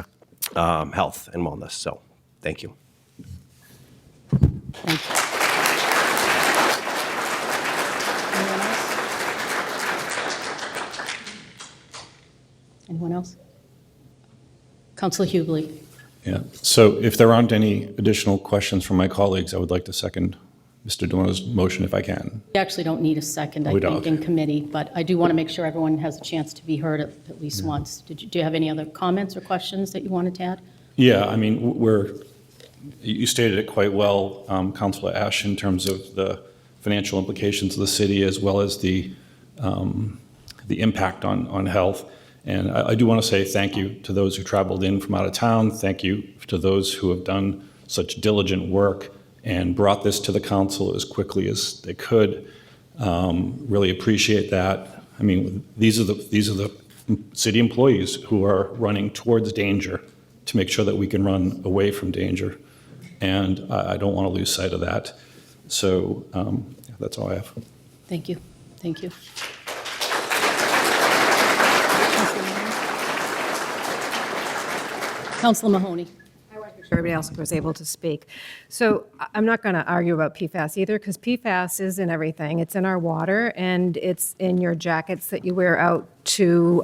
health and wellness. So, thank you. Anyone else? Councilor Hughley. Yeah, so if there aren't any additional questions from my colleagues, I would like to second Mr. Dona's motion if I can. We actually don't need a second, I We think, don't. in committee, but I do want to make sure everyone has a chance to be heard at least once. Do you have any other comments or questions that you wanted to add? Yeah, I mean, you stated it quite well, Councilor Ash, in terms of the financial implications of the city as well as the impact on health. And I do want to say thank you to those who traveled in from out of town. Thank you to those who have done such diligent work and brought this to the council as quickly as they could. Really appreciate that. I mean, these are the city employees who are running towards danger to make sure that we can run away from danger. And I don't want to lose sight of that. So that's all I have. Thank you. Thank you. Councilor Mahoney. Everybody else was able to speak. So I'm not going to argue about PFAS either, because PFAS is in everything. It's in our water, and it's in your jackets that you wear out to,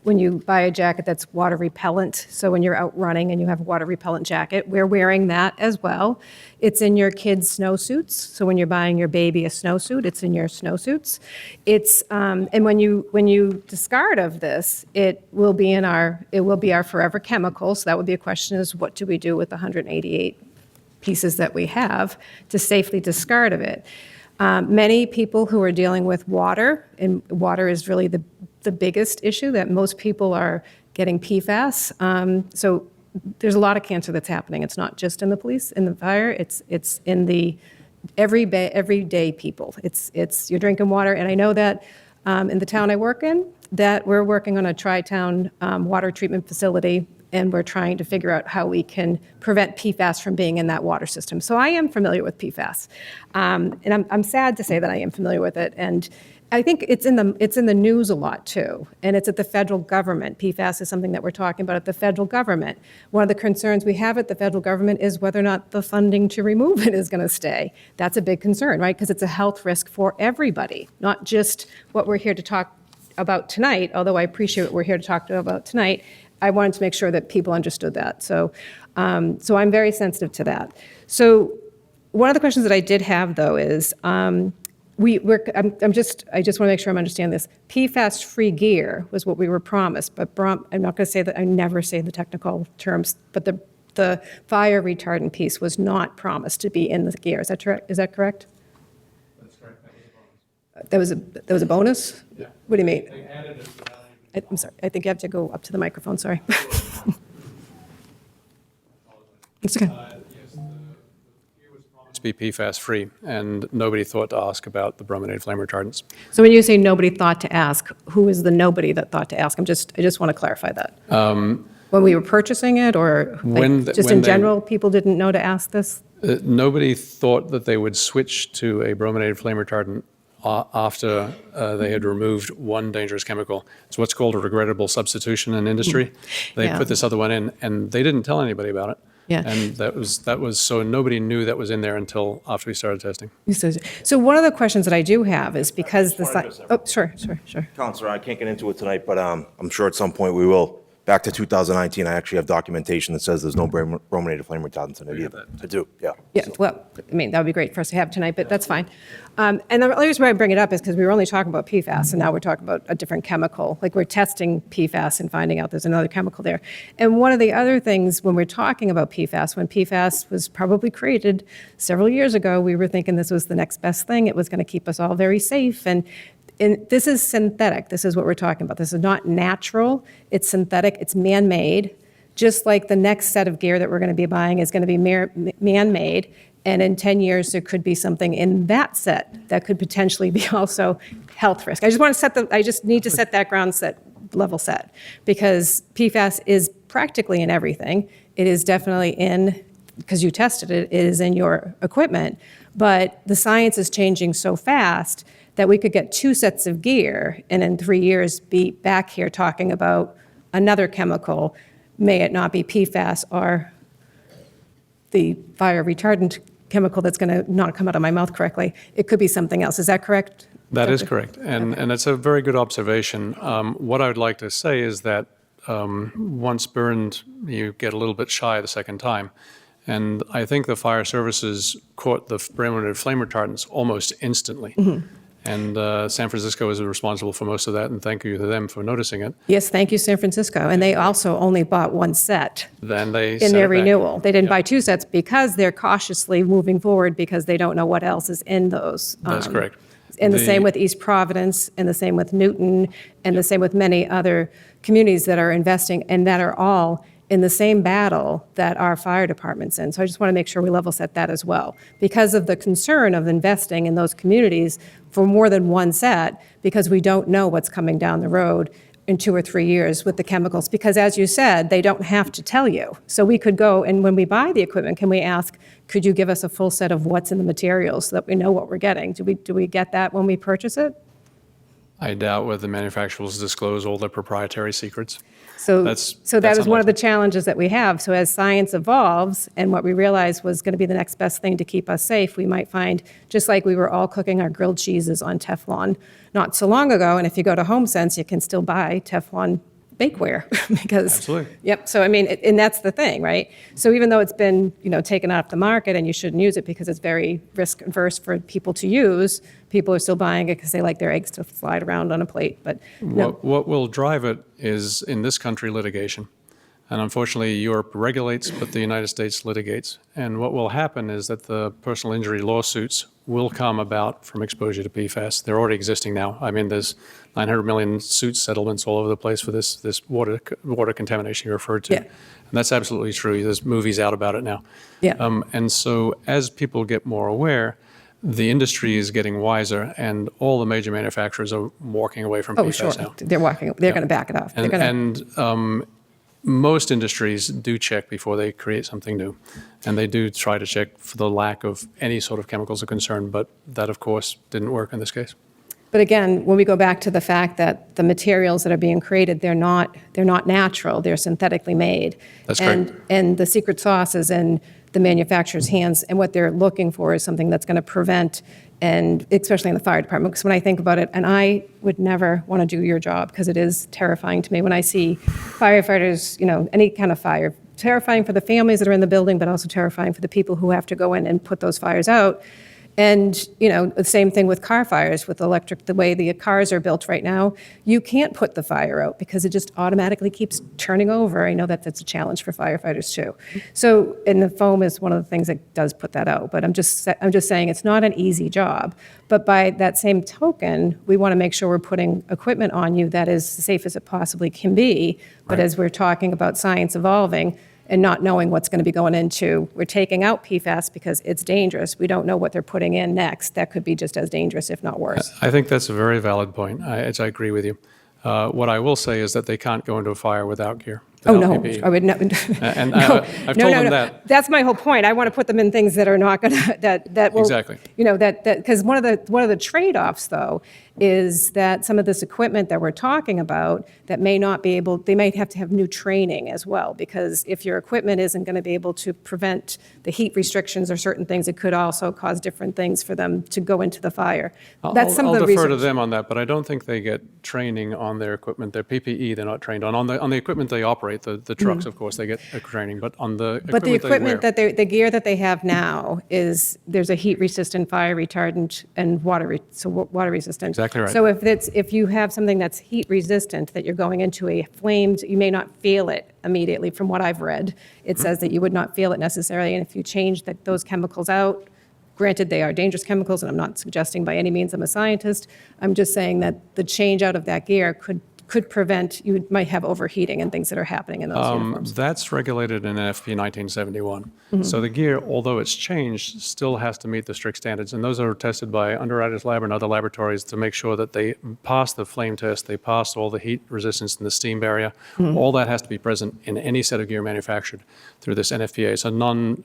when you buy a jacket that's water repellent. So when you're out running and you have a water repellent jacket, we're wearing that as well. It's in your kids' snowsuits. So when you're buying your baby a snowsuit, it's in your snowsuits. It's, and when you discard of this, it will be our forever chemical. So that would be a question is, what do we do with the 188 pieces that we have to safely discard of it? Many people who are dealing with water, and water is really the biggest issue, that most people are getting PFAS. So there's a lot of cancer that's happening. It's not just in the police, in the fire, it's in the everyday people. It's you're drinking water, and I know that in the town I work in, that we're working on a tri-town water treatment facility, and we're trying to figure out how we can prevent PFAS from being in that water system. So I am familiar with PFAS, and I'm sad to say that I am familiar with it. And I think it's in the news a lot too, and it's at the federal government. PFAS is something that we're talking about at the federal government. One of the concerns we have at the federal government is whether or not the funding to remove it is going to stay. That's a big concern, right? Because it's a health risk for everybody, not just what we're here to talk about tonight, although I appreciate what we're here to talk about tonight. I wanted to make sure that people understood that. So I'm very sensitive to that. So one of the questions that I did have, though, is I just want to make sure I'm understanding this. PFAS-free gear was what we were promised, but I'm not going to say that. I never say the technical terms, but the fire retardant piece was not promised to be in the gear. Is that correct? That's correct. That was a bonus? Yeah. What do you mean? They added it. I'm sorry. I think you have to go up to the microphone. Sorry. It's okay. To be PFAS-free, and nobody thought to ask about the brominated flame retardants. So when you say nobody thought to ask, who is the nobody that thought to ask? I just want to clarify that. When we were purchasing it, or just in general, people didn't know to ask this? Nobody thought that they would switch to a brominated flame retardant after they had removed one dangerous chemical. It's what's called a regrettable substitution in industry. They put this other one in, and they didn't tell anybody about it. Yeah. And that was so nobody knew that was in there until after we started testing. So one of the questions that I do have is because sure. Counselor, I can't get into it tonight, but I'm sure at some point we will. Back to 2019, I actually have documentation that says there's no brominated flame retardants in it either. I do, yeah. Yeah, well, I mean, that would be great for us to have tonight, but that's fine. And the only reason why I bring it up is because we were only talking about PFAS, and now we're talking about a different chemical. Like, we're testing PFAS and finding out there's another chemical there. And one of the other things when we're talking about PFAS, when PFAS was probably created several years ago, we were thinking this was the next best thing. It was going to keep us all very safe. And this is synthetic. This is what we're talking about. This is not natural. It's synthetic. It's man-made. Just like the next set of gear that we're going to be buying is going to be man-made. And in 10 years, there could be something in that set that could potentially be also health risk. I just need to set that level set, because PFAS is practically in everything. It is definitely in because you tested it, is in your equipment. But the science is changing so fast that we could get 2 sets of gear and in 3 years be back here talking about another chemical. May it not be PFAS or the fire retardant chemical that's going to not come out of my mouth correctly. It could be something else. Is that correct? That is correct, and it's a very good observation. What I would like to say is that once burned, you get a little bit shy the second time. And I think the fire services caught the brominated flame retardants almost instantly. And San Francisco is responsible for most of that, and thank you to them for noticing it. Yes, thank you, San Francisco. And they also only bought 1 set Then they in sent their it back. renewal. They didn't buy 2 sets because they're cautiously moving forward because they don't know what else is in those. That's correct. And the same with East Providence, and the same with Newton, and the same with many other communities that are investing, and that are all in the same battle that our fire department's in. So I just want to make sure we level set that as well. Because of the concern of investing in those communities for more than 1 set, because we don't know what's coming down the road in 2 or 3 years with the chemicals. Because as you said, they don't have to tell you. So we could go, and when we buy the equipment, can we ask, could you give us a full set of what's in the materials so that we know what we're getting? Do we get that when we purchase it? I doubt whether the manufacturers disclose all their proprietary secrets. So That's that is one of the challenges that we have. So as science evolves, and what we realized was going to be the next best thing to keep us safe, we might find, just like we were all cooking our grilled cheeses on Teflon not so long ago, and if you go to HomeSense, you can still buy Teflon bakeware because. Absolutely. Yep. So I mean, and that's the thing, right? So even though it's been, taken off the market and you shouldn't use it because it's very risk averse for people to use, people are still buying it because they like their eggs to slide around on a plate. But no. What will drive it is, in this country, litigation. And unfortunately, Europe regulates, but the United States litigates. And what will happen is that the personal injury lawsuits will come about from exposure to PFAS. They're already existing now. I mean, there's 900 million suit settlements all over the place for this water contamination you referred to. Yeah. And that's absolutely true. There's movies out about it now. Yeah. And so as people get more aware, the industry is getting wiser, and all the major manufacturers are walking away from Oh, PFAS sure. now. They're going to back it off. They're And, gonna, most industries do check before they create something new, and they do try to check for the lack of any sort of chemicals of concern, but that, of course, didn't work in this case. But again, when we go back to the fact that the materials that are being created, they're not natural, they're synthetically made. That's correct. And the secret sauce is in the manufacturer's hands, and what they're looking for is something that's going to prevent, and especially in the fire department, because when I think about it, and I would never want to do your job because it is terrifying to me when I see firefighters, any kind of fire, terrifying for the families that are in the building, but also terrifying for the people who have to go in and put those fires out. And, the same thing with car fires, with electric, the way the cars are built right now, you can't put the fire out because it just automatically keeps turning over. I know that that's a challenge for firefighters too. So, and the foam is one of the things that does put that out. But I'm just saying it's not an easy job. But by that same token, we want to make sure we're putting equipment on you that is as safe as it possibly can be. But as we're talking about science evolving, and not knowing what's going to be going into. We're taking out PFAS because it's dangerous. We don't know what they're putting in next. That could be just as dangerous, if not worse. I think that's a very valid point. I agree with you. What I will say is that they can't go into a fire without gear. Oh, no. PPE. I would not. And No. I've No, told no, them no. that. That's my whole point. I want to put them in things that are not going to, that will. Exactly. Because one of the trade-offs, though, is that some of this equipment that we're talking about that may not be able, they might have to have new training as well, because if your equipment isn't going to be able to prevent the heat restrictions or certain things, it could also cause different things for them to go into the fire. That's some I'll of the defer to research. them on that, but I don't think they get training on their equipment. Their PPE, they're not trained on. On the equipment they operate, the trucks, of course, they get training, but on the But the equipment they wear. the gear that they have now is, there's a heat resistant, fire retardant, and water resistant. Exactly right. So if you have something that's heat resistant, that you're going into a flamed, you may not feel it immediately. From what I've read, it says that you would not feel it necessarily, and if you change those chemicals out, granted, they are dangerous chemicals, and I'm not suggesting by any means I'm a scientist, I'm just saying that the change out of that gear could could prevent, you might have overheating and things that are happening in those uniforms? That's regulated in NFP 1971. So the gear, although it's changed, still has to meet the strict standards. And those are tested by Underwriters Lab and other laboratories to make sure that they pass the flame test, they pass all the heat resistance and the steam barrier. All that has to be present in any set of gear manufactured through this NFPA.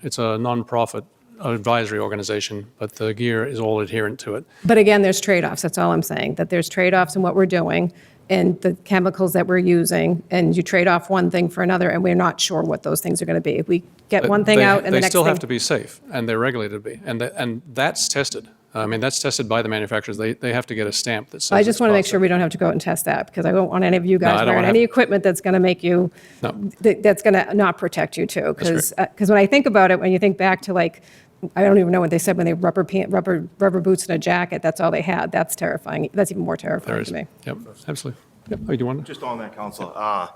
It's a non-profit advisory organization, but the gear is all adherent to it. But again, there's trade-offs, that's all I'm saying, that there's trade-offs in what we're doing and the chemicals that we're using, and you trade off one thing for another, and we're not sure what those things are going to be. If we get one thing out and the They next still have thing... to be safe, and they're regulated to be. And that's tested. I mean, that's tested by the manufacturers. They have to get a stamp that says I just it's want to make positive. sure we don't have to go out and test that, because I don't want any of you No, I guys don't wearing wanna any have- equipment that's going to make you, No. that's going to not protect you too. That's Because when I think about it, when you think back to like, I don't even know what they said when they rubber boots and a jacket, that's all they had. That's terrifying. That's even more There terrifying is. to me. Yep, absolutely. Yep. Oh, you want to? Just on that, Council, I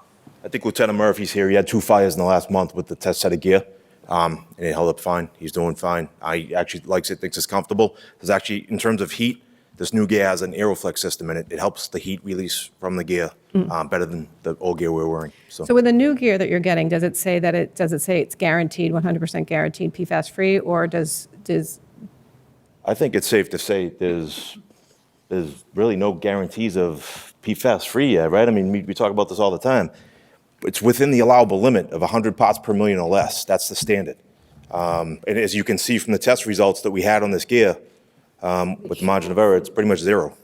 think Lieutenant Murphy's here. He had 2 fires in the last month with the test set of gear, and it held up fine. He's doing fine. I actually likes it, thinks it's comfortable. Because actually, in terms of heat, this new gear has an Aeroflex system in it. It helps the heat release from the gear better than the old gear we were wearing. So with the new gear that you're getting, does it say it's guaranteed, 100% guaranteed PFAS-free, or does I think it's safe to say there's really no guarantees of PFAS-free yet, right? I mean, we talk about this all the time. It's within the allowable limit of 100 parts per million or less. That's the standard. And as you can see from the test results that we had on this gear, with the margin of error, it's pretty much 0.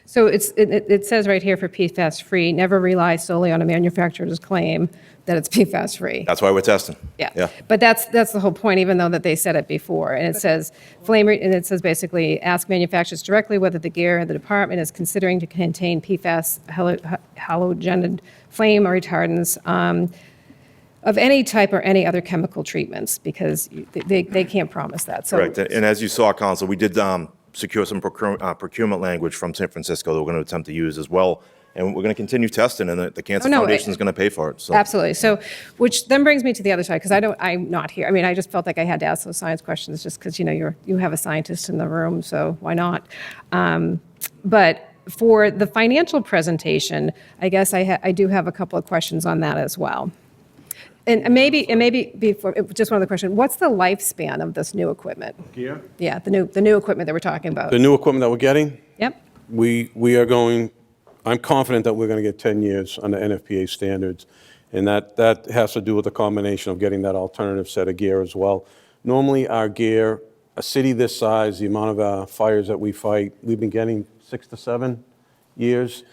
So it says right here for PFAS-free, never rely solely on a manufacturer's claim that it's PFAS-free. That's why we're testing. Yeah. But that's the whole point, even though that they said it before. And it says and it says basically, ask manufacturers directly whether the gear the department is considering to contain PFAS, halogen flame or retardants of any type or any other chemical treatments, because they can't promise that. So Correct. And as you saw, Council, we did secure some procurement language from San Francisco that we're going to attempt to use as well. And we're going to continue testing, and the Cancer Foundation is going to pay for it. So. Absolutely. So, which then brings me to the other side, because I'm not here. I mean, I just felt like I had to ask those science questions just because, you have a scientist in the room, so why not? But for the financial presentation, I guess I do have a couple of questions on that as well. And maybe before, just one other question. What's the lifespan of this new equipment? Gear? Yeah, the new equipment that we're talking about. The new equipment that we're getting, Yep. I'm confident that we're going to get 10 years under NFPA standards, and that has to do with the combination of getting that alternative set of gear as well. Normally, our gear, a city this size, the amount of fires that we fight, we've been getting 6 to 7 years.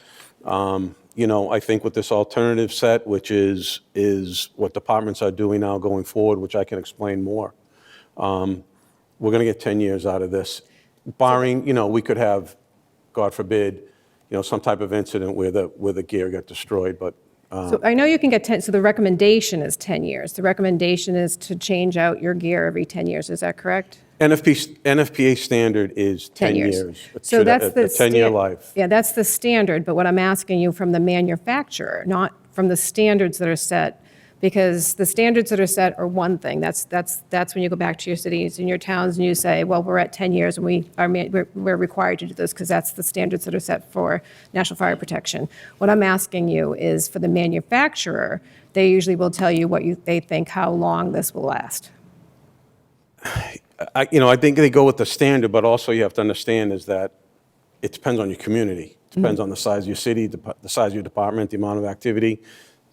I think with this alternative set, which is what departments are doing now going forward, which I can explain more, we're going to get 10 years out of this, barring, we could have, God forbid, some type of incident where the gear got destroyed, but. So I know you can get 10, so the recommendation is 10 years. The recommendation is to change out your gear every 10 years, is that correct? NFPA standard is 10 years. So that's the 10-year life. Yeah, that's the standard, but what I'm asking you from the manufacturer, not from the standards that are set, because the standards that are set are one thing. That's when you go back to your cities and your towns and you say, well, we're at 10 years and we're required to do this because that's the standards that are set for National Fire Protection. What I'm asking you is for the manufacturer, they usually will tell you they think how long this will last. I think they go with the standard, but also you have to understand is that it depends on your community. It depends on the size of your city, the size of your department, the amount of activity.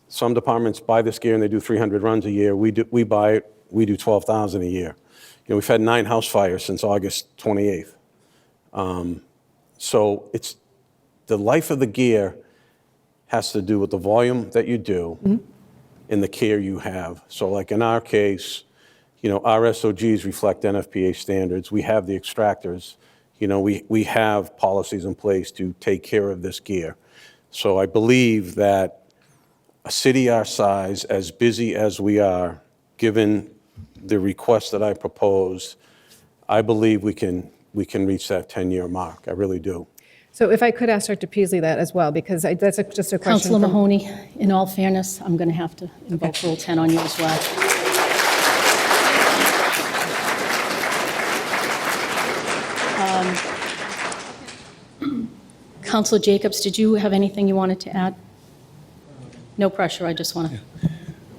Some departments buy this gear and they do 300 runs a year. We buy it, we do 12,000 a year. We've had 9 house fires since August 28th. So it's the life of the gear has to do with the volume that you do and the care you have. So like in our case, our SOGs reflect NFPA standards. We have the extractors. We have policies in place to take care of this gear. So I believe that a city our size, as busy as we are, given the request that I proposed, I believe we can reach that 10-year mark. I really do. So if I could ask Dr. Peasley that as well, because that's just a question. Councilor from- Mahoney, in all fairness, I'm going to have to invoke Rule 10 on you as well. Counselor Jacobs, did you have anything you wanted to add? No pressure, I just want to.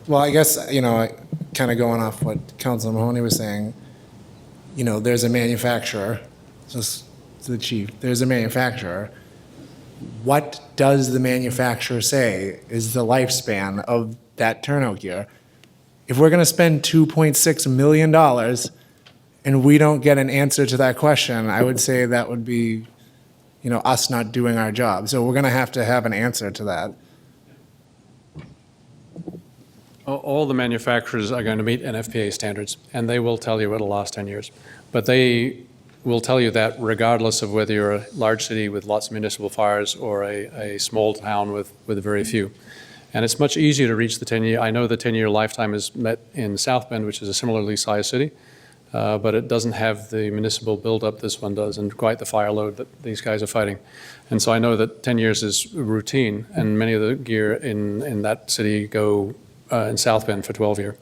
Well, I guess, kind of going off what Councilor Mahoney was saying, there's a manufacturer, just to the chief, there's a manufacturer. What does the manufacturer say is the lifespan of that turnout gear? If we're going to spend $2.6 million and we don't get an answer to that question, I would say that would be, us not doing our job. So we're going to have an answer to that. All the manufacturers are going to meet NFPA standards, and they will tell you it'll last 10 years. But they will tell you that regardless of whether you're a large city with lots of municipal fires or a small town with very few. And it's much easier to reach the 10-year. I know the 10-year lifetime is met in South Bend, which is a similarly sized city, but it doesn't have the municipal buildup this one does and quite the fire load that these guys are fighting. And so I know that 10 years is routine, and many of the gear in that city go in South Bend for 12 year.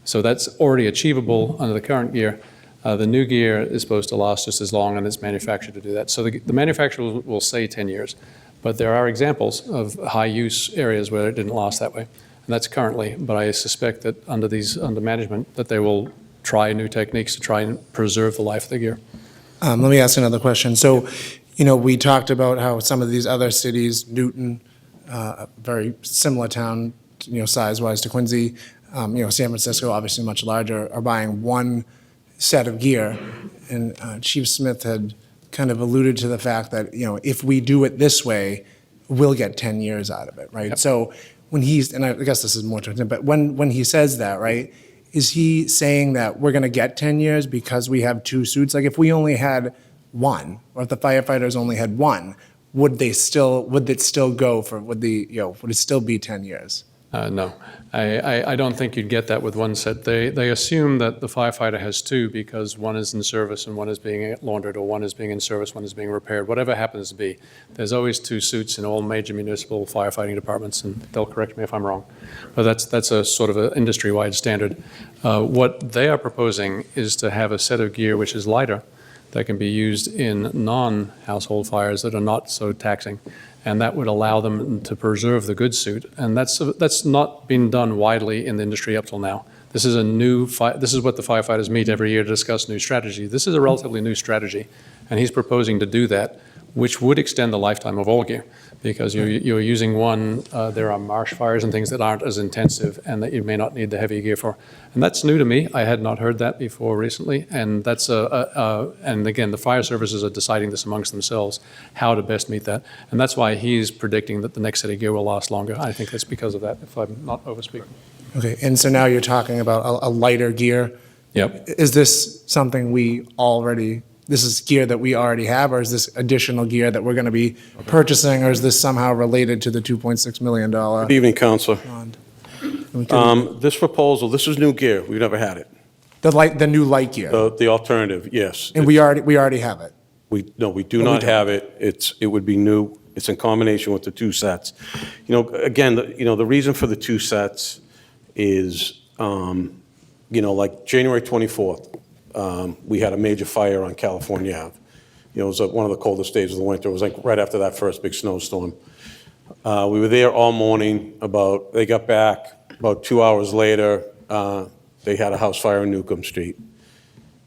So that's already achievable under the current gear. The new gear is supposed to last just as long, and it's manufactured to do that. So the manufacturer will say 10 years, but there are examples of high-use areas where it didn't last that way. And that's currently, but I suspect that under management, that they will try new techniques to try and preserve the life of the gear. Let me ask another question. So, we talked about how some of these other cities, Newton, a very similar town, size-wise to Quincy, San Francisco, obviously much larger, are buying one set of gear. And Chief Smith had kind of alluded to the fact that, if we do it this way, we'll get 10 years out of it, right? Yep. So when and I guess this is more to him, but when he says that, right, is he saying that we're going to get 10 years because we have two suits? Like if we only had one, or if the firefighters only had one, would it still go for, would it still be 10 years? No, I don't think you'd get that with one set. They assume that the firefighter has two because one is in service and one is being laundered, or one is being in service, one is being repaired, whatever happens to be. There's always two suits in all major municipal firefighting departments, and they'll correct me if I'm wrong. But that's a sort of an industry-wide standard. What they are proposing is to have a set of gear which is lighter, that can be used in non-household fires that are not so taxing. And that would allow them to preserve the good suit. And that's not been done widely in the industry up till now. This is this is what the firefighters meet every year to discuss new strategy. This is a relatively new strategy, and he's proposing to do that, which would extend the lifetime of all gear, because you're using one, there are marsh fires and things that aren't as intensive and that you may not need the heavy gear for. And that's new to me. I had not heard that before recently, and that's and again, the fire services are deciding this amongst themselves, how to best meet that. And that's why he's predicting that the next set of gear will last longer. I think that's because of that, if I'm not overspeaking. Okay, and so now you're talking about a lighter gear. Yep. Is this something this is gear that we already have, or is this additional gear that we're going to be purchasing, or is this somehow related to the $2.6 million? Good evening, Counselor. bond? This proposal, this is new gear. We've never had it. The new light gear, The alternative, yes. and we already have it. We do No, we not don't. have it. It would be new. It's in combination with the two sets. Again, the reason for the two sets is, like January 24th, we had a major fire on California Ave. It was one of the coldest days of the winter. It was like right after that first big snowstorm. We were there all morning. They got back about 2 hours later. They had a house fire on Newcomb Street.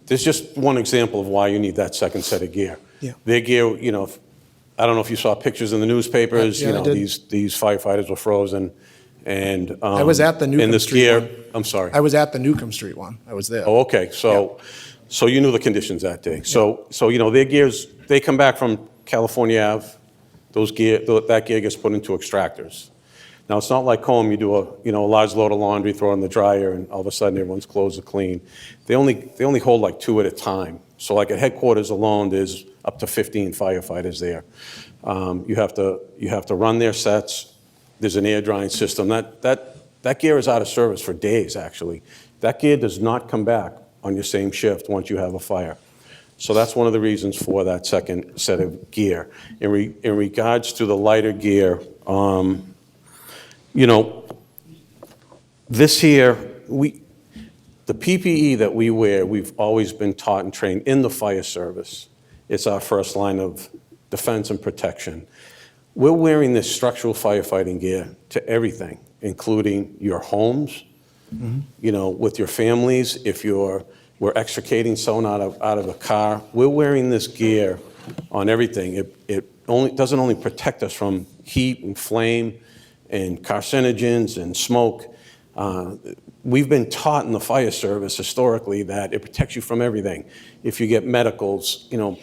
There's just one example of why you need that second set of gear. Yeah. Their gear, I don't know if you saw pictures in the newspapers. Yeah, I did. These firefighters were frozen, and I was at the Newcomb and this Street gear. one. I'm sorry. I was at the Newcomb Street one. I was there. Oh, okay. So you knew the conditions that day. So their gears, they come back from California Ave. That gear gets put into extractors. Now, it's not like home. You do a large load of laundry, throw it in the dryer, and all of a sudden everyone's clothes are clean. They only hold like 2 at a time. So like at headquarters alone, there's up to 15 firefighters there. You have to run their sets. There's an air drying system. That gear is out of service for days, actually. That gear does not come back on your same shift once you have a fire. So that's one of the reasons for that second set of gear. In regards to the lighter gear, this here, the PPE that we wear, we've always been taught and trained in the fire service. It's our first line of defense and protection. We're wearing this structural firefighting gear to everything, including your homes, you know, with your families. If we're extricating someone out of a car, we're wearing this gear on everything. It doesn't only protect us from heat and flame and carcinogens and smoke. We've been taught in the fire service historically that it protects you from everything. If you get medicals, you know,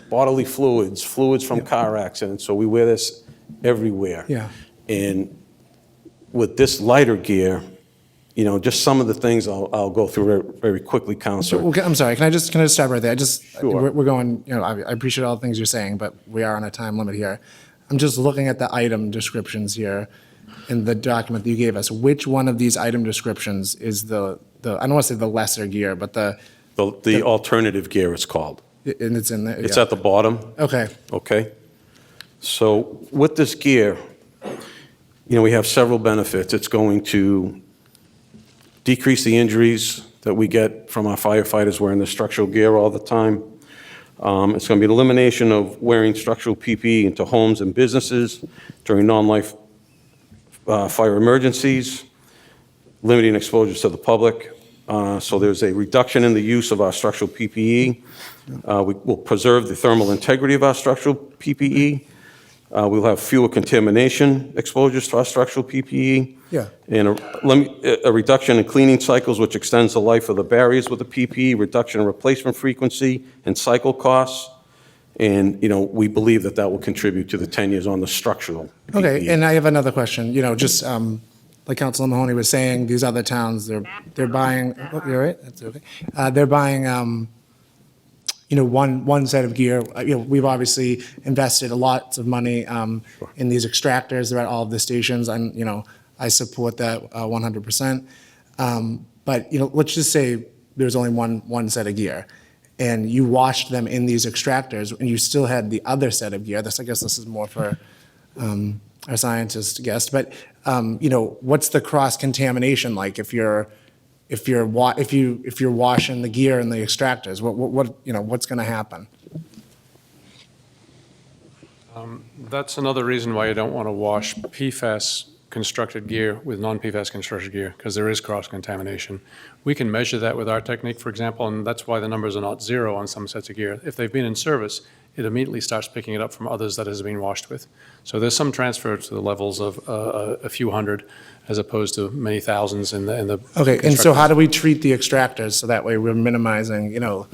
bodily fluids from car accidents. So we wear this everywhere. Yeah. And with this lighter gear, you know, just some of the things I'll go through very, very quickly, Counselor. Okay, I'm sorry, can I just stop right there? Sure. We're going, you know, I appreciate all the things you're saying, but we are on a time limit here. I'm just looking at the item descriptions here in the document that you gave us. Which one of these item descriptions is the I don't want to say the lesser gear, but the alternative gear, it's called. And it's in there? It's yeah. at the bottom. Okay. Okay. So with this gear, you know, we have several benefits. It's going to decrease the injuries that we get from our firefighters wearing the structural gear all the time. It's going to be an elimination of wearing structural PPE into homes and businesses during non-life fire emergencies, limiting exposures to the public. So there's a reduction in the use of our structural PPE. We will preserve the thermal integrity of our structural PPE. We'll have fewer contamination exposures to our structural PPE. Yeah. And a reduction in cleaning cycles, which extends the life of the barriers with the PPE, reduction in replacement frequency and cycle costs. And, you know, we believe that will contribute to the 10 years on the structural PPE. Okay, and I have another question, you know, just like Councilor Mahoney was saying, these other towns, they're buying, oh, you're right, that's okay. They're buying, you know, one set of gear. You know, we've obviously invested lots of money in these extractors. They're at all of the stations, and, you know, I support that 100%. But, you know, let's just say there's only one set of gear, and you washed them in these extractors, and you still had the other set of gear. I guess this is more for our scientist guest, but you know, what's the cross contamination like if you're washing the gear in the extractors? What you know, what's going to happen? That's another reason why you don't want to wash PFAS constructed gear with non-PFAS constructed gear, because there is cross-contamination. We can measure that with our technique, for example, and that's why the numbers are not zero on some sets of gear. If they've been in service, it immediately starts picking it up from others that has been washed with. So there's some transfer to the levels of a few hundred as opposed to many thousands in the Okay, and so how do we treat the extractors so that way we're minimizing, you know,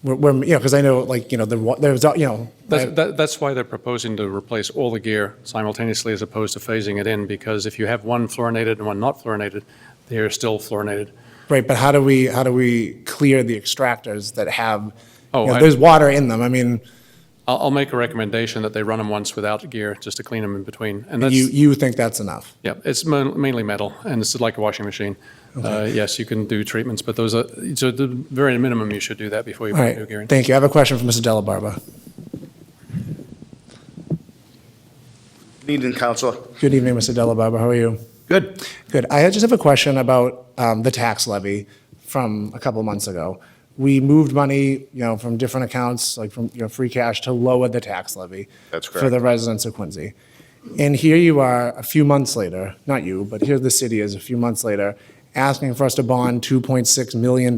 we're you know, because I know, like, you know, there's, you know. That's why they're proposing to replace all the gear simultaneously as opposed to phasing it in, because if you have one fluorinated and one not fluorinated, they are still fluorinated. Right, but how do we clear the extractors that have, Oh, you know, there's water in them? I mean, I'll make a recommendation that they run them once without gear, just to clean them in between. And that's, you think that's enough? yeah, it's mainly metal, and it's like a washing machine. Yes, you can do treatments, but those are, so the very minimum, you should do that before you All put new gear right, in. thank you. I have a question for Mr. Delabarba. Good evening, Councilor. Good evening, Mr. Delabarba. How are you? Good. Good. I just have a question about the tax levy from a couple months ago. We moved money, you know, from different accounts, like from, you know, free cash, to lower the tax levy. That's For correct. the residents of Quincy. And here you are, a few months later, not you, but here the city is a few months later, asking for us to bond $2.6 million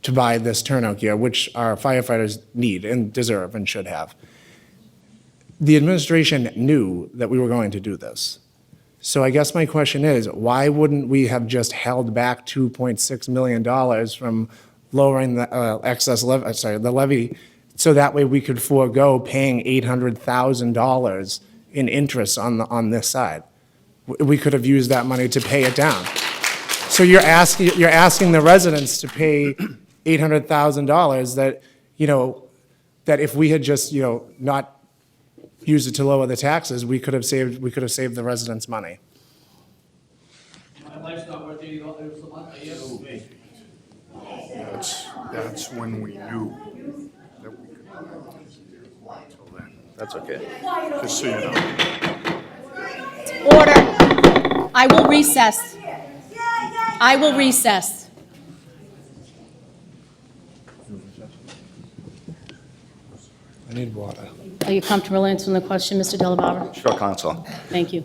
to buy this turnout gear, which our firefighters need and deserve and should have. The administration knew that we were going to do this. So I guess my question is, why wouldn't we have just held back $2.6 million from lowering the excess levy, the levy, so that way we could forego paying $800,000 in interest on this side? We could have used that money to pay it down. So you're asking the residents to pay $800,000 that, you know, that if we had just, you know, not used it to lower the taxes, we could have saved the residents money. My life's not worth $80 a month, I guess. That's when we knew that we could buy this gear. Until then. That's okay. Just so you know. Order. I will recess. I will recess. need water. Are you comfortable answering the question, Mr. Delabarber? Sure, Counsel. Thank you.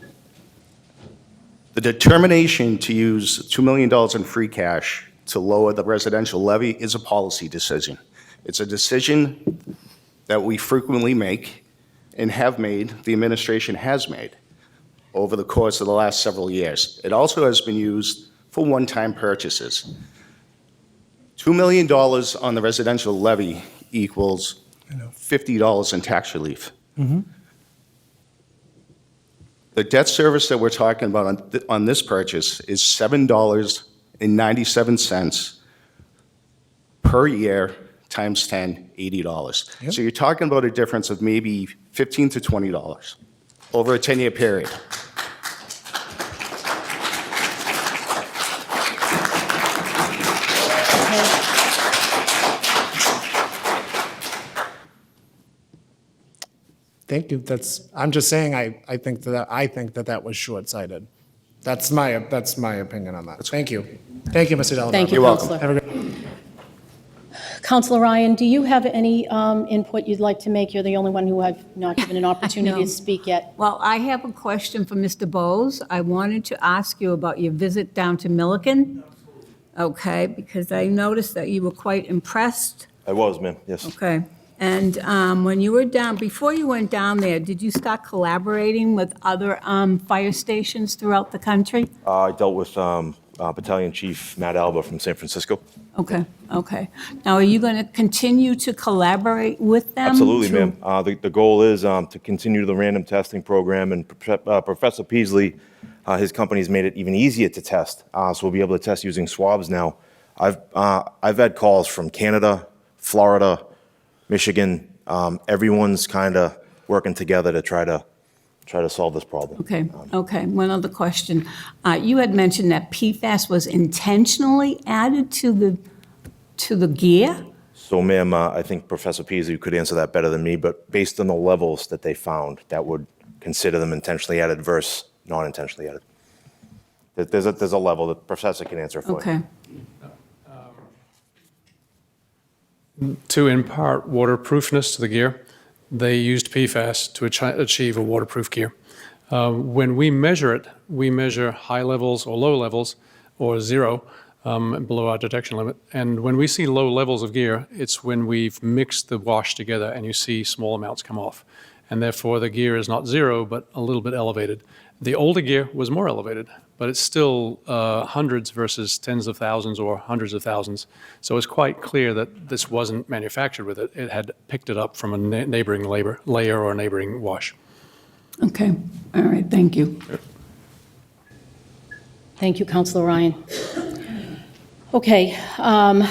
The determination to use $2 million in free cash to lower the residential levy is a policy decision. It's a decision that we frequently make and have made, the administration has made over the course of the last several years. It also has been used for one-time purchases. $2 million on the residential levy equals $50 in tax relief. The debt service that we're talking about on this purchase is $7.97 per year times 10, $80. Yep. So you're talking about a difference of maybe $15 to $20 over a 10-year period. Thank you. I'm just saying, I think that was short-sighted. That's my opinion on that. Thank you. Thank you, Mr. Delabarber. Thank you, You're welcome. Counselor. Have a good. Counselor Ryan, do you have any input you'd like to make? You're the only one who I've not given an opportunity No. to speak yet. Well, I have a question for Mr. Bowes. I wanted to ask you about your visit down to Milliken, okay, because I noticed that you were quite impressed, I was, ma'am, yes. okay? And when you were down, before you went down there, did you start collaborating with other fire stations throughout the country? I dealt with Battalion Chief Matt Alba from San Francisco. Okay, okay. Now, are you going to continue to collaborate with them? Absolutely, to- ma'am. The goal is to continue the random testing program, and Professor Peasley, his company's made it even easier to test, so we'll be able to test using swabs now. I've had calls from Canada, Florida, Michigan. Everyone's kind of working together to try to solve this problem. Okay, okay. One other question. You had mentioned that PFAS was intentionally added to the gear? So, ma'am, I think Professor Peasley could answer that better than me, but based on the levels that they found, that would consider them intentionally added versus non-intentionally added. There's a level that Professor can answer for you. Okay. To impart waterproofness to the gear, they used PFAS to achieve a waterproof gear. When we measure it, we measure high levels or low levels or zero below our detection limit. And when we see low levels of gear, it's when we've mixed the wash together and you see small amounts come off. And therefore, the gear is not zero, but a little bit elevated. The older gear was more elevated, but it's still hundreds versus tens of thousands or hundreds of thousands. So it's quite clear that this wasn't manufactured with it. It had picked it up from a neighboring layer or a neighboring wash. Okay, all right, thank you. Thank you, Counselor Ryan. Okay, I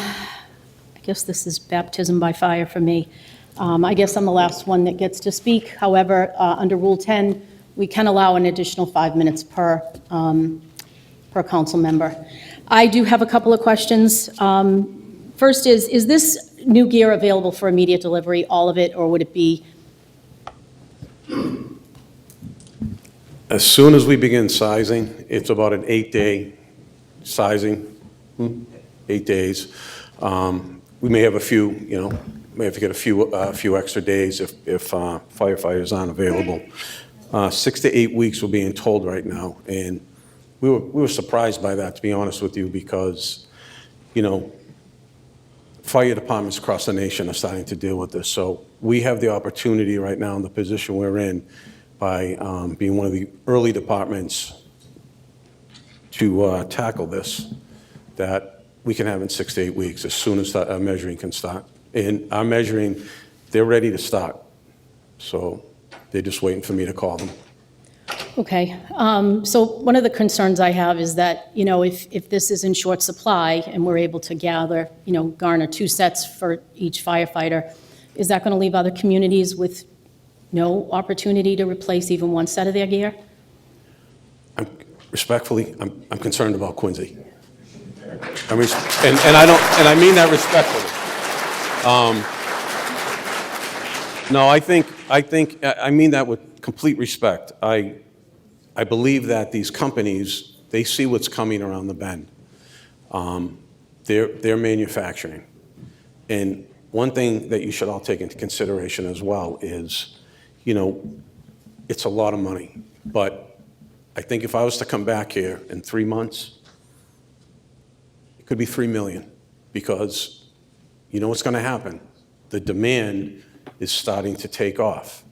guess this is baptism by fire for me. I guess I'm the last one that gets to speak. However, under Rule 10, we can allow an additional 5 minutes per council member. I do have a couple of questions. First is this new gear available for immediate delivery, all of it, or would it be? As soon as we begin sizing, it's about an 8-day sizing, 8 days. We may have a few, may have to get a few extra days if firefighters aren't available. 6 to 8 weeks we're being told right now, and we were surprised by that, to be honest with you, because, fire departments across the nation are starting to deal with this. So we have the opportunity right now in the position we're in by being one of the early departments to tackle this, that we can have in 6 to 8 weeks as soon as our measuring can start. And our measuring, they're ready to start. So they're just waiting for me to call them. Okay, so one of the concerns I have is that, if this is in short supply and we're able to garner 2 sets for each firefighter, is that going to leave other communities with no opportunity to replace even one set of their gear? Respectfully, I'm concerned about Quincy. And I mean that respectfully. No, I mean that with complete respect. I believe that these companies, they see what's coming around the bend. They're manufacturing. And one thing that you should all take into consideration as well is, it's a lot of money. But I think if I was to come back here in 3 months, it could be 3 million, because you know what's going to happen? The demand is starting to take off,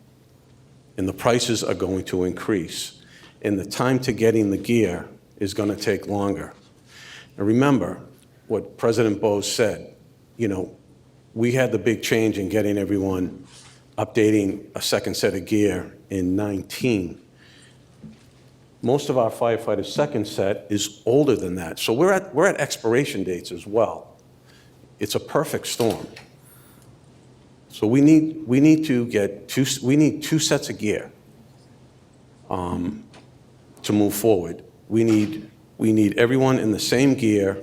and the prices are going to increase, and the time to getting the gear is going to take longer. Now remember what President Bose said, we had the big change in getting everyone updating a second set of gear in 19. Most of our firefighters' second set is older than that. So we're at expiration dates as well. It's a perfect storm. So we need two sets of gear to move forward. We need everyone in the same gear.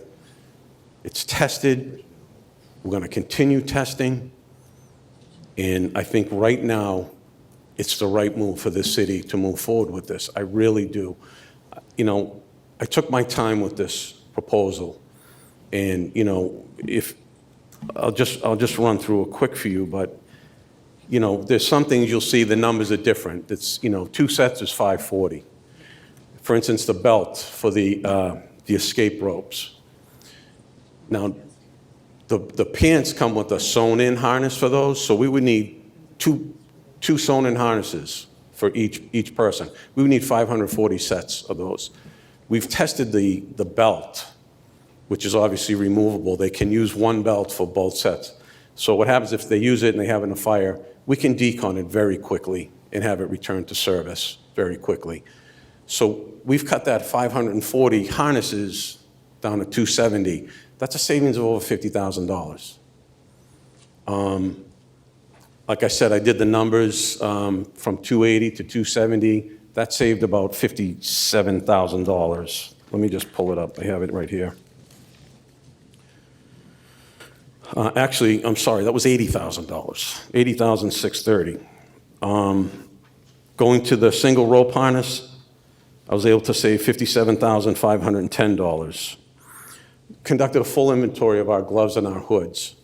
It's tested. We're going to continue testing. And I think right now, it's the right move for this city to move forward with this. I really do. I took my time with this proposal, and if I'll just run through a quick few, but there's some things you'll see the numbers are different. It's 2 sets is $540. For instance, the belt for the escape ropes. Now, the pants come with a sewn-in harness for those, so we would need two sewn-in harnesses for each person. We would need 540 sets of those. We've tested the belt, which is obviously removable. They can use one belt for both sets. So what happens if they use it and they have it in a fire, we can decon it very quickly and have it returned to service very quickly. So we've cut that 540 harnesses down to 270. That's a savings of over $50,000. Like I said, I did the numbers from 280 to 270. That saved about $57,000. Let me just pull it up. I have it right here. Actually, I'm sorry, that was $80,000, $80,630. Going to the single rope harness, I was able to save $57,510. Conducted a full inventory of our gloves and our hoods.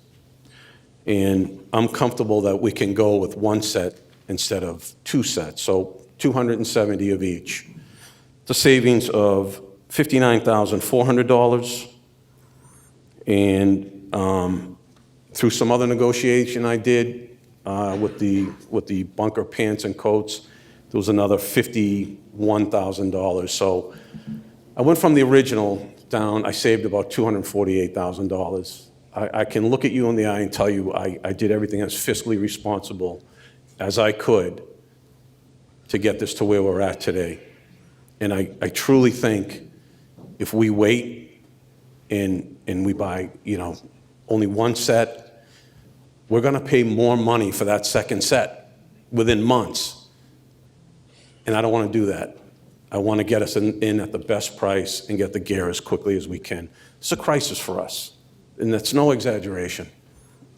And I'm comfortable that we can go with 1 set instead of 2 sets, so 270 of each. The savings of $59,400. And through some other negotiation I did with the bunker pants and coats, there was another $51,000. So I went from the original down, I saved about $248,000. I can look at you in the eye and tell you I did everything as fiscally responsible as I could to get this to where we're at today. And I truly think if we wait and we buy, only 1 set, we're going to pay more money for that second set within months. And I don't want to do that. I want to get us in at the best price and get the gear as quickly as we can. It's a crisis for us, and that's no exaggeration.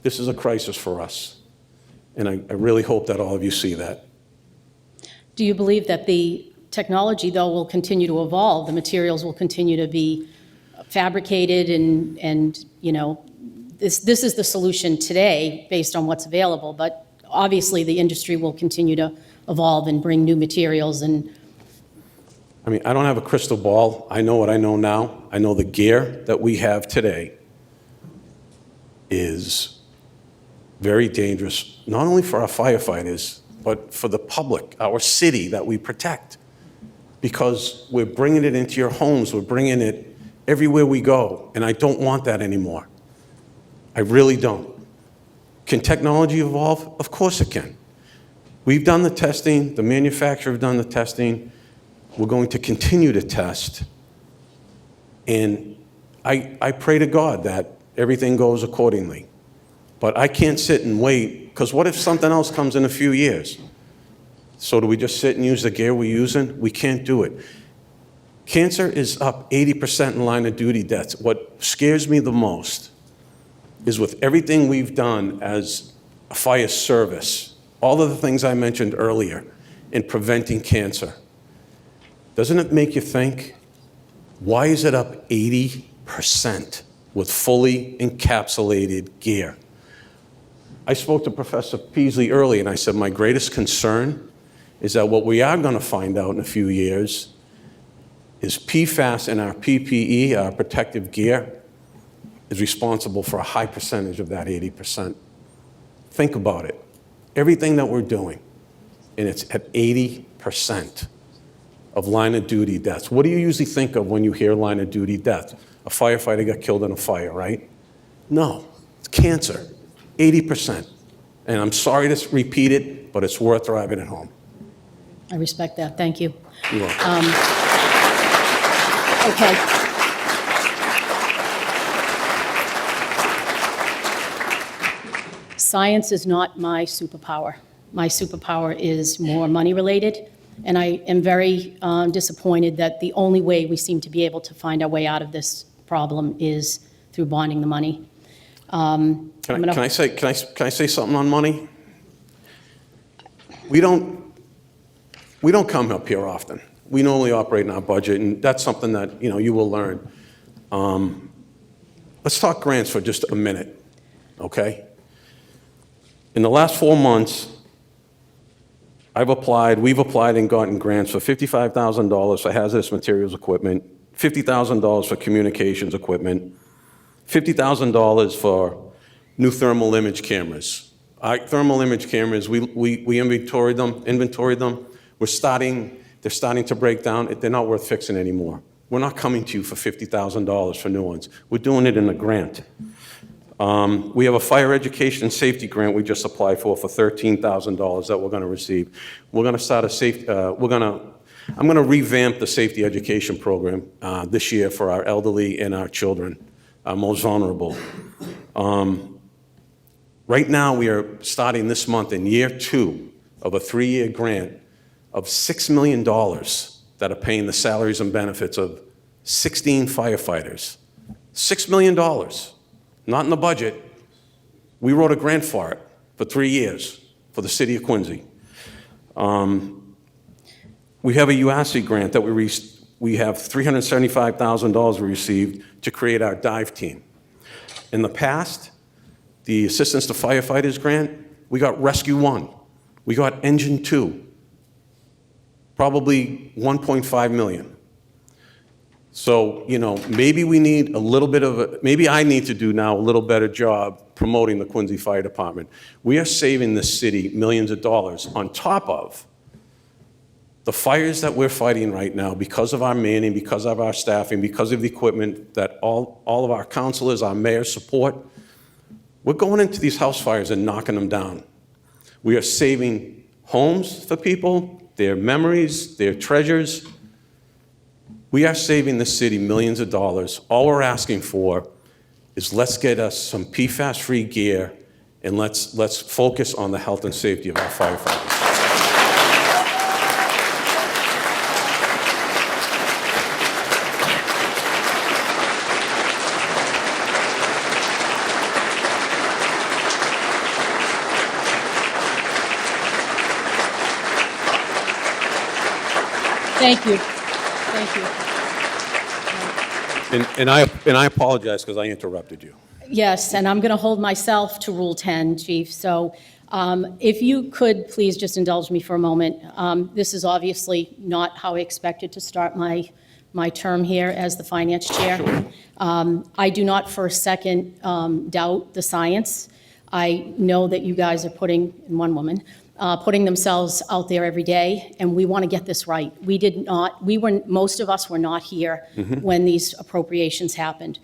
This is a crisis for us, and I really hope that all of you see that. Do you believe that the technology, though, will continue to evolve? The materials will continue to be fabricated and this is the solution today based on what's available, but obviously the industry will continue to evolve and bring new materials and I mean, I don't have a crystal ball. I know what I know now. I know the gear that we have today is very dangerous, not only for our firefighters, but for the public, our city that we protect. Because we're bringing it into your homes, we're bringing it everywhere we go, and I don't want that anymore. I really don't. Can technology evolve? Of course it can. We've done the testing, the manufacturer have done the testing. We're going to continue to test. And I pray to God that everything goes accordingly. But I can't sit and wait, because what if something else comes in a few years? So do we just sit and use the gear we're using? We can't do it. Cancer is up 80% in line of duty deaths. What scares me the most is with everything we've done as a fire service, all of the things I mentioned earlier in preventing cancer. Doesn't it make you think, why is it up 80% with fully encapsulated gear? I spoke to Professor Peasley earlier, and I said, my greatest concern is that what we are going to find out in a few years is PFAS in our PPE, our protective gear, is responsible for a high percentage of that 80%. Think about it. Everything that we're doing, and it's at 80% of line of duty deaths. What do you usually think of when you hear line of duty death? A firefighter got killed in a fire, right? No, it's cancer, 80%. And I'm sorry to repeat it, but it's worth driving it home. I respect that. Thank you. You're welcome. Okay. Science is not my superpower. My superpower is more money-related, and I am very disappointed that the only way we seem to be able to find our way out of this problem is through bonding the money. Can I say something on money? We don't come up here often. We normally operate in our budget, and that's something that, you will learn. Let's talk grants for just a minute, okay? In the last 4 months, we've applied and gotten grants for $55,000 for hazardous materials equipment, $50,000 for communications equipment, $50,000 for new thermal image cameras. Our thermal image cameras, we inventoried them. They're starting to break down. They're not worth fixing anymore. We're not coming to you for $50,000 for new ones. We're doing it in a grant. We have a fire education and safety grant we just applied for $13,000 that we're going to receive. We're going to start I'm going to revamp the safety education program this year for our elderly and our children, our most vulnerable. Right now, we are starting this month in year 2 of a 3-year grant of $6 million that are paying the salaries and benefits of 16 firefighters. $6 million, not in the budget. We wrote a grant for it for 3 years for the city of Quincy. We have a UASC grant that we have $375,000 we received to create our dive team. In the past, the Assistance to Firefighters grant, we got Rescue 1, we got Engine 2, probably $1.5 million. So, maybe we need a little bit maybe I need to do now a little better job promoting the Quincy Fire Department. We are saving this city millions of dollars on top of the fires that we're fighting right now because of our manning, because of our staffing, because of the equipment that all of our councilors, our mayors support. We're going into these house fires and knocking them down. We are saving homes for people, their memories, their treasures. We are saving the city millions of dollars. All we're asking for is let's get us some PFAS-free gear and let's focus on the health and safety of our firefighters. Thank you. Thank you. And I apologize because I interrupted you. Yes, and I'm going to hold myself to Rule 10, Chief. So if you could please just indulge me for a moment. This is obviously not how I expected to start my term here as the Finance Chair. I do not for a second doubt the science. I know that you guys are putting themselves out there every day, and we want to get this right. Most of us were not here when these appropriations happened.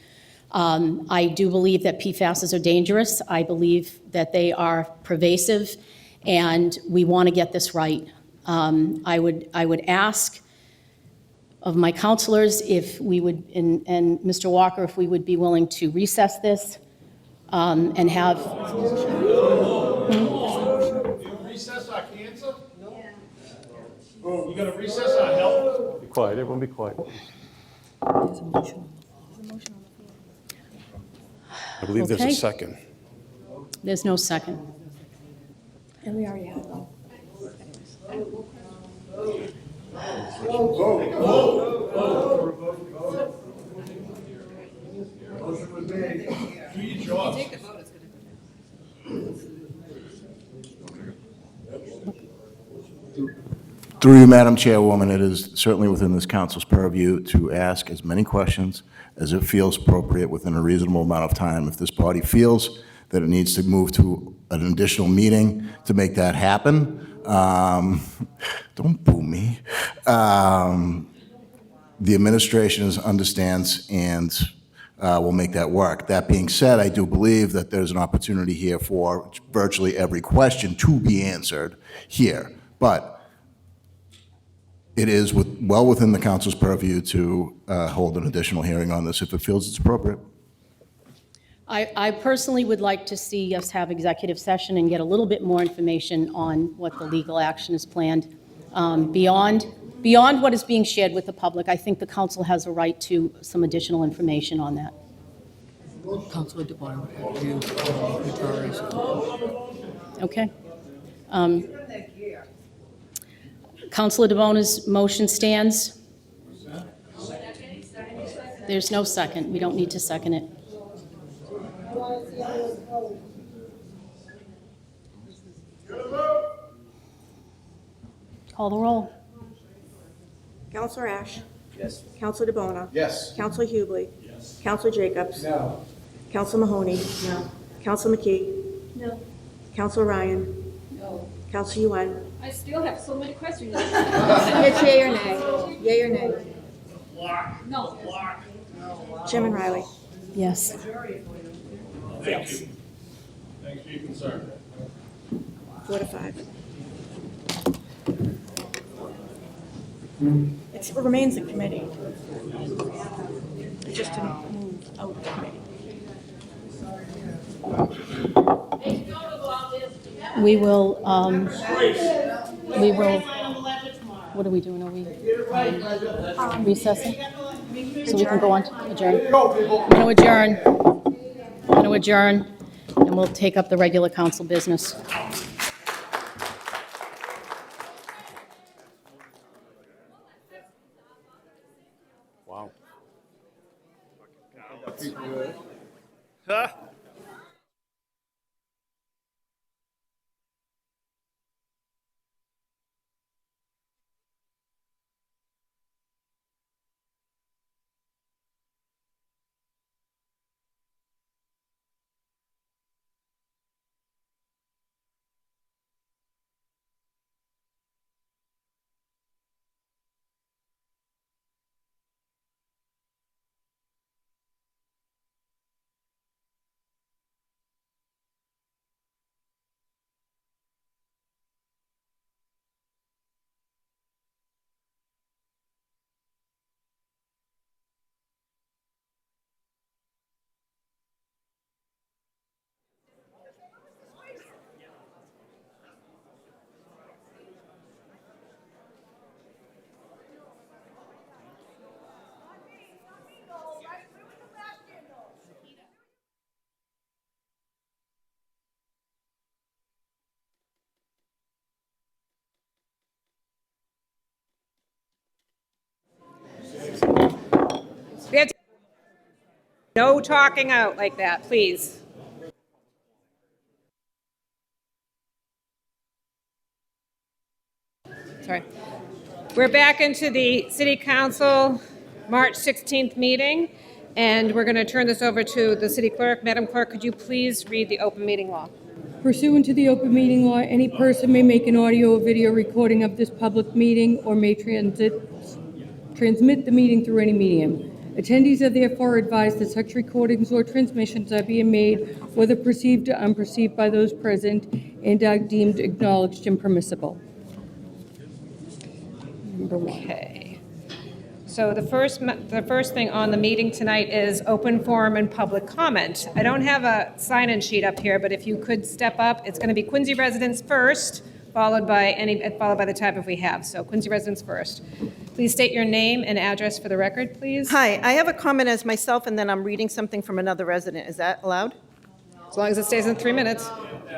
I do believe that PFASs are dangerous. I believe that they are pervasive, and we want to get this right. I would ask of my counselors if we would, and Mr. Walker, if we would be willing to recess this and have. Recess our cancer? No. You gonna recess our health? Be quiet, everyone be quiet. I believe there's a Okay. second. There's no second. And we already have them. Motion was made. Do your job. Through you, Madam Chairwoman, it is certainly within this council's purview to ask as many questions as it feels appropriate within a reasonable amount of time. If this body feels that it needs to move to an additional meeting to make that happen, don't boo me. The administration understands and will make that work. That being said, I do believe that there's an opportunity here for virtually every question to be answered here. But it is well within the council's purview to hold an additional hearing on this if it feels it's appropriate. I personally would like to see us have executive session and get a little bit more information on what the legal action is planned. Beyond what is being shared with the public, I think the council has a right to some additional information on that. Councilor DeBona would have you. Okay. Councilor DeBona's motion stands. There's no second. We don't need to second it. Call the roll. Counselor Ash. Yes. Counselor DeBona. Yes. Counselor Hughley. Yes. Counselor Jacobs. No. Counselor Mahoney. No. Counselor McKee. No. Counselor Ryan. No. Counselor Yuan. I still have so many questions. It's yea or nay. Yea or nay. No. Chairman Riley. Yes. Thank you. Thanks for your concern. 4-5. It remains a committee. It's just to move out of the committee. We will, what are we doing? Are we recessing? So we can go on to adjourn. I'm going to adjourn, and we'll take up the regular council business. Wow. No talking out like that, please. Sorry. We're back into the City Council March 16th meeting, and we're going to turn this over to the City Clerk. Madam Clerk, could you please read the open meeting law? Pursuant to the open meeting law, any person may make an audio or video recording of this public meeting or may transmit the meeting through any medium. Attendees are therefore advised that such recordings or transmissions are being made, whether perceived or unperceived by those present, and are deemed acknowledged and permissible. Number one. Okay. So the first thing on the meeting tonight is open forum and public comment. I don't have a sign-in sheet up here, but if you could step up, it's going to be Quincy residents first, followed by the type if we have. So Quincy residents first. Please state your name and address for the record, please. Hi, I have a comment as myself, and then I'm reading something from another resident. Is that allowed? As long as it stays in 3 minutes.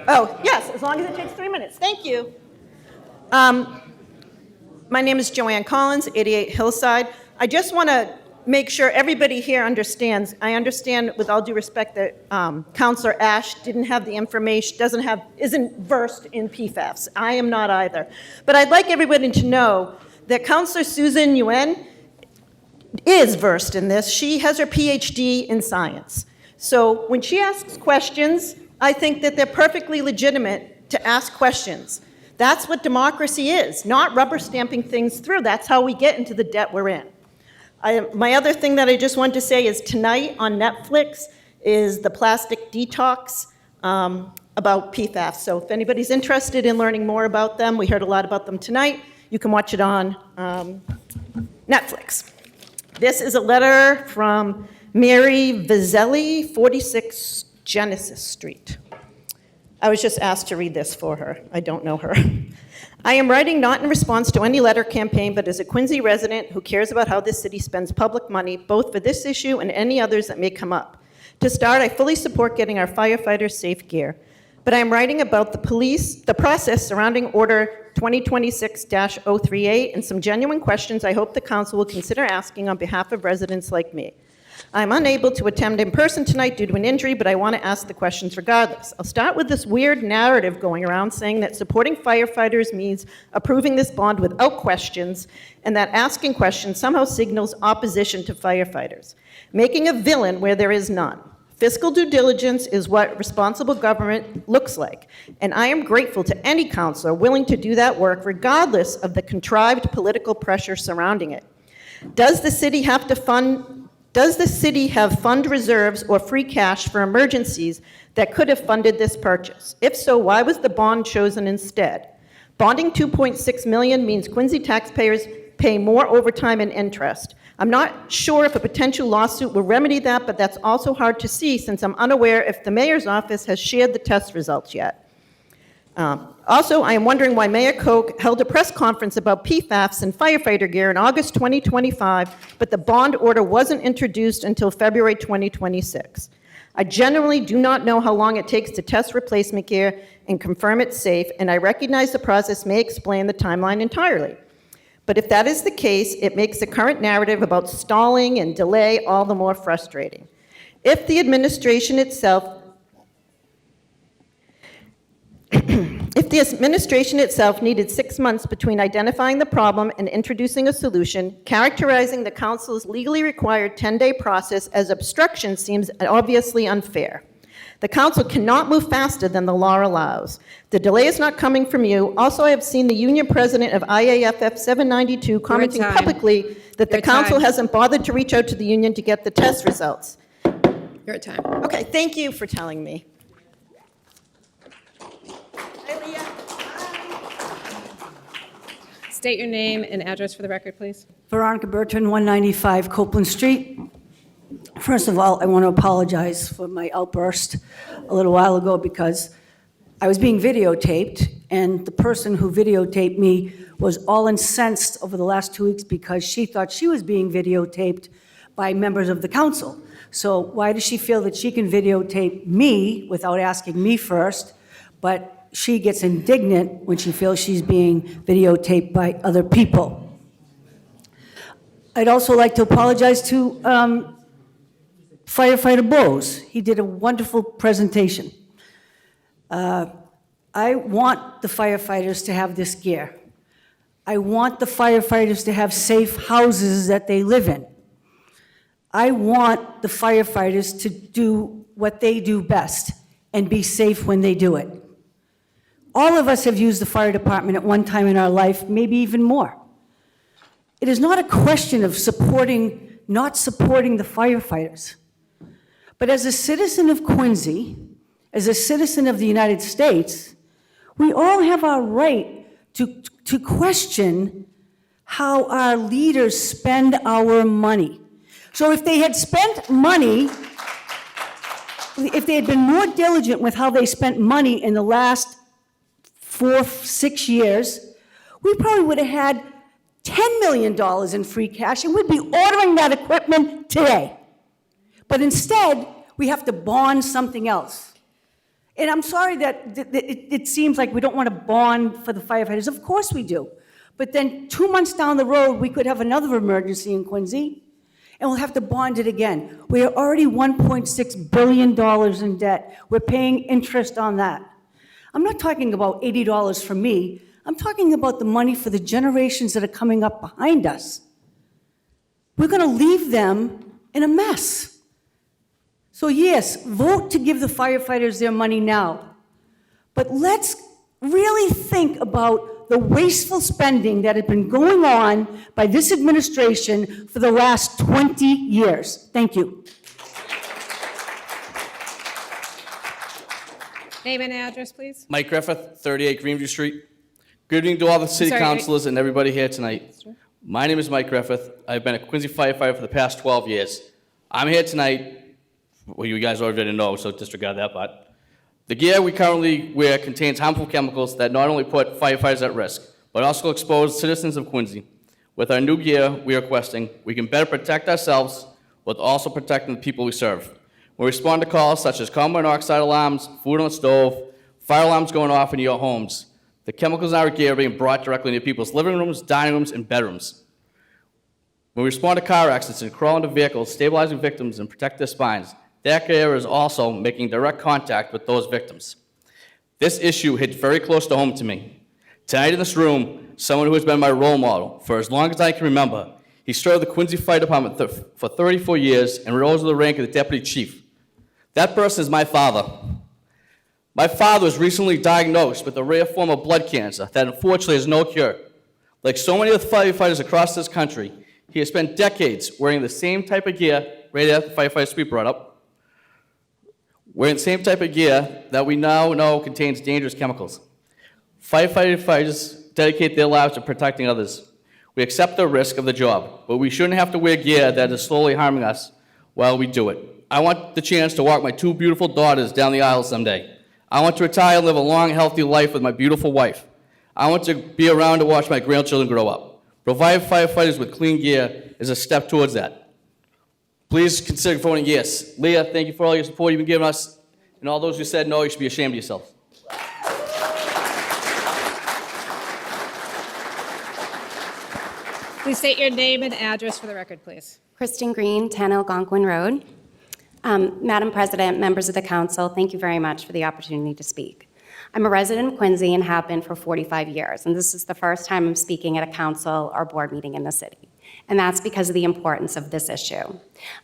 Oh, yes, as long as it takes 3 minutes. Thank you. My name is Joanne Collins, 88 Hillside. I just want to make sure everybody here understands. I understand, with all due respect, that Counselor Ash didn't have the information, isn't versed in PFAS. I am not either. But I'd like everybody to know that Counselor Susan Yuen is versed in this. She has her PhD in science. So when she asks questions, I think that they're perfectly legitimate to ask questions. That's what democracy is, not rubber stamping things through. That's how we get into the debt we're in. My other thing that I just wanted to say is tonight on Netflix is the Plastic Detox about PFAS. So if anybody's interested in learning more about them, we heard a lot about them tonight, you can watch it on Netflix. This is a letter from Mary Vizzelli, 46 Genesis Street. I was just asked to read this for her. I don't know her. I am writing not in response to any letter campaign, but as a Quincy resident who cares about how this city spends public money, both for this issue and any others that may come up. To start, I fully support getting our firefighters safe gear, but I am writing about the process surrounding Order 2026-038 and some genuine questions I hope the council will consider asking on behalf of residents like me. I'm unable to attend in person tonight due to an injury, but I want to ask the questions regardless. I'll start with this weird narrative going around saying that supporting firefighters means approving this bond without questions, and that asking questions somehow signals opposition to firefighters, making a villain where there is none. Fiscal due diligence is what responsible government looks like, and I am grateful to any councilor willing to do that work regardless of the contrived political pressure surrounding it. Does the city have fund reserves or free cash for emergencies that could have funded this purchase? If so, why was the bond chosen instead? Bonding $2.6 million means Quincy taxpayers pay more overtime and interest. I'm not sure if a potential lawsuit will remedy that, but that's also hard to see since I'm unaware if the mayor's office has shared the test results yet. Also, I am wondering why Mayor Koch held a press conference about PFAS and firefighter gear in August 2025, but the bond order wasn't introduced until February 2026. I generally do not know how long it takes to test replacement gear and confirm it's safe, and I recognize the process may explain the timeline entirely. But if that is the case, it makes the current narrative about stalling and delay all the more frustrating. If the administration itself needed 6 months between identifying the problem and introducing a solution, characterizing the council's legally required 10-day process as obstruction seems obviously unfair. The council cannot move faster than the law allows. The delay is not coming from you. Also, I have seen the union president of IAFF 792 commenting publicly that the council hasn't bothered to reach out to the union to get the test results. You're at time. Okay, thank you for telling me. State your name and address for the record, please. Veronica Bertrand, 195 Copeland Street. First of all, I want to apologize for my outburst a little while ago because I was being videotaped, and the person who videotaped me was all incensed over the last 2 weeks because she thought she was being videotaped by members of the council. So why does she feel that she can videotape me without asking me first, but she gets indignant when she feels she's being videotaped by other people? I'd also like to apologize to Firefighter Bose. He did a wonderful presentation. I want the firefighters to have this gear. I want the firefighters to have safe houses that they live in. I want the firefighters to do what they do best and be safe when they do it. All of us have used the fire department at one time in our life, maybe even more. It is not a question of not supporting the firefighters. But as a citizen of Quincy, as a citizen of the United States, we all have our right to question how our leaders spend our money. So if they had spent money, if they had been more diligent with how they spent money in the last 4-6 years, we probably would have had $10 million in free cash, and we'd be ordering that equipment today. But instead, we have to bond something else. And I'm sorry that it seems like we don't want to bond for the firefighters. Of course we do. But then 2 months down the road, we could have another emergency in Quincy, and we'll have to bond it again. We are already $1.6 billion in debt. We're paying interest on that. I'm not talking about $80 for me. I'm talking about the money for the generations that are coming up behind us. We're going to leave them in a mess. So yes, vote to give the firefighters their money now. But let's really think about the wasteful spending that had been going on by this administration for the last 20 years. Thank you. Name and address, please. Mike Griffith, 38 Greenview Street. Good evening to all the city Sorry, councilors and everybody here tonight. My name is Mike Griffith. I've been a Quincy firefighter for the past 12 years. I'm here tonight, well, you guys already know, so disregard that part. The gear we currently wear contains harmful chemicals that not only put firefighters at risk, but also expose citizens of Quincy. With our new gear we are requesting, we can better protect ourselves, while also protecting the people we serve. We respond to calls such as carbon monoxide alarms, food on the stove, fire alarms going off in your homes. The chemicals in our gear are being brought directly into people's living rooms, dining rooms, and bedrooms. When we respond to car accidents and crawl into vehicles, stabilizing victims and protect their spines, that gear is also making direct contact with those victims. This issue hit very close to home to me. Tonight in this room, someone who has been my role model for as long as I can remember. He served the Quincy Fire Department for 34 years and rose to the rank of the deputy chief. That person is my father. My father was recently diagnosed with a rare form of blood cancer that unfortunately has no cure. Like so many of the firefighters across this country, he has spent decades wearing the same type of gear, right after the firefighter speak brought up, wearing the same type of gear that we now know contains dangerous chemicals. Firefighters dedicate their lives to protecting others. We accept the risk of the job, but we shouldn't have to wear gear that is slowly harming us while we do it. I want the chance to walk my two beautiful daughters down the aisle someday. I want to retire and live a long, healthy life with my beautiful wife. I want to be around to watch my grandchildren grow up. Provide firefighters with clean gear is a step towards that. Please consider voting yes. Leah, thank you for all your support you've been giving us. And all those who said no, you should be ashamed of yourselves. Please state your name and address for the record, please. Kristen Green, 10 Algonquin Road. Madam President, members of the council, thank you very much for the opportunity to speak. I'm a resident of Quincy and have been for 45 years, and this is the first time I'm speaking at a council or board meeting in the city. And that's because of the importance of this issue.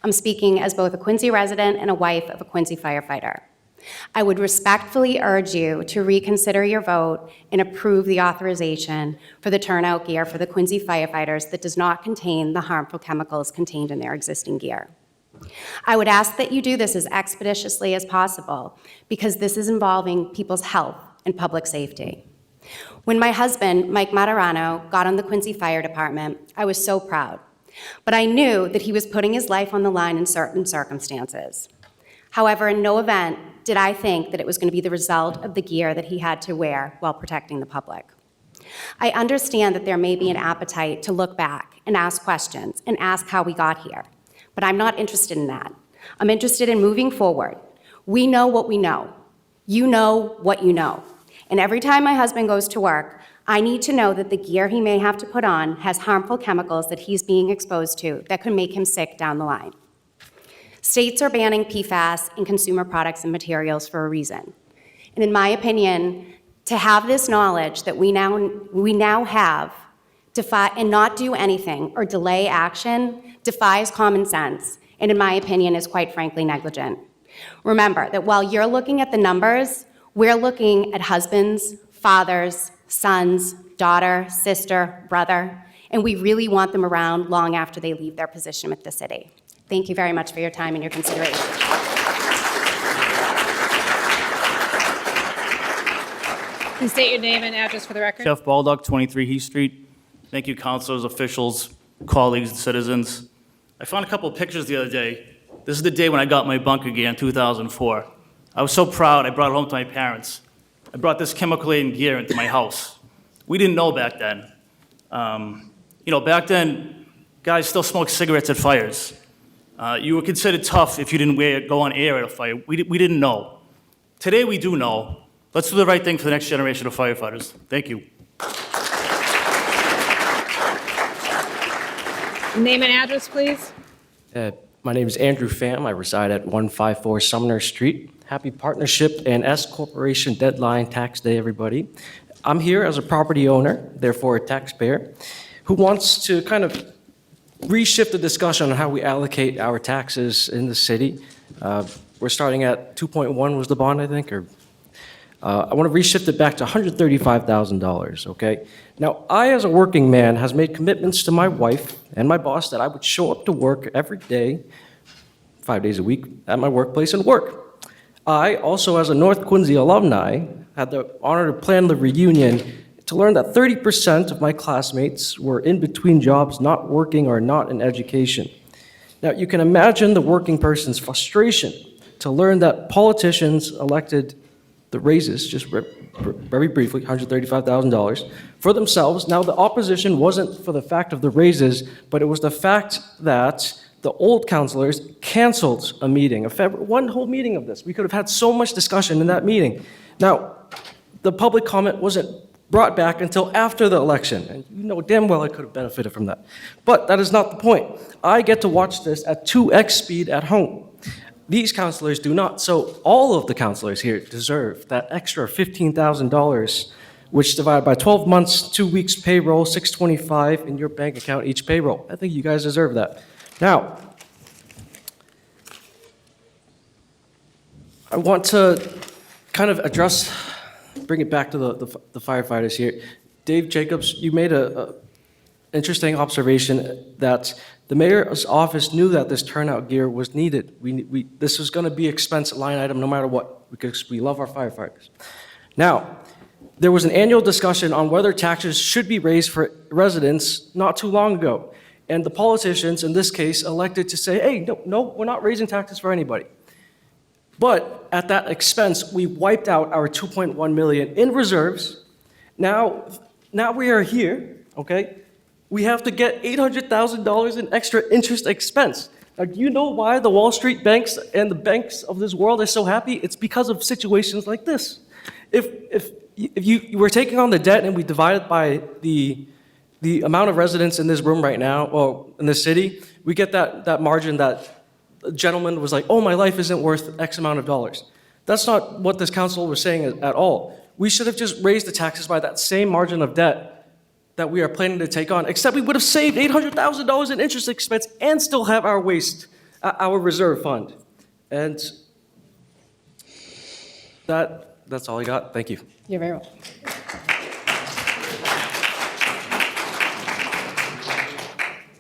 I'm speaking as both a Quincy resident and a wife of a Quincy firefighter. I would respectfully urge you to reconsider your vote and approve the authorization for the turnout gear for the Quincy firefighters that does not contain the harmful chemicals contained in their existing gear. I would ask that you do this as expeditiously as possible because this is involving people's health and public safety. When my husband, Mike Matarano, got on the Quincy Fire Department, I was so proud. But I knew that he was putting his life on the line in certain circumstances. However, in no event did I think that it was going to be the result of the gear that he had to wear while protecting the public. I understand that there may be an appetite to look back and ask questions and ask how we got here. But I'm not interested in that. I'm interested in moving forward. We know what we know. You know what you know. And every time my husband goes to work, I need to know that the gear he may have to put on has harmful chemicals that he's being exposed to that could make him sick down the line. States are banning PFAS in consumer products and materials for a reason. And in my opinion, to have this knowledge that we now have and not do anything or delay action defies common sense, and in my opinion is quite frankly negligent. Remember that while you're looking at the numbers, we're looking at husbands, fathers, sons, daughter, sister, brother, and we really want them around long after they leave their position with the city. Thank you very much for your time and your consideration. Please state your name and address for the record. Jeff Baldock, 23 Heath Street. Thank you, councilors, officials, colleagues, and citizens. I found a couple of pictures the other day. This is the day when I got my bunker gear in 2004. I was so proud, I brought it home to my parents. I brought this chemical-laden gear into my house. We didn't know back then. Back then, guys still smoked cigarettes at fires. You were considered tough if you didn't go on air at a fire. We didn't know. Today, we do know. Let's do the right thing for the next generation of firefighters. Thank you. Name and address, please. My name is Andrew Pham. I reside at 154 Sumner Street. Happy Partnership and S Corporation Deadline Tax Day, everybody. I'm here as a property owner, therefore a taxpayer, who wants to kind of reshift the discussion on how we allocate our taxes in the city. We're starting at 2.1 was the bond, I think, or I want to reshift it back to $135,000, okay? Now, I, as a working man, has made commitments to my wife and my boss that I would show up to work every day, 5 days a week, at my workplace and work. I, also as a North Quincy alumni, had the honor to plan the reunion to learn that 30% of my classmates were in between jobs, not working or not in education. Now, you can imagine the working person's frustration to learn that politicians elected the raises, just very briefly, $135,000, for themselves. Now, the opposition wasn't for the fact of the raises, but it was the fact that the old councilors canceled a meeting, one whole meeting of this. We could have had so much discussion in that meeting. Now, the public comment wasn't brought back until after the election, and you know damn well I could have benefited from that. But that is not the point. I get to watch this at 2x speed at home. These councilors do not, so all of the councilors here deserve that extra $15,000, which divided by 12 months, 2 weeks payroll, $625 in your bank account each payroll. I think you guys deserve that. Now, I want to kind of bring it back to the firefighters here. Dave Jacobs, you made an interesting observation that the mayor's office knew that this turnout gear was needed. This was going to be expense line item no matter what, because we love our firefighters. Now, there was an annual discussion on whether taxes should be raised for residents not too long ago. And the politicians, in this case, elected to say, hey, no, we're not raising taxes for anybody. But at that expense, we wiped out our $2.1 million in reserves. Now we are here, okay? We have to get $800,000 in extra interest expense. Now, do you know why the Wall Street banks and the banks of this world are so happy? It's because of situations like this. If you were taking on the debt and we divided by the amount of residents in this room right now, or in this city, we get that margin that the gentleman was like, oh, my life isn't worth X amount of dollars. That's not what this council was saying at all. We should have just raised the taxes by that same margin of debt that we are planning to take on, except we would have saved $800,000 in interest expense and still have our our reserve fund. And that's all I got. Thank you. You're very welcome.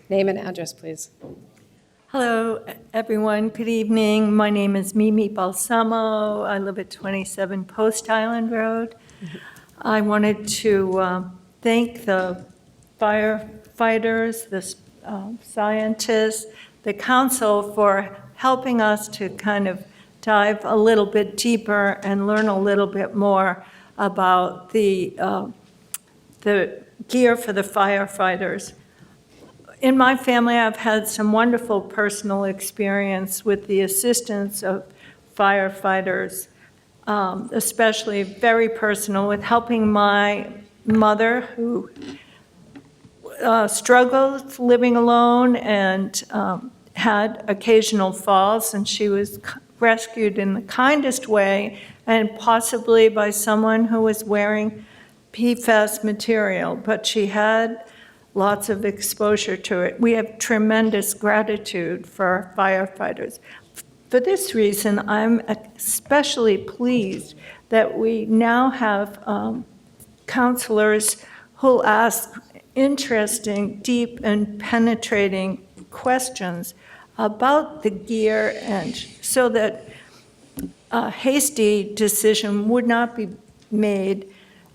Name and address, please. Hello, everyone. Good evening. My name is Mimi Balsamo. I live at 27 Post Island Road. I wanted to thank the firefighters, the scientists, the council for helping us to kind of dive a little bit deeper and learn a little bit more about the gear for the firefighters. In my family, I've had some wonderful personal experience with the assistance of firefighters, especially very personal with helping my mother who struggled living alone and had occasional falls, and she was rescued in the kindest way and possibly by someone who was wearing PFAS material, but she had lots of exposure to it. We have tremendous gratitude for firefighters. For this reason, I'm especially pleased that we now have counselors who ask interesting, deep, and penetrating questions about the gear, and so that a hasty decision would not be made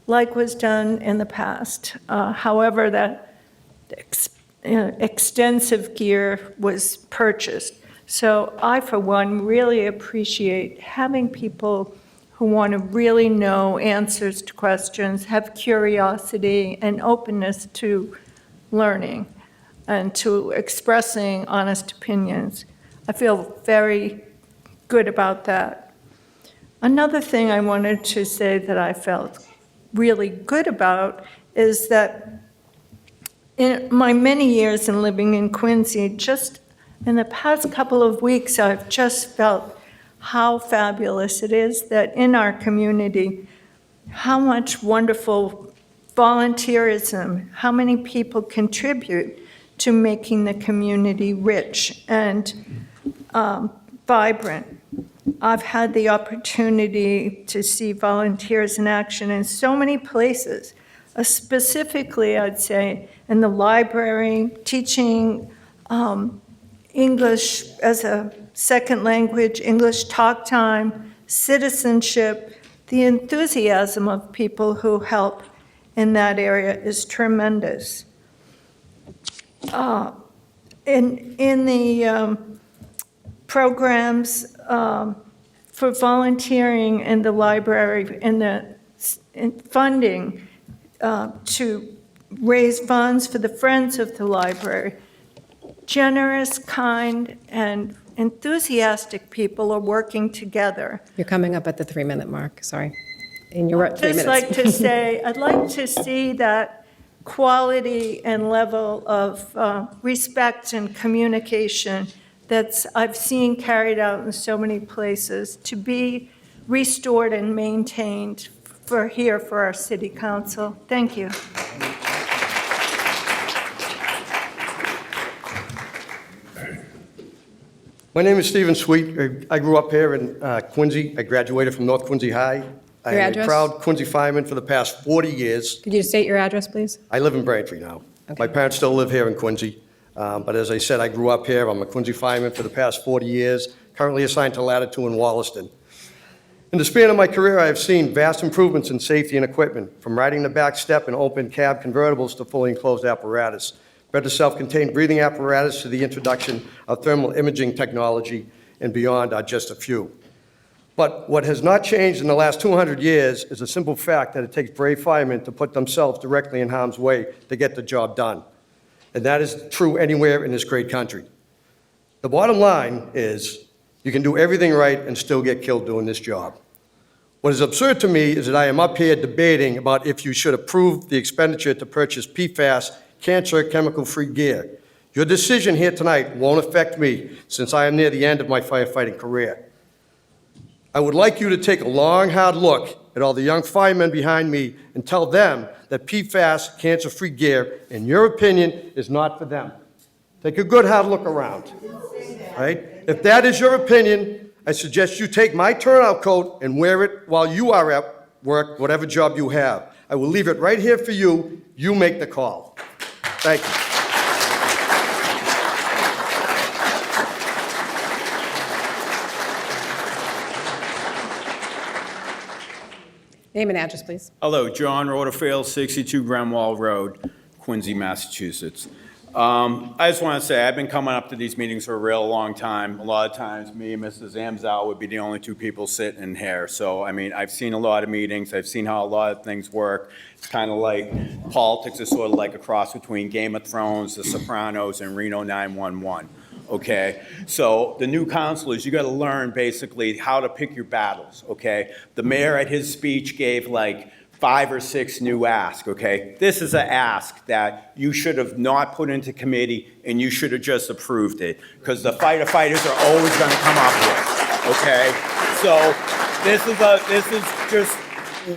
like was done in the past. However, that extensive gear was purchased. So I, for one, really appreciate having people who want to really know answers to questions, have curiosity and openness to learning and to expressing honest opinions. I feel very good about that. Another thing I wanted to say that I felt really good about is that in my many years in living in Quincy, just in the past couple of weeks, I've just felt how fabulous it is that in our community, how much wonderful volunteerism, how many people contribute to making the community rich and vibrant. I've had the opportunity to see volunteers in action in so many places, specifically, I'd say, in the library, teaching English as a second language, English talk time, citizenship. The enthusiasm of people who help in that area is tremendous. In the programs for volunteering in the library, in funding to raise funds for the Friends of the Library, generous, kind, and enthusiastic people are working together. You're coming up at the 3-minute mark, sorry. And you're at 3 minutes. Just like to say, I'd like to see that quality and level of respect and communication that I've seen carried out in so many places to be restored and maintained for our city council. Thank you. My name is Stephen Sweet. I grew up here in Quincy. I graduated from North Quincy High. I Your am address? a proud Quincy fireman for the past 40 years. Could you state your address, please? I live in Braintree now. My parents still live here in Quincy. But as I said, I grew up here. I'm a Quincy fireman for the past 40 years, currently assigned to Ladder 2 in Wollaston. In the span of my career, I have seen vast improvements in safety and equipment, from riding the back step in open cab convertibles to fully enclosed apparatus, better self-contained breathing apparatus to the introduction of thermal imaging technology, and beyond are just a few. But what has not changed in the last 200 years is the simple fact that it takes brave firemen to put themselves directly in harm's way to get the job done. And that is true anywhere in this great country. The bottom line is you can do everything right and still get killed doing this job. What is absurd to me is that I am up here debating about if you should approve the expenditure to purchase PFAS, cancer chemical-free gear. Your decision here tonight won't affect me since I am near the end of my firefighting career. I would like you to take a long, hard look at all the young firemen behind me and tell them that PFAS, cancer-free gear, in your opinion, is not for them. Take a good, hard look around, right? If that is your opinion, I suggest you take my turnout coat and wear it while you are at work, whatever job you have. I will leave it right here for you. You make the call. Thank you. Name and address, please. Hello, John Rutherford, 62 Grenwall Road, Quincy, Massachusetts. I just want to say, I've been coming up to these meetings for a real long time. A lot of times, me and Mrs. Amzal would be the only two people sitting in here. So, I mean, I've seen a lot of meetings. I've seen how a lot of things work. It's kind of like politics is sort of like a cross between Game of Thrones, The Sopranos, and Reno 911. Okay, so the new councilors, you got to learn basically how to pick your battles. Okay, the mayor at his speech gave like 5 or 6 new asks, okay? This is an ask that you should have not put into committee and you should have just approved it, because the firefighters are always gonna come up with, okay? So this is just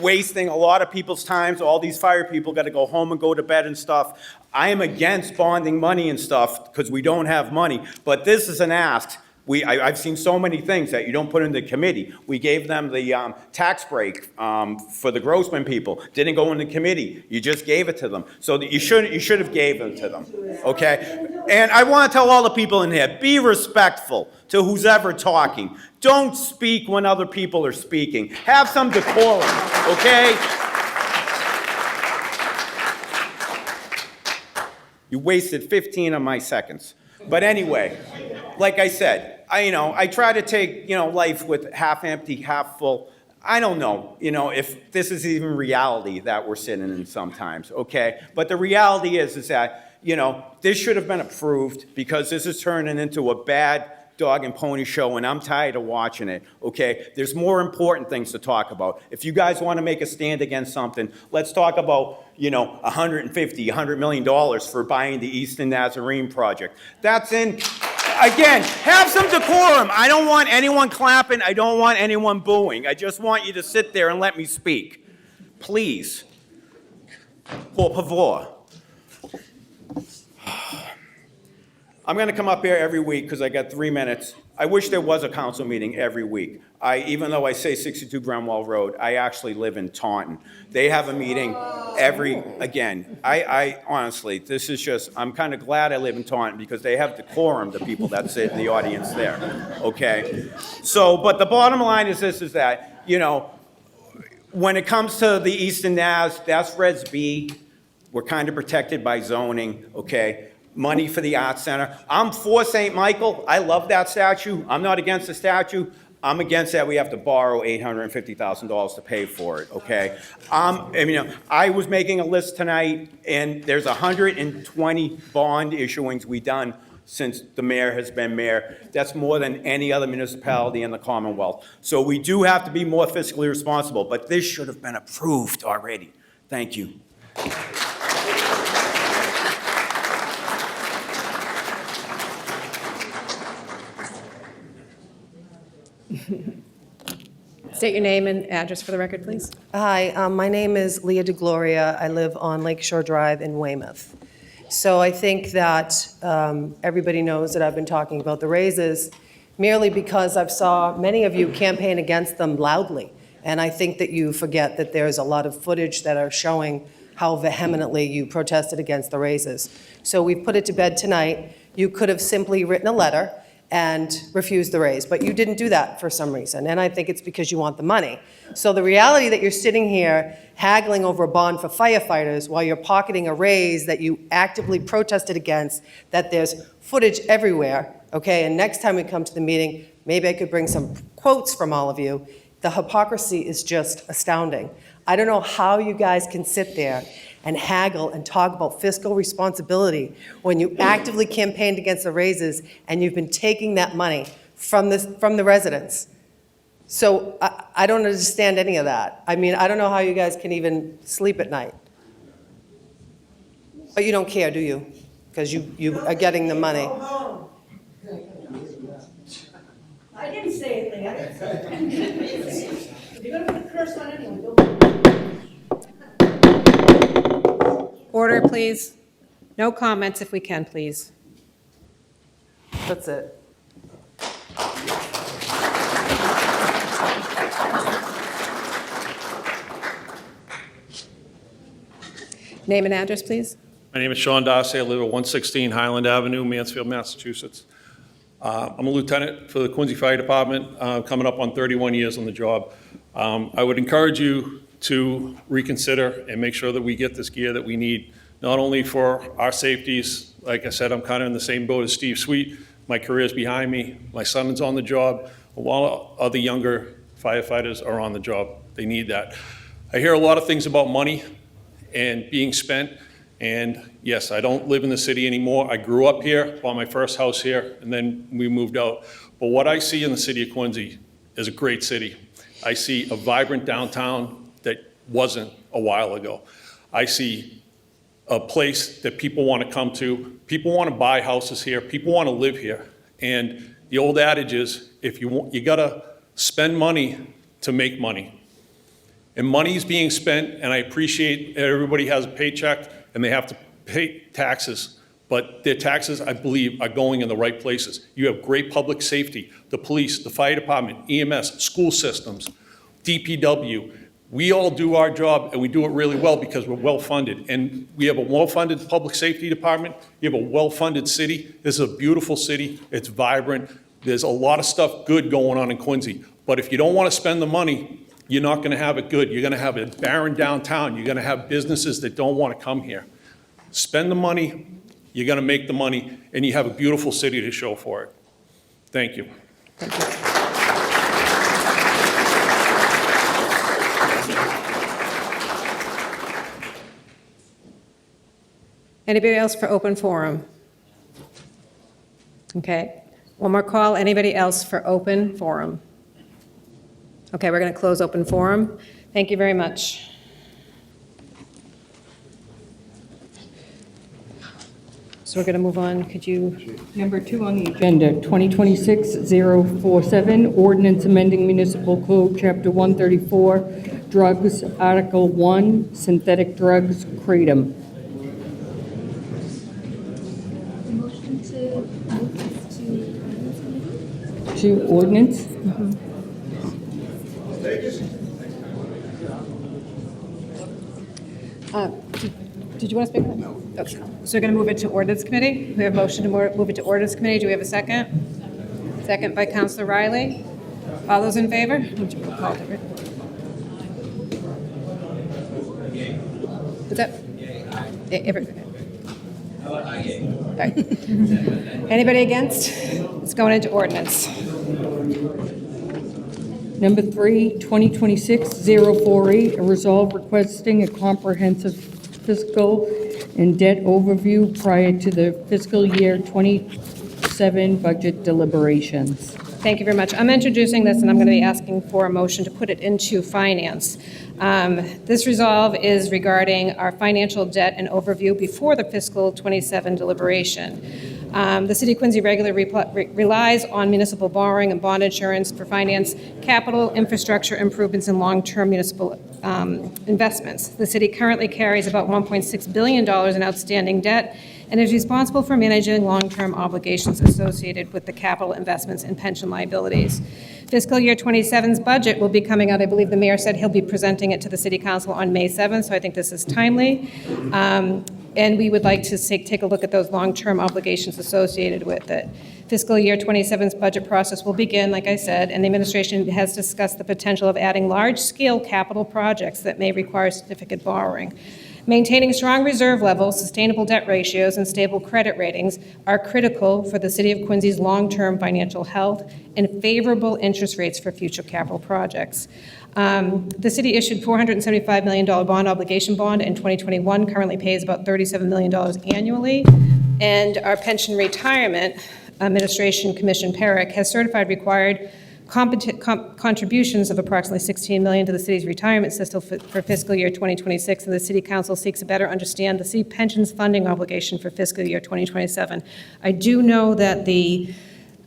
wasting a lot of people's time. All these fire people gotta go home and go to bed and stuff. I am against bonding money and stuff because we don't have money, but this is an ask. I've seen so many things that you don't put in the committee. We gave them the tax break for the Grossman people. Didn't go in the committee. You just gave it to them. So that you should have gave it to them, okay? And I want to tell all the people in here, be respectful to who's ever talking. Don't speak when other people are speaking. Have some decorum, okay? You wasted 15 of my seconds. But anyway, like I said, I try to take, life with half empty, half full. I don't know, if this is even reality that we're sitting in sometimes, okay? But the reality is that, this should have been approved because this is turning into a bad dog and pony show, and I'm tired of watching it, okay? There's more important things to talk about. If you guys want to make a stand against something, let's talk about, $100 million for buying the Eastern Nazarene project. That's in Again, have some decorum. I don't want anyone clapping. I don't want anyone booing. I just want you to sit there and let me speak. Please. Por favor. I'm going to come up here every week because I got 3 minutes. I wish there was a council meeting every week. Even though I say 62 Grandwall Road, I actually live in Taunton. They have a meeting again, I honestly, this is just, I'm kind of glad I live in Taunton because they have decorum, the people that sit in the audience there, okay? So, but the bottom line is this, is that, you know, when it comes to the Eastern Naz, that's Res B. We're kind of protected by zoning, okay? Money for the Arts Center. I'm for St. Michael. I love that statue. I'm not against the statue. I'm against that we have to borrow $850,000 to pay for it, okay? I was making a list tonight, and there's 120 bond issuings we've done since the mayor has been mayor. That's more than any other municipality in the Commonwealth. So we do have to be more fiscally responsible, but this should have been approved already. Thank you. State your name and address for the record, please. Hi, my name is Leah DeGloria. I live on Lakeshore Drive in Weymouth. So I think that everybody knows that I've been talking about the raises merely because I've saw many of you campaign against them loudly. And I think that you forget that there's a lot of footage that are showing how vehemently you protested against the raises. So we've put it to bed tonight. You could have simply written a letter and refused the raise, but you didn't do that for some reason, and I think it's because you want the money. So the reality that you're sitting here haggling over a bond for firefighters while you're pocketing a raise that you actively protested against, that there's footage everywhere, okay, and next time we come to the meeting, maybe I could bring some quotes from all of you. The hypocrisy is just astounding. I don't know how you guys can sit there and haggle and talk about fiscal responsibility when you actively campaigned against the raises and you've been taking that money from the residents. So I don't understand any of that. I mean, I don't know how you guys can even sleep at night. But you don't care, do you? Because you are getting the money. I didn't say anything. If you're going to put a curse on anyone, don't. Order, please. No comments if we can, please. That's it. Name and address, please. My name is Sean Darcy. I live at 116 Highland Avenue, Mansfield, Massachusetts. I'm a lieutenant for the Quincy Fire Department, coming up on 31 years on the job. I would encourage you to reconsider and make sure that we get this gear that we need, not only for our safeties. Like I said, I'm kind of in the same boat as Steve Sweet. My career's behind me. My son is on the job, while other younger firefighters are on the job. They need that. I hear a lot of things about money and being spent. And yes, I don't live in the city anymore. I grew up here, bought my first house here, and then we moved out. But what I see in the city of Quincy is a great city. I see a vibrant downtown that wasn't a while ago. I see a place that people want to come to. People want to buy houses here. People want to live here. And the old adage is, if you want, you got to spend money to make money. And money is being spent, and I appreciate that everybody has a paycheck and they have to pay taxes, but their taxes, I believe, are going in the right places. You have great public safety, the police, the fire department, EMS, school systems, DPW. We all do our job, and we do it really well because we're well-funded. And we have a well-funded public safety department. You have a well-funded city. This is a beautiful city. It's vibrant. There's a lot of stuff good going on in Quincy. But if you don't want to spend the money, you're not going to have it good. You're going to have a barren downtown. You're going to have businesses that don't want to come here. Spend the money, you're going to make the money, and you have a beautiful city to show for it. Thank you. Anybody else for open forum? Okay. One more call. Anybody else for open forum? Okay, we're going to close open forum. Thank you very much. So we're going to move on. Could you? Number 2 on the agenda, 2026-047, ordinance amending municipal code, Chapter 134, drugs, Article 1, synthetic drugs, kratom. Motion to move this to To ordinance? Did you want to speak? No. Okay. So we're going to move it to ordinance committee. We have a motion to move it to ordinance committee. Do we have a second? Second by Councilor Riley. All those in favor? What's that? All right. Anybody against? It's going into ordinance. Number 3, 2026-048, a resolve requesting a comprehensive fiscal and debt overview prior to the fiscal year 27 budget deliberations. Thank you very much. I'm introducing this, and I'm going to be asking for a motion to put it into finance. This resolve is regarding our financial debt and overview before the fiscal 27 deliberation. The City of Quincy regularly relies on municipal borrowing and bond insurance for finance, capital, infrastructure improvements, and long-term municipal investments. The city currently carries about $1.6 billion in outstanding debt and is responsible for managing long-term obligations associated with the capital investments and pension liabilities. Fiscal year 27's budget will be coming out. I believe the mayor said he'll be presenting it to the city council on May 7th, so I think this is timely. And we would like to take a look at those long-term obligations associated with it. Fiscal year 27's budget process will begin, like I said, and the administration has discussed the potential of adding large-scale capital projects that may require significant borrowing. Maintaining strong reserve levels, sustainable debt ratios, and stable credit ratings are critical for the City of Quincy's long-term financial health and favorable interest rates for future capital projects. The city issued $475 million bond obligation bond in 2021, currently pays about $37 million annually, and our Pension Retirement Administration Commission, PERIC, has certified required contributions of approximately $16 million to the city's retirement system for fiscal year 2026, and the City Council seeks to better understand the city pensions funding obligation for fiscal year 2027. I do know that the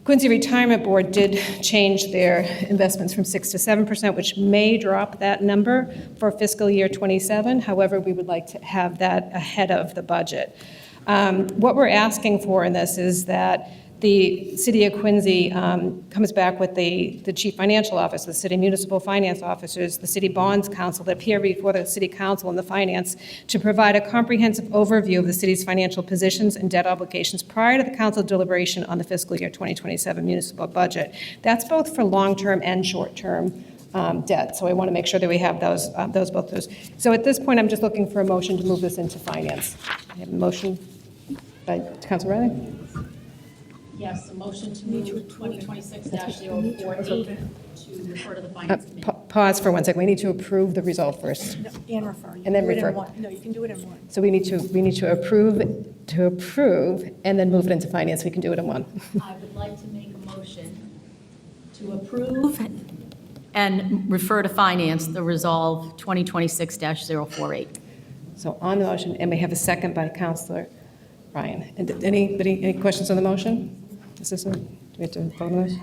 Quincy Retirement Board did change their investments from 6 to 7%, which may drop that number for fiscal year 27. However, we would like to have that ahead of the budget. What we're asking for in this is that the City of Quincy comes back with the Chief Financial Officer, the City Municipal Finance Officers, the City Bonds Council that appear before the City Council and the Finance to provide a comprehensive overview of the city's financial positions and debt obligations prior to the Council deliberation on the fiscal year 2027 municipal budget. That's both for long-term and short-term debt. So I want to make sure that we have both those. So at this point, I'm just looking for a motion to move this into finance. I have a motion by Councilor Riley. Yes, a motion to move 2026-048 to refer to the Finance Committee. Pause for 1 second. We need to approve the result first. And refer. You And then can do it in refer. one. No, you can do it in one. So we need to approve, and then move it into finance. We can do it in one. I would like to make a motion to approve and refer to Finance the resolve 2026-048. So on the motion, and we have a second by Councilor Ryan. And any questions on the motion? Is this do we have to vote on this?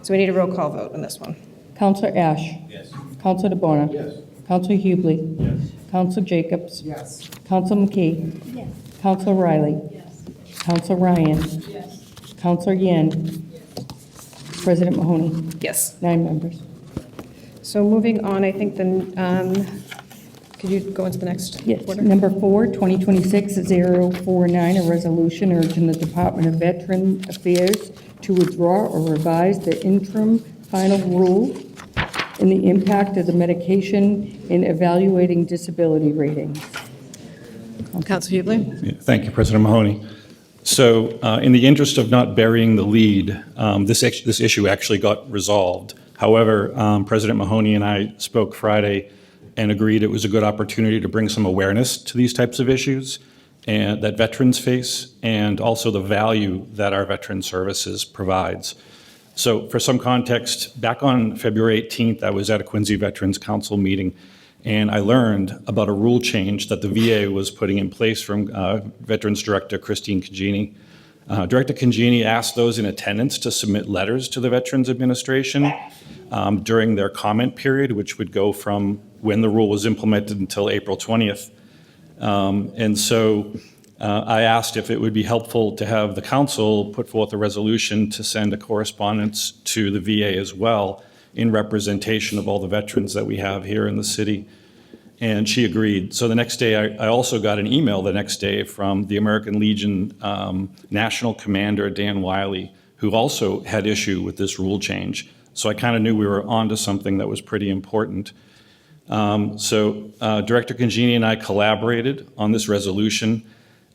So we need a roll call vote on this one. Counselor Ash. Yes. Counselor DeBona. Yes. Counselor Hughley. Yes. Counselor Jacobs. Yes. Counselor McKee. Yes. Counselor Riley. Yes. Counselor Ryan. Yes. Counselor Yen. President Mahoney. Yes. 9 members. So moving on, I think then, could you go into the next Yes. order? Number 4, 2026-049, a resolution urging the Department of Veteran Affairs to withdraw or revise the interim final rule in the impact of the medication in evaluating disability ratings. Councilor Hughley? Yeah, thank you, President Mahoney. So in the interest of not burying the lead, this issue actually got resolved. However, President Mahoney and I spoke Friday and agreed it was a good opportunity to bring some awareness to these types of issues and that veterans face, and also the value that our veteran services provides. So for some context, back on February 18th, I was at a Quincy Veterans Council meeting, and I learned about a rule change that the VA was putting in place from Veterans Director Christine Cagini. Director Cagini asked those in attendance to submit letters to the Veterans Administration during their comment period, which would go from when the rule was implemented until April 20th. And so I asked if it would be helpful to have the council put forth a resolution to send a correspondence to the VA as well in representation of all the veterans that we have here in the city. And she agreed. So the next day, I also got an email the next day from the American Legion National Commander, Dan Wiley, who also had issue with this rule change. So I kind of knew we were onto something that was pretty important. Director Cagini and I collaborated on this resolution,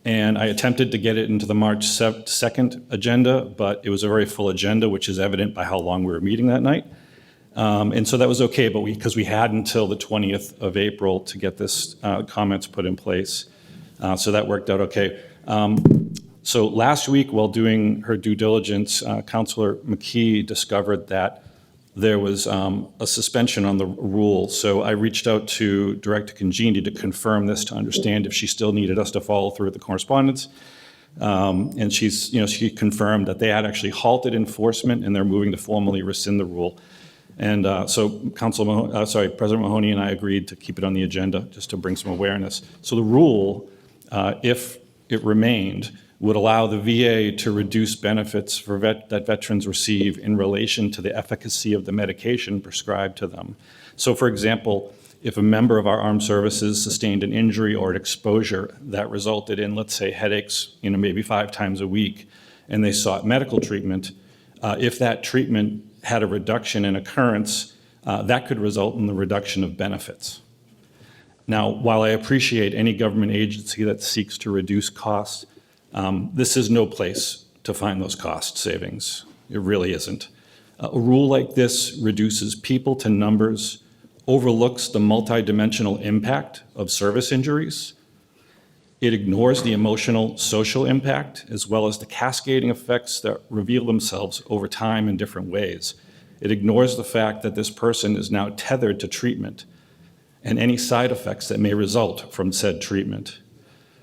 and I attempted to get it into the March 2nd agenda, but it was a very full agenda, which is evident by how long we were meeting that night. And so that was okay, but because we had until the 20th of April to get this comments put in place. So that worked out okay. So last week, while doing her due diligence, Councillor McKee discovered that there was a suspension on the rule. So I reached out to Director Cagini to confirm this, to understand if she still needed us to follow through with the correspondence. And she confirmed that they had actually halted enforcement and they're moving to formally rescind the rule. And so President Mahoney and I agreed to keep it on the agenda just to bring some awareness. So the rule, if it remained, would allow the VA to reduce benefits that veterans receive in relation to the efficacy of the medication prescribed to them. So for example, if a member of our armed services sustained an injury or an exposure that resulted in, let's say, headaches, maybe 5 times a week, and they sought medical treatment, if that treatment had a reduction in occurrence, that could result in the reduction of benefits. Now, while I appreciate any government agency that seeks to reduce costs, this is no place to find those cost savings. It really isn't. A rule like this reduces people to numbers, overlooks the multidimensional impact of service injuries. It ignores the emotional, social impact, as well as the cascading effects that reveal themselves over time in different ways. It ignores the fact that this person is now tethered to treatment and any side effects that may result from said treatment.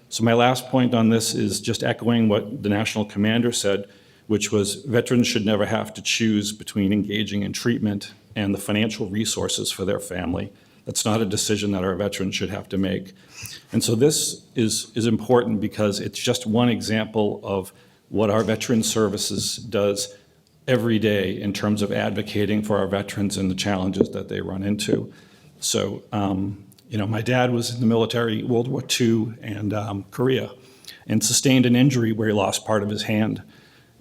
So my last point on this is just echoing what the National Commander said, which was veterans should never have to choose between engaging in treatment and the financial resources for their family. That's not a decision that our veterans should have to make. And so this is important because it's just one example of what our Veterans Services does every day in terms of advocating for our veterans and the challenges that they run into. So, my dad was in the military, World War II and Korea, and sustained an injury where he lost part of his hand.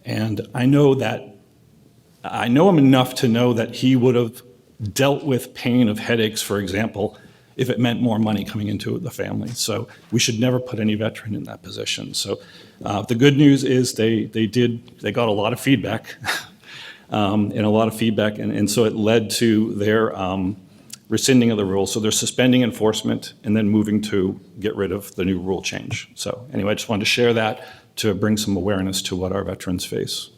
And I know him enough to know that he would have dealt with pain of headaches, for example, if it meant more money coming into the family. So we should never put any veteran in that position. So the good news is they got a lot of feedback, and so it led to their rescinding of the rule. So they're suspending enforcement and then moving to get rid of the new rule change. So anyway, I just wanted to share that to bring some awareness to what our veterans face.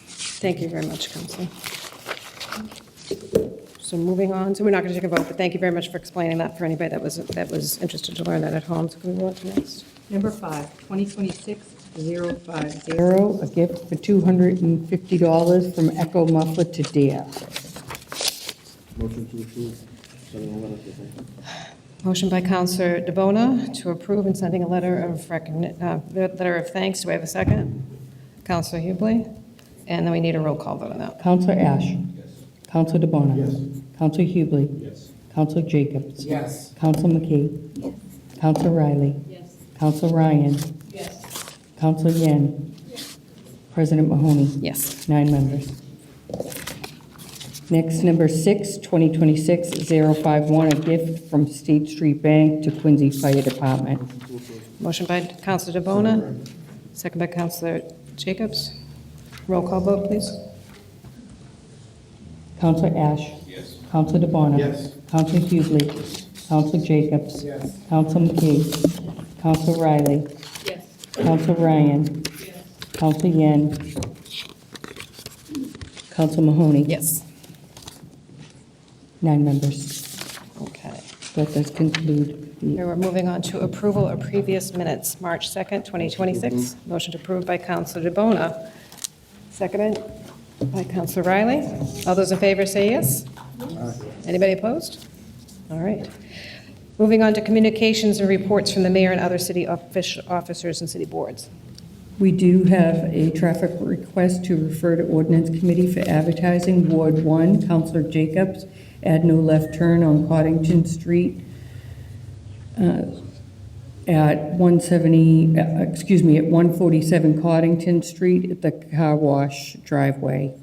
Thank you very much, Councilor. So moving on, so we're not going to take a vote, but thank you very much for explaining that for anybody that was interested to learn that at home. So can we go on to next? Number 5, 2026-050, a gift for $250 from Echo Muffler to Dare. Motion to approve. Motion by Councilor DeBona to approve and sending a letter of thanks. Do I have a second? Councilor Hubley? And then we need a roll call vote on that. Councilor Ash. Yes. Councilor DeBona. Yes. Councilor Hubley. Yes. Councilor Jacobs. Yes. Councilor McKee. Yes. Councilor Riley. Yes. Councilor Ryan. Yes. Councilor Yen. Yes. President Mahoney. Yes. 9 members. Next, number 6, 2026-051, a gift from State Street Bank to Quincy Fire Department. Motion by Councilor DeBona, second by Councilor Jacobs. Roll call vote, please. Councilor Ash. Yes. Councilor DeBona. Yes. Councilor Hubley. Councilor Jacobs. Yes. Councilor McKee. Councilor Riley. Yes. Councilor Ryan. Yes. Councilor Yen. Councilor Mahoney. Yes. 9 members. Okay. That does conclude the We're moving on to approval of previous minutes, March 2nd, 2026. Motion approved by Counselor DeBona. Seconded by Counselor Riley. All those in favor say yes. Anybody opposed? All right. Moving on to communications and reports from the mayor and other city officers and city boards. We do have a traffic request to refer to Ordinance Committee for Advertising, Ward 1, Counselor Jacobs, add no left turn on Coddington Street at 147 Coddington Street at the car wash driveway.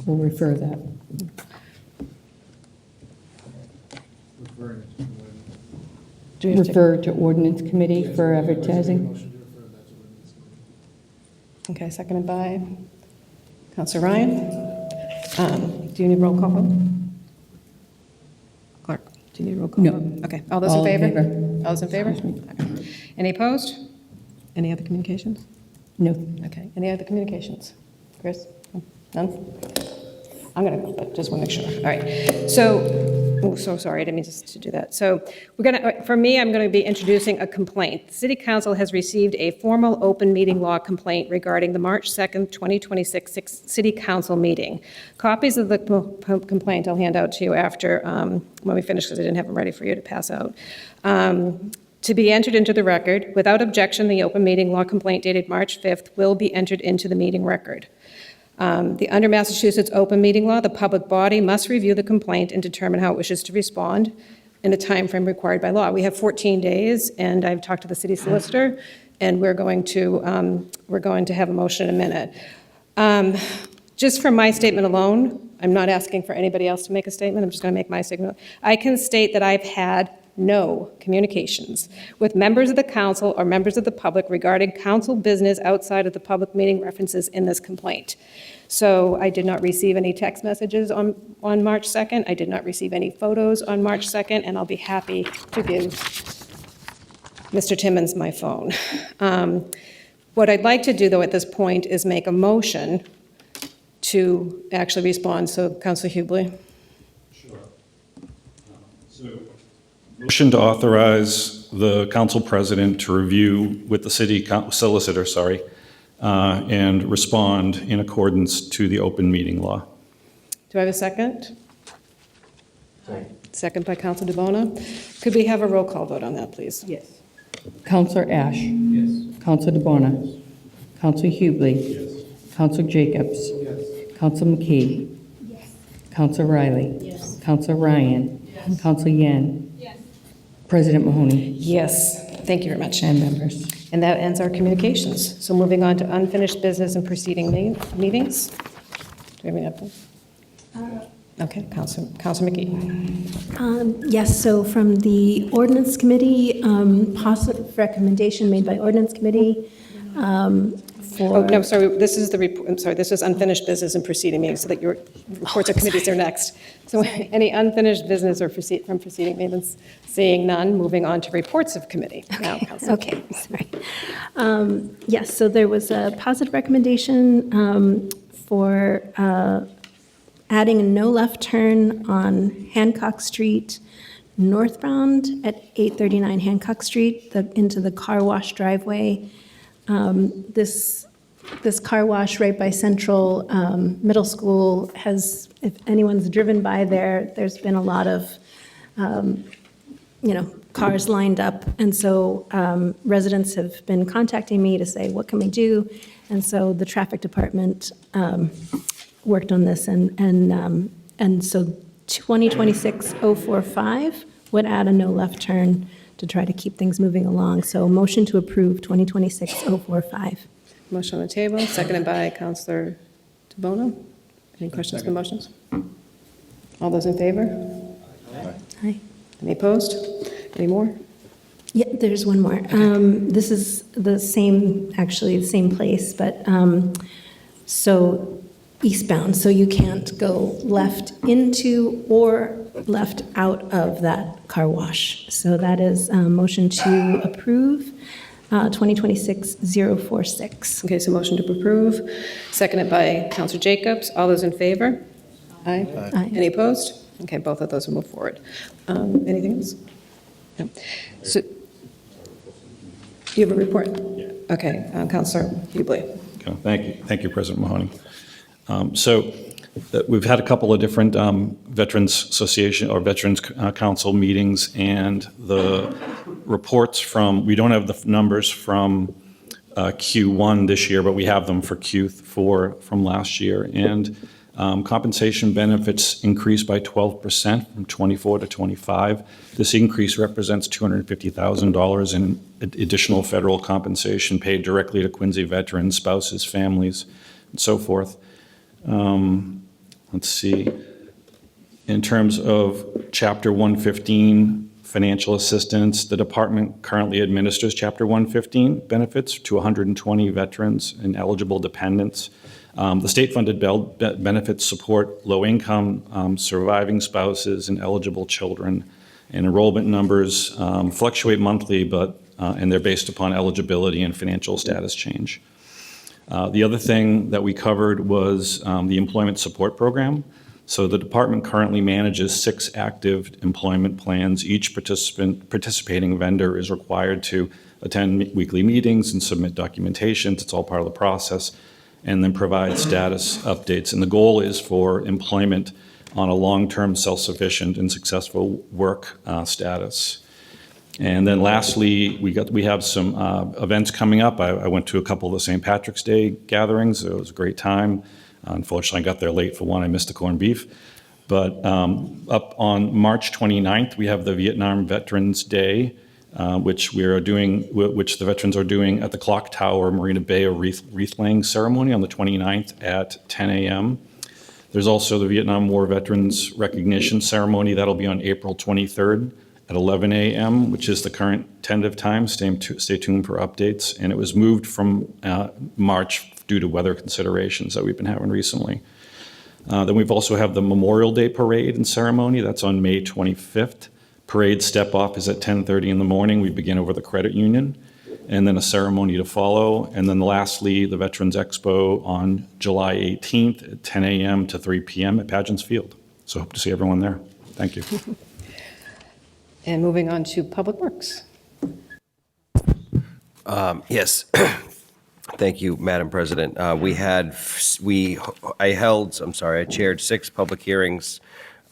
We'll refer that. Refer to Ordinance Committee for Advertising. Okay, seconded by Counselor Ryan. Do you need roll call vote? Clerk, do you need roll call No. vote? Okay, all those in favor? All those in favor? Okay. Any opposed? Any other communications? No. Okay, any other communications? Chris? None? I'm going to go, but just want to make sure. All right. So sorry, I didn't mean to do that. So for me, I'm going to be introducing a complaint. The City Council has received a formal open meeting law complaint regarding the March 2nd, 2026 City Council meeting. Copies of the complaint I'll hand out to you after, when we finish, because I didn't have them ready for you to pass out. To be entered into the record, without objection, the open meeting law complaint dated March 5th will be entered into the meeting record. Under Massachusetts open meeting law, the public body must review the complaint and determine how it wishes to respond in the time frame required by law. We have 14 days, and I've talked to the city solicitor, and we're going to have a motion in a minute. Just from my statement alone, I'm not asking for anybody else to make a statement. I'm just going to make my statement. I can state that I've had no communications with members of the council or members of the public regarding council business outside of the public meeting references in this complaint. So I did not receive any text messages on March 2nd. I did not receive any photos on March 2nd, and I'll be happy to give Mr. Timmons my phone. What I'd like to do, though, at this point is make a motion to actually respond. So, Councilor Hubley. Motion to authorize the council president to review with the city solicitor, and respond in accordance to the open meeting law. Do I have a second? Second by Councilor DeBona. Could we have a roll call vote on that, please? Yes. Counselor Ash. Yes. Counselor DeBona. Counselor Hubley. Yes. Counselor Jacobs. Yes. Counselor McKee. Yes. Counselor Riley. Yes. Counselor Ryan. Yes. Counselor Yen. Yes. President Mahoney. Yes. Thank you very much. And members. And that ends our communications. So moving on to unfinished business and preceding meetings. Do we have any updates? Okay, Councilor McKee. Yes, so from the Ordinance Committee, positive recommendation made by Ordinance Committee for... Oh, no, sorry, this is the report, I'm sorry, this is unfinished business and preceding meetings, so that your reports of committees are next. So any unfinished business or from preceding meetings, seeing none, moving on to reports of committee. Now, Councilor. Okay, sorry. Yes, so there was a positive recommendation for adding a no left turn on Hancock Street northbound at 839 Hancock Street into the car wash driveway. This car wash right by Central Middle School has, if anyone's driven by there, there's been a lot of, cars lined up. And so residents have been contacting me to say, what can we do? And so the traffic department worked on this, and so 2026-045 would add a no left turn to try to keep things moving along. So motion to approve 2026-045. Motion on the table, seconded by Councilor DeBona. Any questions for motions? All those in favor? Aye. Any opposed? Any more? Yeah, there's one more. This is the same place, but so eastbound, so you can't go left into or left out of that car wash. So that is a motion to approve 2026-046. Okay, so motion to approve, seconded by Councilor Jacobs. All those in favor? Aye. Aye. Any opposed? Okay, both of those will move forward. Anything else? No. So, you have a report? Okay, Counselor Hublich. Okay, thank you, President Mahoney. We've had a couple of different Veterans Association or Veterans Council meetings, and the reports from, we don't have the numbers from Q1 this year, but we have them for Q4 from last year. And compensation benefits increased by 12% from 24 to 25. This increase represents $250,000 in additional federal compensation paid directly to Quincy veterans, spouses, families, and so forth. Let's see. In terms of Chapter 115 financial assistance, the department currently administers Chapter 115 benefits to 120 veterans and eligible dependents. The state-funded benefits support low-income, surviving spouses, and eligible children. And enrollment numbers fluctuate monthly, and they're based upon eligibility and financial status change. The other thing that we covered was the employment support program. So the department currently manages 6 active employment plans. Each participating vendor is required to attend weekly meetings and submit documentations. It's all part of the process, and then provide status updates. And the goal is for employment on a long-term, self-sufficient, and successful work status. And then lastly, we have some events coming up. I went to a couple of the St. Patrick's Day gatherings. It was a great time. Unfortunately, I got there late for one. I missed the corned beef. But up on March 29th, we have the Vietnam Veterans Day, which the veterans are doing at the Clock Tower, Marina Bay, a wreath-laying ceremony on the 29th at 10 a.m. There's also the Vietnam War Veterans Recognition Ceremony. That'll be on April 23rd at 11 a.m., which is the current tentative time. Stay tuned for updates. And it was moved from March due to weather considerations that we've been having recently. Then we've also have the Memorial Day Parade and Ceremony. That's on May 25th. Parade step-off is at 10:30 in the morning. We begin over the credit union, and then a ceremony to follow. And then lastly, the Veterans Expo on July 18th at 10 a.m. to 3 p.m. at Pageants Field. So hope to see everyone there. Thank you. And moving on to Public Works. Yes. Thank you, Madam President. I chaired 6 public hearings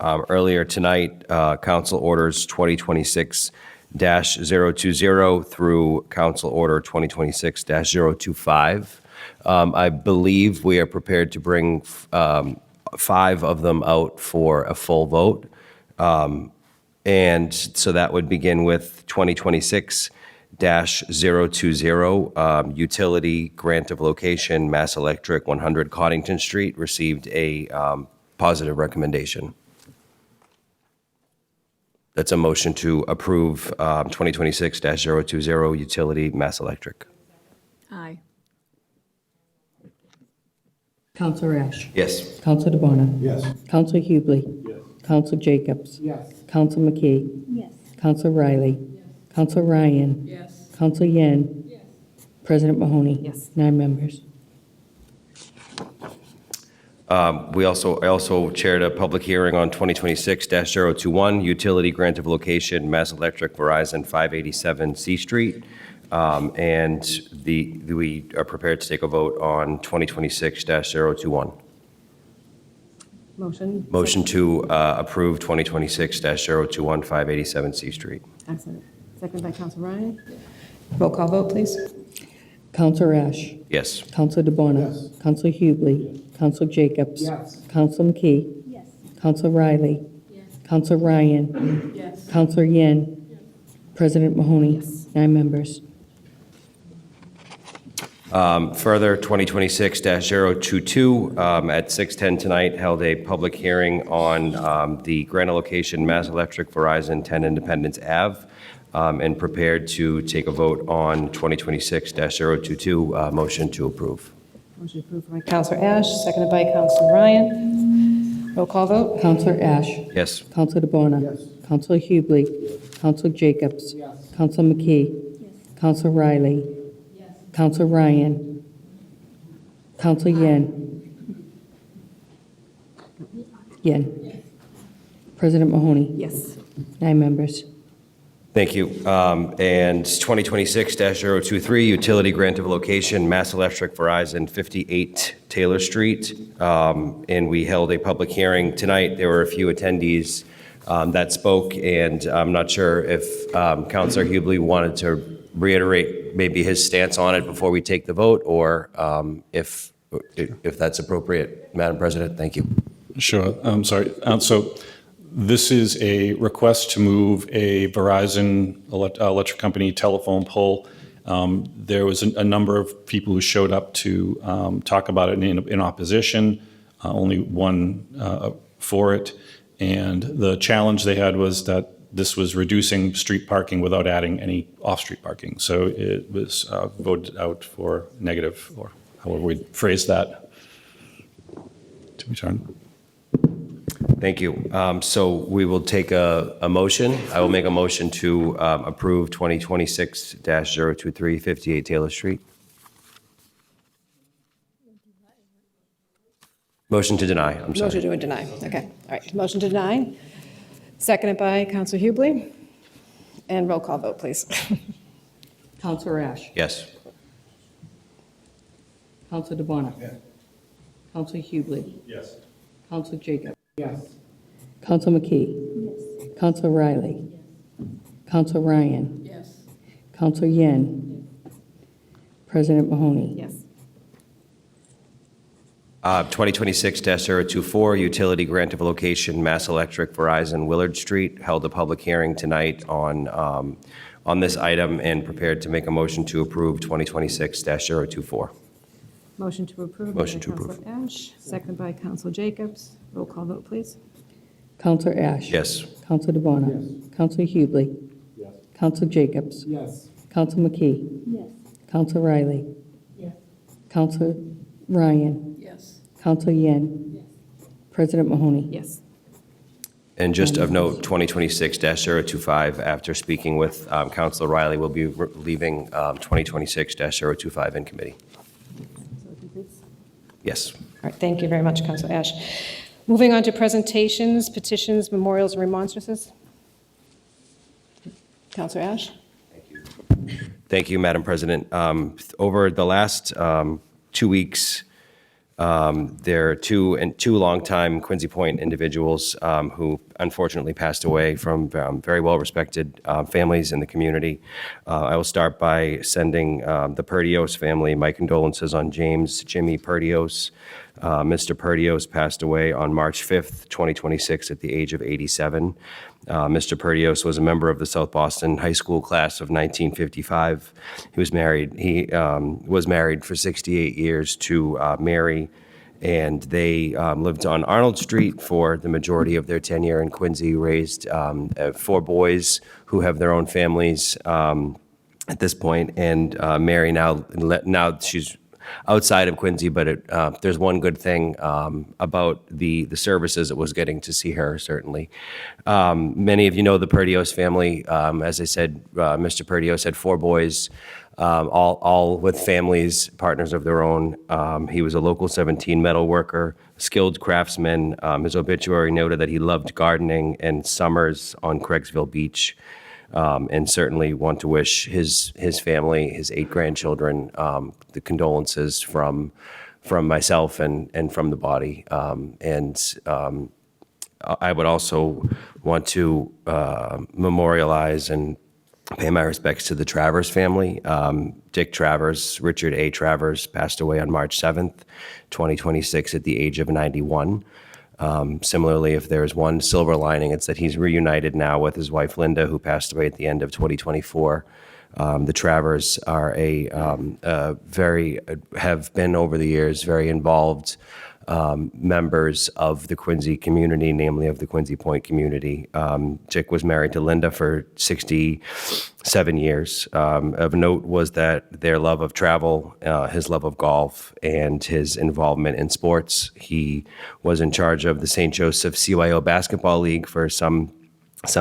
earlier tonight. Council Orders 2026-020 through Council Order 2026-025. I believe we are prepared to bring 5 of them out for a full vote. And so that would begin with 2026-020, utility grant of location, Mass Electric, 100 Coddington Street, received a positive recommendation. That's a motion to approve 2026-020, utility, Mass Electric. Aye. Counselor Ash. Yes. Counselor DeBona. Yes. Counselor Hublich. Yes. Counselor Jacobs. Yes. Counselor McKee. Yes. Counselor Riley. Yes. Counselor Ryan. Yes. Counselor Yen. Yes. President Mahoney. Yes. 9 members. I also chaired a public hearing on 2026-021, utility grant of location, Mass Electric, Verizon, 587 C Street. And we are prepared to take a vote on 2026-021. Motion? Motion to approve 2026-021, 587 C Street. Excellent. Second by Counselor Ryan. Roll call vote, please. Counselor Ash. Yes. Counselor DeBona. Yes. Counselor Hublich. Counselor Jacobs. Yes. Counselor McKee. Yes. Counselor Riley. Yes. Counselor Ryan. Yes. Counselor Yen. Yes. President Mahoney. Yes. 9 members. Further, 2026-022 at 6:10 tonight held a public hearing on the grant allocation, Mass Electric, Verizon, 10 Independence Ave, and prepared to take a vote on 2026-022. Motion to approve. Motion approved by Counselor Ash, seconded by Counselor Ryan. Roll call vote. Counselor Ash. Yes. Counselor DeBona. Yes. Counselor Hublich. Counselor Jacobs. Yes. Counselor McKee. Yes. Counselor Riley. Yes. Counselor Ryan. Counselor Yen. President Mahoney? Yes. 9 members. Thank you. And 2026-023, utility grant of location, Mass Electric Verizon, 58 Taylor Street. And we held a public hearing tonight. There were a few attendees that spoke, and I'm not sure if Councilor Hubley wanted to reiterate maybe his stance on it before we take the vote, or if that's appropriate. Madam President, thank you. Sure, I'm sorry. So this is a request to move a Verizon electric company telephone pole. There was a number of people who showed up to talk about it in opposition, only one for it. And the challenge they had was that this was reducing street parking without adding any off-street parking. So it was voted out for negative, or however we phrase that. To return. Thank you. So we will take a motion. I will make a motion to approve 2026-023, 58 Taylor Street. Motion to deny, I'm sorry. Motion to deny. Okay, all right. Motion to deny. Seconded by Counselor Hubley. And roll call vote, please. Counselor Ash? Yes. Counselor DeBona? Yes. Counselor Hubley? Yes. Counselor Jacob? Yes. Counselor McKee? Yes. Counselor Riley? Yes. Counselor Ryan? Yes. Counselor Yen? President Mahoney? Yes. 2026-024, utility grant of location, Mass Electric Verizon Willard Street. Held a public hearing tonight on this item and prepared to make a motion to approve 2026-024. Motion to approve. Motion by to approve. Counselor Ash, seconded by Counselor Jacobs. Roll call vote, please. Counselor Ash? Yes. Counselor DeBona? Yes. Counselor Hubley? Yes. Counselor Jacobs? Yes. Counselor McKee? Yes. Counselor Riley? Yes. Counselor Ryan? Yes. Counselor Yen? Yes. President Mahoney? Yes. And just of note, 2026-025, after speaking with Councilor Riley, will be leaving 2026-025 in committee. Yes. All right, thank you very much, Counselor Ash. Moving on to presentations, petitions, memorials, and remonstrances. Counselor Ash? Thank you, Madam President. Over the last 2 weeks, there are two longtime Quincy Point individuals who unfortunately passed away from very well-respected families in the community. I will start by sending the Perdios family my condolences on Jimmy Perdios. Mr. Perdios passed away on March 5th, 2026 at the age of 87. Mr. Perdios was a member of the South Boston High School class of 1955. He was married for 68 years to Mary, and they lived on Arnold Street for the majority of their tenure in Quincy, raised 4 boys who have their own families at this point, and Mary now she's outside of Quincy, but there's one good thing about the services it was getting to see her, certainly. Many of you know the Perdios family. As I said, Mr. Perdios had 4 boys, all with families, partners of their own. He was a local 17 metal worker, skilled craftsman. His obituary noted that he loved gardening and summers on Craigsville Beach. And certainly want to wish his family, his 8 grandchildren, the condolences from myself and from the body. I would also want to memorialize and pay my respects to the Travers family. Dick Travers, Richard A. Travers, passed away on March 7th, 2026 at the age of 91. Similarly, if there's one silver lining, it's that he's reunited now with his wife Linda, who passed away at the end of 2024. The Travers are have been over the years very involved members of the Quincy community, namely of the Quincy Point community. Dick was married to Linda for 67 years. Of note was that their love of travel, his love of golf, and his involvement in sports. He was in charge of the St. Joseph CYO Basketball League for some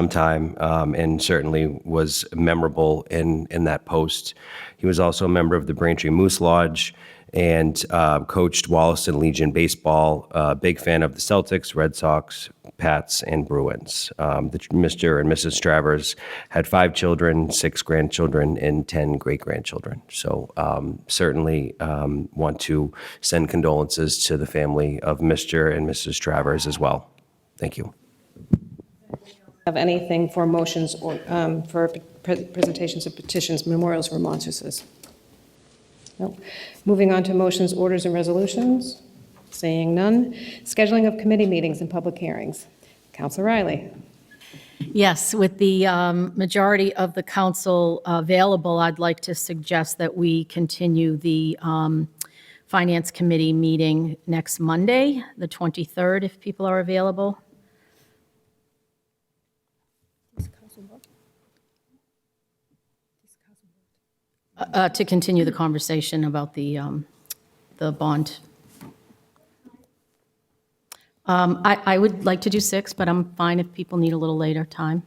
time, and certainly was memorable in that post. He was also a member of the Braintree Moose Lodge and coached Wollaston Legion baseball. Big fan of the Celtics, Red Sox, Pats, and Bruins. Mr. and Mrs. Travers had 5 children, 6 grandchildren, and 10 great-grandchildren. So certainly want to send condolences to the family of Mr. and Mrs. Travers as well. Thank you. Have anything for motions or for presentations of petitions, memorials, or remonstrances? No. Moving on to motions, orders, and resolutions. Seeing none. Scheduling of committee meetings and public hearings. Councilor Riley. Yes, with the majority of the council available, I'd like to suggest that we continue the Finance Committee meeting next Monday, the 23rd, if people are available. To continue the conversation about the bond. I would like to do 6, but I'm fine if people need a little later time.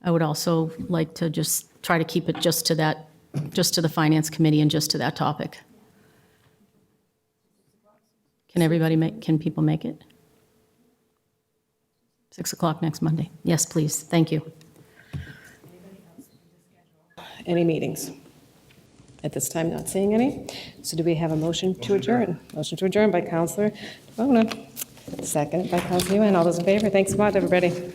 I would also like to just try to keep it just to that, just to the Finance Committee and just to that topic. Can people make it? 6 o'clock next Monday. Yes, please. Thank you. Any meetings? At this time, not seeing any. So do we have a motion to adjourn? Motion to adjourn by Councilor DeBona. Second by Councilor Yuan. All those in favor? Thanks a lot, everybody.